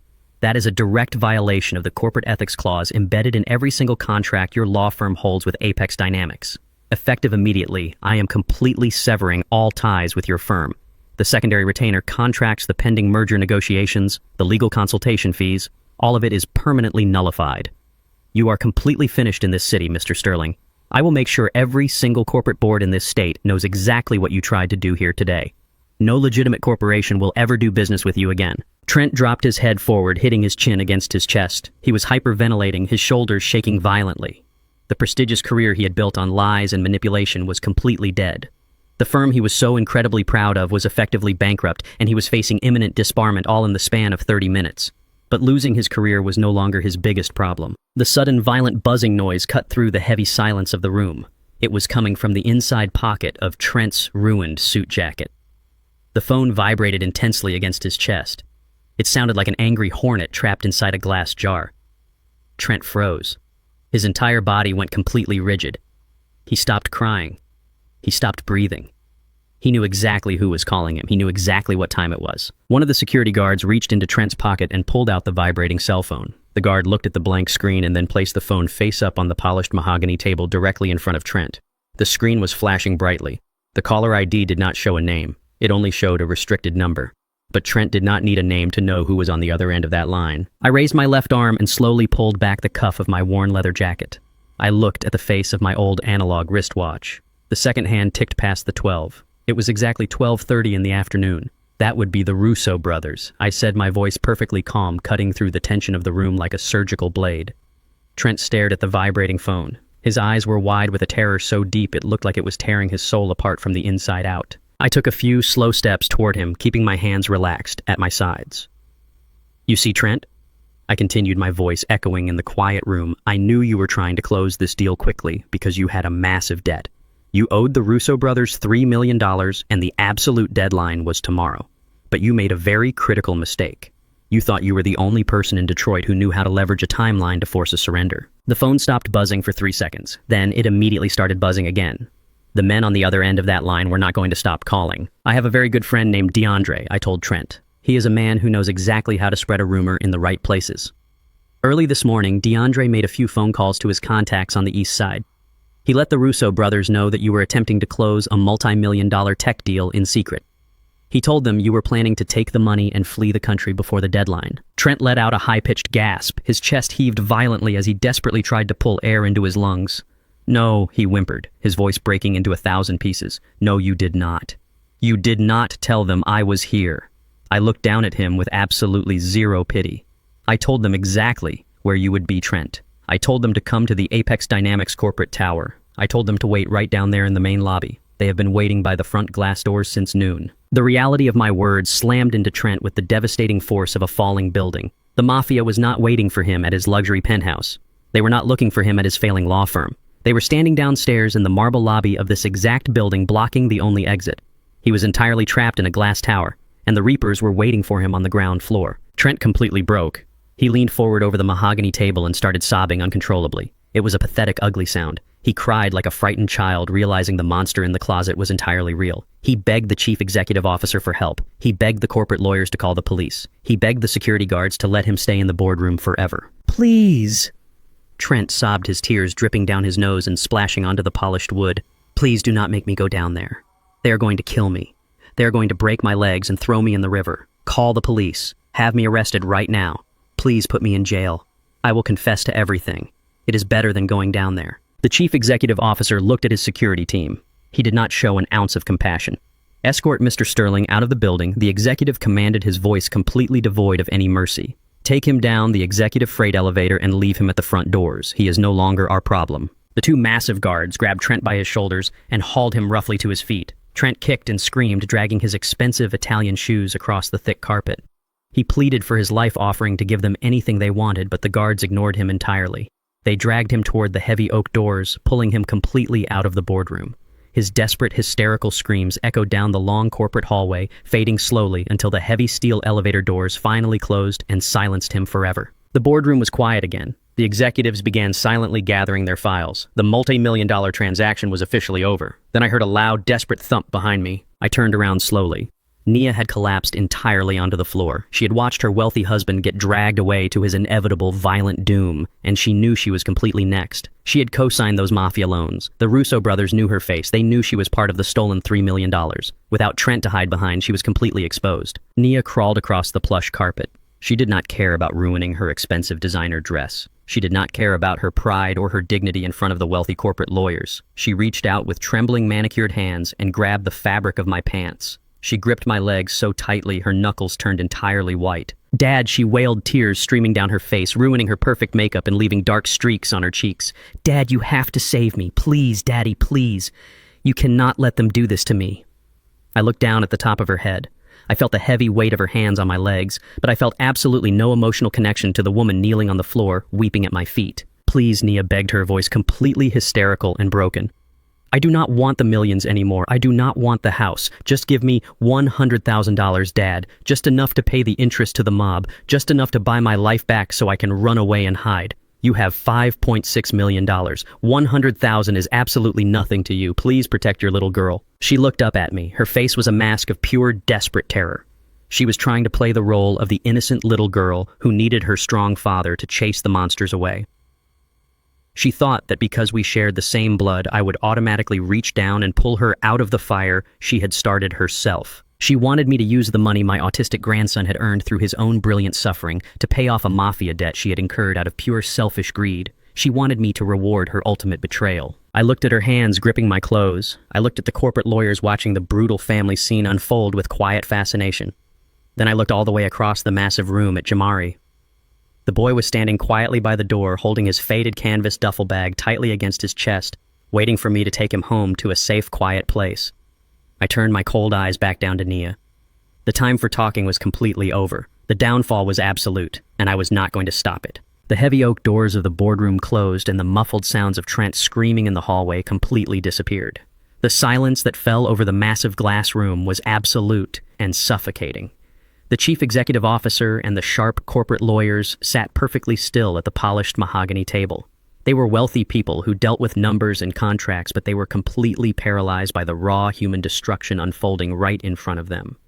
That is a direct violation of the corporate ethics clause embedded in every single contract your law firm holds with Apex Dynamics. Effective immediately, I am completely severing all ties with your firm. The secondary retainer contracts, the pending merger negotiations, the legal consultation fees, all of it is permanently nullified. You are completely finished in this city, Mr. Sterling. I will make sure every single corporate board in this state knows exactly what you tried to do here today. No legitimate corporation will ever do business with you again. Trent dropped his head forward, hitting his chin against his chest. He was hyperventilating, his shoulders shaking violently. The prestigious career he had built on lies and manipulation was completely dead. The firm he was so incredibly proud of was effectively bankrupt, and he was facing imminent disbarment all in the span of 30 minutes. But losing his career was no longer his biggest problem. The sudden violent buzzing noise cut through the heavy silence of the room. It was coming from the inside pocket of Trent's ruined suit jacket. The phone vibrated intensely against his chest. It sounded like an angry hornet trapped inside a glass jar. Trent froze. His entire body went completely rigid. He stopped crying. He stopped breathing. He knew exactly who was calling him. He knew exactly what time it was. One of the security guards reached into Trent's pocket and pulled out the vibrating cell phone. The guard looked at the blank screen and then placed the phone face up on the polished mahogany table directly in front of Trent. The screen was flashing brightly. The caller ID did not show a name. It only showed a restricted number. But Trent did not need a name to know who was on the other end of that line. I raised my left arm and slowly pulled back the cuff of my worn leather jacket. I looked at the face of my old analog wristwatch. The second hand ticked past the 12. It was exactly 12:30 in the afternoon. That would be the Russo brothers, I said, my voice perfectly calm, cutting through the tension of the room like a surgical blade. Trent stared at the vibrating phone. His eyes were wide with a terror so deep it looked like it was tearing his soul apart from the inside out. I took a few slow steps toward him, keeping my hands relaxed at my sides. You see, Trent? I continued, my voice echoing in the quiet room. I knew you were trying to close this deal quickly because you had a massive debt. You owed the Russo brothers $3 million, and the absolute deadline was tomorrow. But you made a very critical mistake. You thought you were the only person in Detroit who knew how to leverage a timeline to force a surrender. The phone stopped buzzing for 3 seconds. Then it immediately started buzzing again. The men on the other end of that line were not going to stop calling. I have a very good friend named DeAndre, I told Trent. He is a man who knows exactly how to spread a rumor in the right places. Early this morning, DeAndre made a few phone calls to his contacts on the east side. He let the Russo brothers know that you were attempting to close a multi-million-dollar tech deal in secret. He told them you were planning to take the money and flee the country before the deadline. Trent let out a high-pitched gasp. His chest heaved violently as he desperately tried to pull air into his lungs. No, he whimpered, his voice breaking into 1,000 pieces. No, you did not. You did not tell them I was here. I looked down at him with absolutely zero pity. I told them exactly where you would be, Trent. I told them to come to the Apex Dynamics corporate tower. I told them to wait right down there in the main lobby. They have been waiting by the front glass doors since noon. The reality of my words slammed into Trent with the devastating force of a falling building. The mafia was not waiting for him at his luxury penthouse. They were not looking for him at his failing law firm. They were standing downstairs in the marble lobby of this exact building, blocking the only exit. He was entirely trapped in a glass tower, and the Reapers were waiting for him on the ground floor. Trent completely broke. He leaned forward over the mahogany table and started sobbing uncontrollably. It was a pathetic, ugly sound. He cried like a frightened child, realizing the monster in the closet was entirely real. He begged the chief executive officer for help. He begged the corporate lawyers to call the police. He begged the security guards to let him stay in the boardroom forever. Please. Trent sobbed, his tears dripping down his nose and splashing onto the polished wood. Please do not make me go down there. They are going to kill me. They are going to break my legs and throw me in the river. Call the police. Have me arrested right now. Please put me in jail. I will confess to everything. It is better than going down there. The chief executive officer looked at his security team. He did not show an ounce of compassion. Escort Mr. Sterling out of the building, the executive commanded, his voice completely devoid of any mercy. Take him down the executive freight elevator and leave him at the front doors. He is no longer our problem. The two massive guards grabbed Trent by his shoulders and hauled him roughly to his feet. Trent kicked and screamed, dragging his expensive Italian shoes across the thick carpet. He pleaded for his life, offering to give them anything they wanted, but the guards ignored him entirely. They dragged him toward the heavy oak doors, pulling him completely out of the boardroom. His desperate, hysterical screams echoed down the long corporate hallway, fading slowly until the heavy steel elevator doors finally closed and silenced him forever. The boardroom was quiet again. The executives began silently gathering their files. The multi-million-dollar transaction was officially over. Then I heard a loud, desperate thump behind me. I turned around slowly. Nia had collapsed entirely onto the floor. She had watched her wealthy husband get dragged away to his inevitable violent doom, and she knew she was completely next. She had co-signed those mafia loans. The Russo brothers knew her face. They knew she was part of the stolen $3 million. Without Trent to hide behind, she was completely exposed. Nia crawled across the plush carpet. She did not care about ruining her expensive designer dress. She did not care about her pride or her dignity in front of the wealthy corporate lawyers. She reached out with trembling, manicured hands and grabbed the fabric of my pants. She gripped my legs so tightly her knuckles turned entirely white. Dad, she wailed, tears streaming down her face, ruining her perfect makeup and leaving dark streaks on her cheeks. Dad, you have to save me. Please, Daddy, please. You cannot let them do this to me. I looked down at the top of her head. I felt the heavy weight of her hands on my legs, but I felt absolutely no emotional connection to the woman kneeling on the floor, weeping at my feet. Please, Nia begged, her voice completely hysterical and broken. I do not want the millions anymore. I do not want the house. Just give me $100,000, Dad. Just enough to pay the interest to the mob. Just enough to buy my life back so I can run away and hide. You have $5.6 million. $100,000 is absolutely nothing to you. Please protect your little girl. She looked up at me. Her face was a mask of pure, desperate terror. She was trying to play the role of the innocent little girl who needed her strong father to chase the monsters away. She thought that because we shared the same blood, I would automatically reach down and pull her out of the fire she had started herself. She wanted me to use the money my autistic grandson had earned through his own brilliant suffering to pay off a mafia debt she had incurred out of pure selfish greed. She wanted me to reward her ultimate betrayal. I looked at her hands gripping my clothes. I looked at the corporate lawyers watching the brutal family scene unfold with quiet fascination. Then I looked all the way across the massive room at Jamari. The boy was standing quietly by the door, holding his faded canvas duffel bag tightly against his chest, waiting for me to take him home to a safe, quiet place. I turned my cold eyes back down to Nia. The time for talking was completely over. The downfall was absolute, and I was not going to stop it. The heavy oak doors of the boardroom closed, and the muffled sounds of Trent screaming in the hallway completely disappeared. The silence that fell over the massive glass room was absolute and suffocating. The chief executive officer and the sharp corporate lawyers sat perfectly still at the polished mahogany table. They were wealthy people who dealt with numbers and contracts, but they were completely paralyzed by the raw human destruction unfolding right in front of them.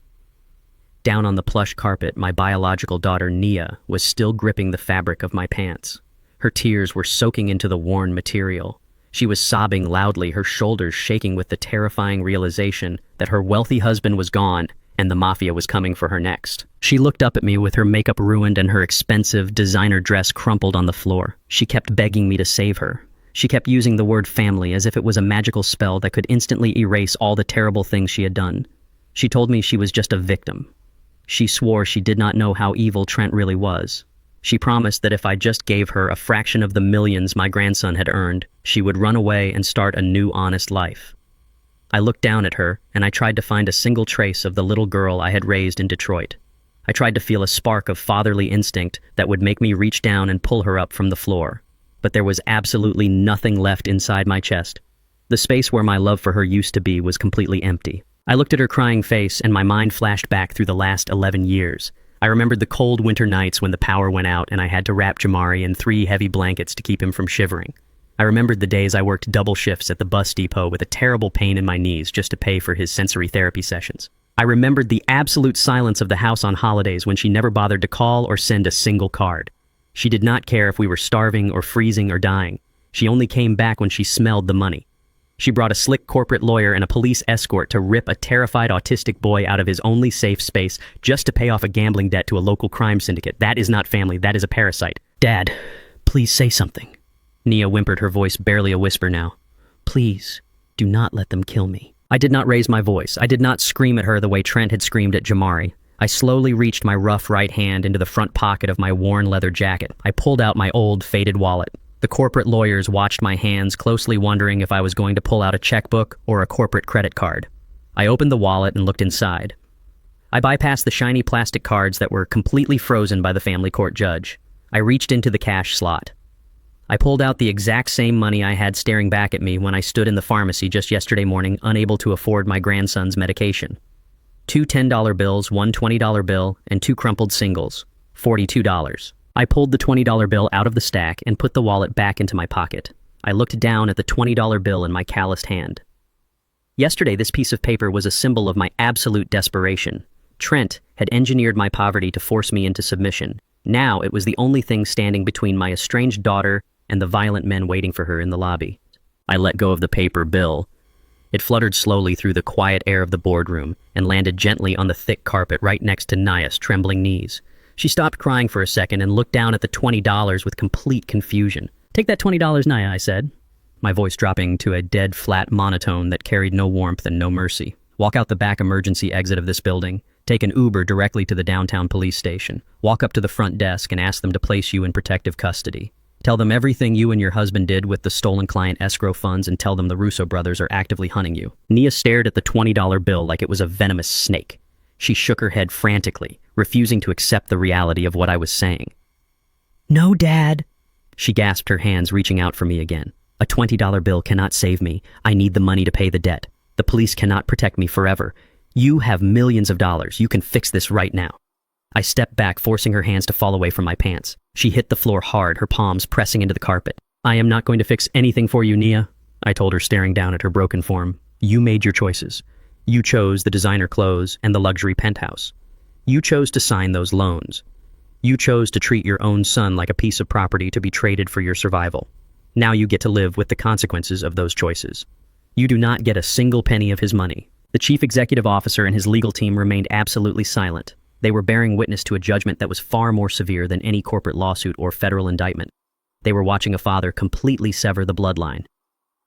Down on the plush carpet, my biological daughter, Nia, was still gripping the fabric of my pants. Her tears were soaking into the worn material. She was sobbing loudly, her shoulders shaking with the terrifying realization that her wealthy husband was gone and the mafia was coming for her next. She looked up at me with her makeup ruined and her expensive designer dress crumpled on the floor. She kept begging me to save her. She kept using the word family as if it was a magical spell that could instantly erase all the terrible things she had done. She told me she was just a victim. She swore she did not know how evil Trent really was. She promised that if I just gave her a fraction of the millions my grandson had earned, she would run away and start a new honest life. I looked down at her, and I tried to find a single trace of the little girl I had raised in Detroit. I tried to feel a spark of fatherly instinct that would make me reach down and pull her up from the floor. But there was absolutely nothing left inside my chest. The space where my love for her used to be was completely empty. I looked at her crying face, and my mind flashed back through the last 11 years. I remembered the cold winter nights when the power went out and I had to wrap Jamari in 3 heavy blankets to keep him from shivering. I remembered the days I worked double shifts at the bus depot with a terrible pain in my knees just to pay for his sensory therapy sessions. I remembered the absolute silence of the house on holidays when she never bothered to call or send a single card. She did not care if we were starving or freezing or dying. She only came back when she smelled the money. She brought a slick corporate lawyer and a police escort to rip a terrified autistic boy out of his only safe space just to pay off a gambling debt to a local crime syndicate. That is not family, that is a parasite. Dad, please say something. Nia whimpered, her voice barely a whisper now. Please, do not let them kill me. I did not raise my voice. I did not scream at her the way Trent had screamed at Jamari. I slowly reached my rough right hand into the front pocket of my worn leather jacket. I pulled out my old, faded wallet. The corporate lawyers watched my hands, closely wondering if I was going to pull out a checkbook or a corporate credit card. I opened the wallet and looked inside. I bypassed the shiny plastic cards that were completely frozen by the family court judge. I reached into the cash slot. I pulled out the exact same money I had staring back at me when I stood in the pharmacy just yesterday morning, unable to afford my grandson's medication. 2 $10 bills, 1 $20 bill, and 2 crumpled singles. $42. I pulled the $20 bill out of the stack and put the wallet back into my pocket. I looked down at the $20 bill in my calloused hand. Yesterday, this piece of paper was a symbol of my absolute desperation. Trent had engineered my poverty to force me into submission. Now it was the only thing standing between my estranged daughter and the violent men waiting for her in the lobby. I let go of the paper bill. It fluttered slowly through the quiet air of the boardroom and landed gently on the thick carpet right next to Nia's trembling knees. She stopped crying for a second and looked down at the $20 with complete confusion. Take that $20, Nia, I said, my voice dropping to a dead, flat monotone that carried no warmth and no mercy. Walk out the back emergency exit of this building. Take an Uber directly to the downtown police station. Walk up to the front desk and ask them to place you in protective custody. Tell them everything you and your husband did with the stolen client escrow funds and tell them the Russo brothers are actively hunting you. Nia stared at the $20 bill like it was a venomous snake. She shook her head frantically, refusing to accept the reality of what I was saying. No, Dad. She gasped, her hands reaching out for me again. A $20 bill cannot save me. I need the money to pay the debt. The police cannot protect me forever. You have millions of dollars. You can fix this right now. I stepped back, forcing her hands to fall away from my pants. She hit the floor hard, her palms pressing into the carpet. I am not going to fix anything for you, Nia, I told her, staring down at her broken form. You made your choices. You chose the designer clothes and the luxury penthouse. You chose to sign those loans. You chose to treat your own son like a piece of property to be traded for your survival. Now you get to live with the consequences of those choices. You do not get a single penny of his money. The chief executive officer and his legal team remained absolutely silent. They were bearing witness to a judgment that was far more severe than any corporate lawsuit or federal indictment. They were watching a father completely sever the bloodline.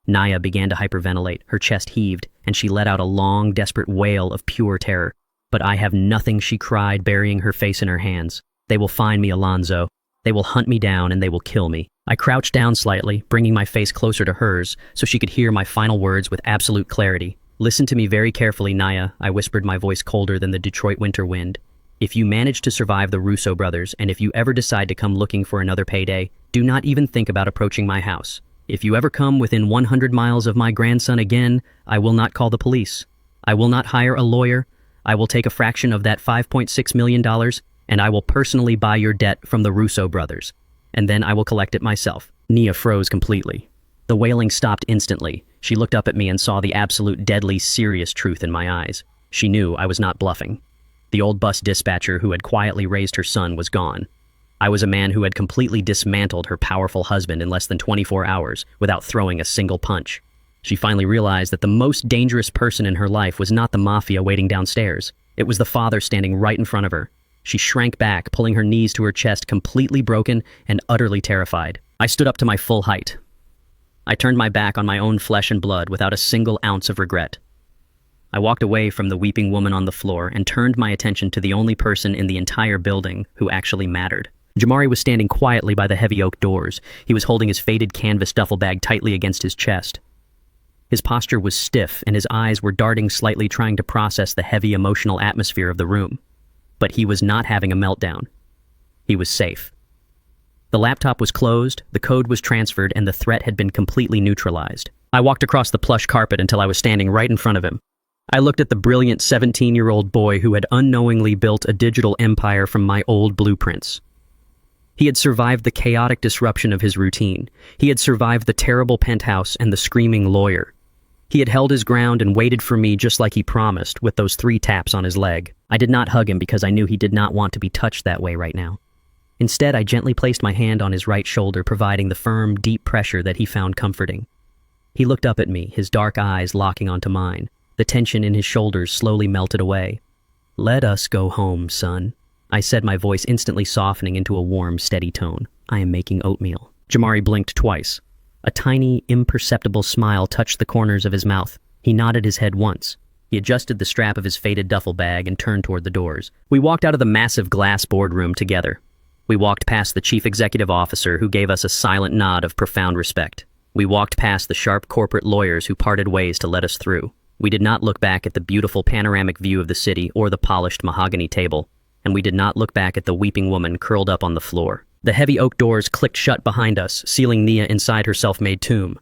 Nia began to hyperventilate, her chest heaved, and she let out a long, desperate wail of pure terror. But I have nothing, she cried, burying her face in her hands. They will find me, Alonzo. They will hunt me down and they will kill me. I crouched down slightly, bringing my face closer to hers so she could hear my final words with absolute clarity. Listen to me very carefully, Nia, I whispered, my voice colder than the Detroit winter wind. If you manage to survive the Russo brothers, and if you ever decide to come looking for another payday, do not even think about approaching my house. If you ever come within 100 miles of my grandson again, I will not call the police. I will not hire a lawyer. I will take a fraction of that $5.6 million, and I will personally buy your debt from the Russo brothers. And then I will collect it myself." Nia froze completely. The wailing stopped instantly. She looked up at me and saw the absolute deadly serious truth in my eyes. She knew I was not bluffing. The old bus dispatcher who had quietly raised her son was gone. I was a man who had completely dismantled her powerful husband in less than 24 hours without throwing a single punch. She finally realized that the most dangerous person in her life was not the mafia waiting downstairs. It was the father standing right in front of her. She shrank back, pulling her knees to her chest, completely broken and utterly terrified. I stood up to my full height. I turned my back on my own flesh and blood without a single ounce of regret. I walked away from the weeping woman on the floor and turned my attention to the only person in the entire building who actually mattered. Jamari was standing quietly by the heavy oak doors. He was holding his faded canvas duffel bag tightly against his chest. His posture was stiff and his eyes were darting slightly, trying to process the heavy emotional atmosphere of the room. But he was not having a meltdown. He was safe. The laptop was closed, the code was transferred, and the threat had been completely neutralized. I walked across the plush carpet until I was standing right in front of him. I looked at the brilliant 17-year-old boy who had unknowingly built a digital empire from my old blueprints. He had survived the chaotic disruption of his routine. He had survived the terrible penthouse and the screaming lawyer. He had held his ground and waited for me just like he promised, with those 3 taps on his leg. I did not hug him because I knew he did not want to be touched that way right now. Instead, I gently placed my hand on his right shoulder, providing the firm, deep pressure that he found comforting. He looked up at me, his dark eyes locking onto mine. The tension in his shoulders slowly melted away. "Let us go home, son," I said, my voice instantly softening into a warm, steady tone. "I am making oatmeal." Jamari blinked twice. A tiny, imperceptible smile touched the corners of his mouth. He nodded his head once. He adjusted the strap of his faded duffel bag and turned toward the doors. We walked out of the massive glass boardroom together. We walked past the chief executive officer, who gave us a silent nod of profound respect. We walked past the sharp corporate lawyers who parted ways to let us through. We did not look back at the beautiful panoramic view of the city or the polished mahogany table, and we did not look back at the weeping woman curled up on the floor. The heavy oak doors clicked shut behind us, sealing Nia inside her self-made tomb.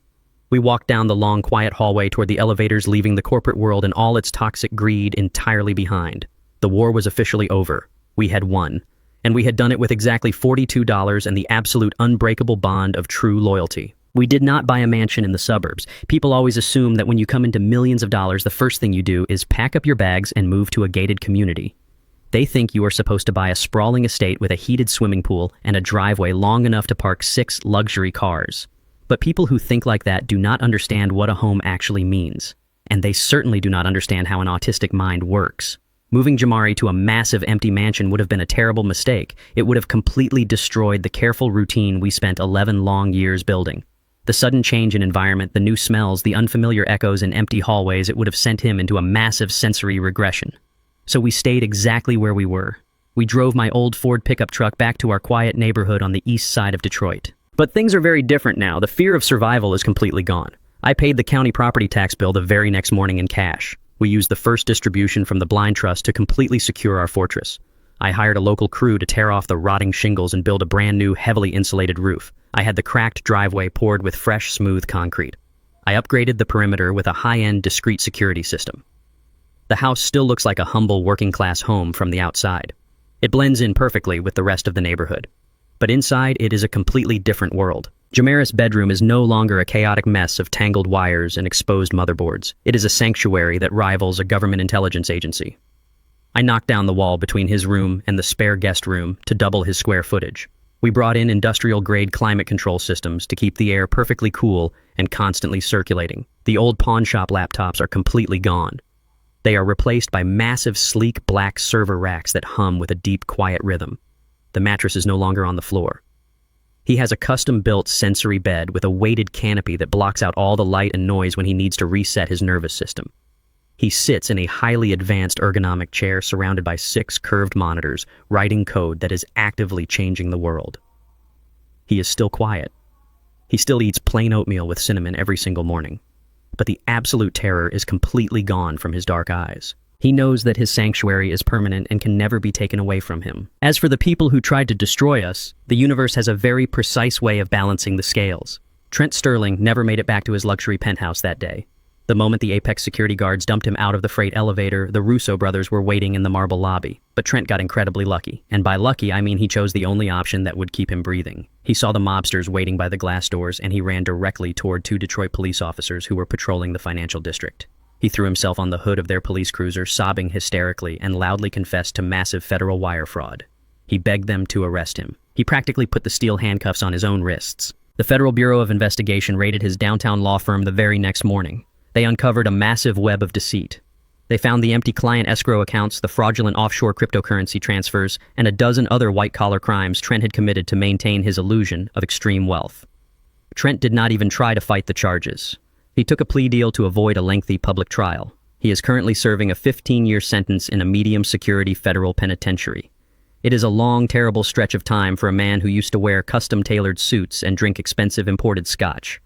We walked down the long, quiet hallway toward the elevators, leaving the corporate world and all its toxic greed entirely behind. The war was officially over. We had won. And we had done it with exactly $42 and the absolute unbreakable bond of true loyalty. We did not buy a mansion in the suburbs. People always assume that when you come into millions of dollars, the first thing you do is pack up your bags and move to a gated community. They think you are supposed to buy a sprawling estate with a heated swimming pool and a driveway long enough to park 6 luxury cars. But people who think like that do not understand what a home actually means. And they certainly do not understand how an autistic mind works. Moving Jamari to a massive empty mansion would have been a terrible mistake. It would have completely destroyed the careful routine we spent 11 long years building. The sudden change in environment, the new smells, the unfamiliar echoes in empty hallways, it would have sent him into a massive sensory regression. So we stayed exactly where we were. We drove my old Ford pickup truck back to our quiet neighborhood on the east side of Detroit. But things are very different now. The fear of survival is completely gone. I paid the county property tax bill the very next morning in cash. We used the first distribution from the blind trust to completely secure our fortress. I hired a local crew to tear off the rotting shingles and build a brand new, heavily insulated roof. I had the cracked driveway poured with fresh, smooth concrete. I upgraded the perimeter with a high-end, discreet security system. The house still looks like a humble, working-class home from the outside. It blends in perfectly with the rest of the neighborhood. But inside, it is a completely different world. Jamari's bedroom is no longer a chaotic mess of tangled wires and exposed motherboards. It is a sanctuary that rivals a government intelligence agency. I knocked down the wall between his room and the spare guest room to double his square footage. We brought in industrial-grade climate control systems to keep the air perfectly cool and constantly circulating. The old pawn shop laptops are completely gone. They are replaced by massive, sleek black server racks that hum with a deep, quiet rhythm. The mattress is no longer on the floor. He has a custom-built sensory bed with a weighted canopy that blocks out all the light and noise when he needs to reset his nervous system. He sits in a highly advanced ergonomic chair surrounded by 6 curved monitors, writing code that is actively changing the world. He is still quiet. He still eats plain oatmeal with cinnamon every single morning. But the absolute terror is completely gone from his dark eyes. He knows that his sanctuary is permanent and can never be taken away from him. As for the people who tried to destroy us, the universe has a very precise way of balancing the scales. Trent Sterling never made it back to his luxury penthouse that day. The moment the Apex security guards dumped him out of the freight elevator, the Russo brothers were waiting in the marble lobby. But Trent got incredibly lucky. And by lucky, I mean he chose the only option that would keep him breathing. He saw the mobsters waiting by the glass doors, and he ran directly toward two Detroit police officers who were patrolling the financial district. He threw himself on the hood of their police cruiser, sobbing hysterically, and loudly confessed to massive federal wire fraud. He begged them to arrest him. He practically put the steel handcuffs on his own wrists. The Federal Bureau of Investigation raided his downtown law firm the very next morning. They uncovered a massive web of deceit. They found the empty client escrow accounts, the fraudulent offshore cryptocurrency transfers, and a dozen other white-collar crimes Trent had committed to maintain his illusion of extreme wealth. Trent did not even try to fight the charges. He took a plea deal to avoid a lengthy public trial. He is currently serving a 15-year sentence in a medium-security federal penitentiary. It is a long, terrible stretch of time for a man who used to wear custom-tailored suits and drink expensive imported scotch.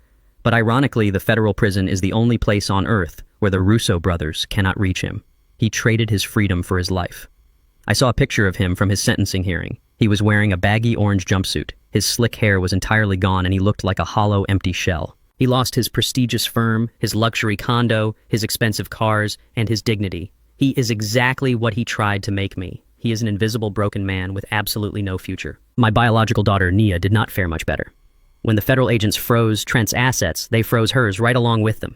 But ironically, the federal prison is the only place on Earth where the Russo brothers cannot reach him. He traded his freedom for his life. I saw a picture of him from his sentencing hearing. He was wearing a baggy orange jumpsuit. His slick hair was entirely gone, and he looked like a hollow, empty shell. He lost his prestigious firm, his luxury condo, his expensive cars, and his dignity. He is exactly what he tried to make me. He is an invisible, broken man with absolutely no future. My biological daughter, Nia, did not fare much better. When the federal agents froze Trent's assets, they froze hers right along with them.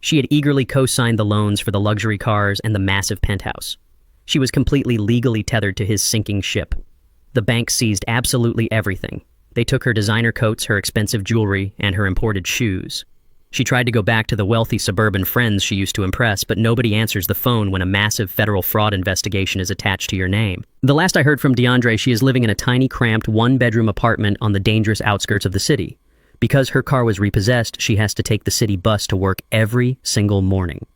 She had eagerly co-signed the loans for the luxury cars and the massive penthouse. She was completely legally tethered to his sinking ship. The bank seized absolutely everything. They took her designer coats, her expensive jewelry, and her imported shoes. She tried to go back to the wealthy suburban friends she used to impress, but nobody answers the phone when a massive federal fraud investigation is attached to your name. The last I heard from DeAndre, she is living in a tiny, cramped, one-bedroom apartment on the dangerous outskirts of the city. Because her car was repossessed, she has to take the city bus to work every single morning.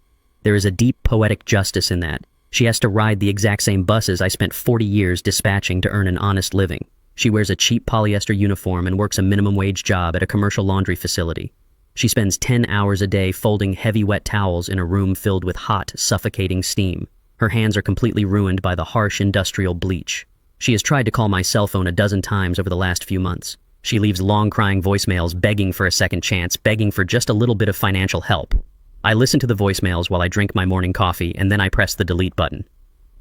There is a deep poetic justice in that. She has to ride the exact same buses I spent 40 years dispatching to earn an honest living. She wears a cheap polyester uniform and works a minimum wage job at a commercial laundry facility. She spends 10 hours a day folding heavy wet towels in a room filled with hot, suffocating steam. Her hands are completely ruined by the harsh industrial bleach. She has tried to call my cell phone a dozen times over the last few months. She leaves long crying voicemails begging for a second chance, begging for just a little bit of financial help. I listen to the voicemails while I drink my morning coffee, and then I press the delete button.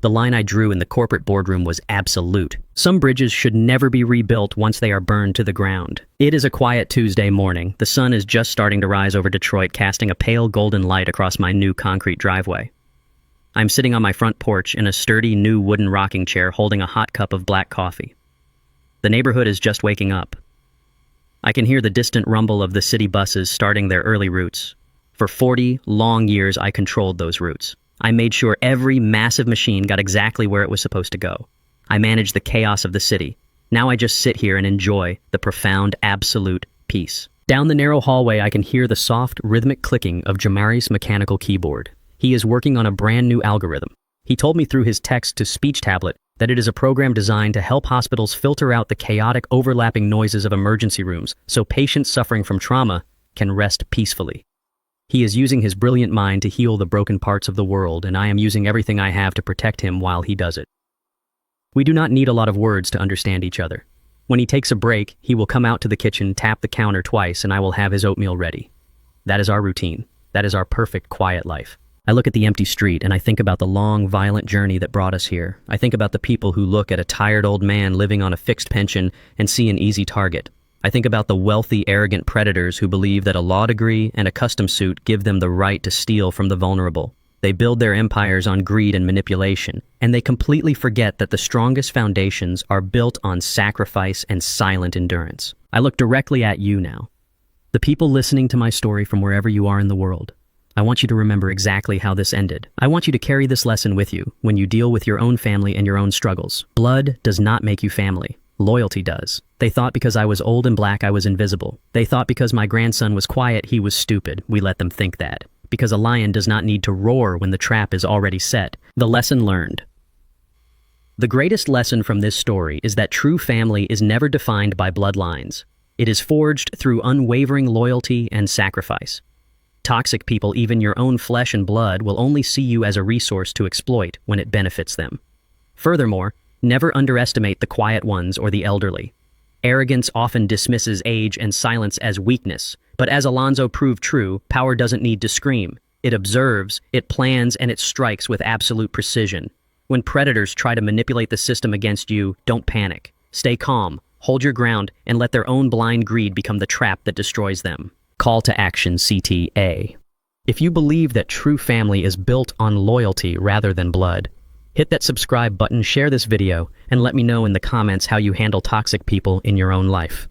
The line I drew in the corporate boardroom was absolute. Some bridges should never be rebuilt once they are burned to the ground. It is a quiet Tuesday morning. The sun is just starting to rise over Detroit, casting a pale golden light across my new concrete driveway. I'm sitting on my front porch in a sturdy new wooden rocking chair holding a hot cup of black coffee. The neighborhood is just waking up. I can hear the distant rumble of the city buses starting their early routes. For 40 long years, I controlled those routes. I made sure every massive machine got exactly where it was supposed to go. I managed the chaos of the city. Now I just sit here and enjoy the profound, absolute peace. Down the narrow hallway, I can hear the soft, rhythmic clicking of Jamari's mechanical keyboard. He is working on a brand new algorithm. He told me through his text-to-speech tablet that it is a program designed to help hospitals filter out the chaotic, overlapping noises of emergency rooms so patients suffering from trauma can rest peacefully. He is using his brilliant mind to heal the broken parts of the world, and I am using everything I have to protect him while he does it. We do not need a lot of words to understand each other. When he takes a break, he will come out to the kitchen, tap the counter twice, and I will have his oatmeal ready. That is our routine. That is our perfect, quiet life. I look at the empty street, and I think about the long, violent journey that brought us here. I think about the people who look at a tired old man living on a fixed pension and see an easy target. I think about the wealthy, arrogant predators who believe that a law degree and a custom suit give them the right to steal from the vulnerable. They build their empires on greed and manipulation, and they completely forget that the strongest foundations are built on sacrifice and silent endurance. I look directly at you now. The people listening to my story from wherever you are in the world. I want you to remember exactly how this ended. I want you to carry this lesson with you when you deal with your own family and your own struggles. Blood does not make you family. Loyalty does. They thought because I was old and black I was invisible. They thought because my grandson was quiet he was stupid. We let them think that. Because a lion does not need to roar when the trap is already set. The lesson learned. The greatest lesson from this story is that true family is never defined by bloodlines. It is forged through unwavering loyalty and sacrifice. Toxic people, even your own flesh and blood, will only see you as a resource to exploit when it benefits them. Furthermore, never underestimate the quiet ones or the elderly. Arrogance often dismisses age and silence as weakness, But as Alonzo proved true, power doesn't need to scream. It observes, it plans, and it strikes with absolute precision. When predators try to manipulate the system against you, don't panic. Stay calm, hold your ground, and let their own blind greed become the trap that destroys them. Call to action CTA. If you believe that true family is built on loyalty rather than blood, hit that subscribe button, share this video, and let me know in the comments how you handle toxic people in your own life.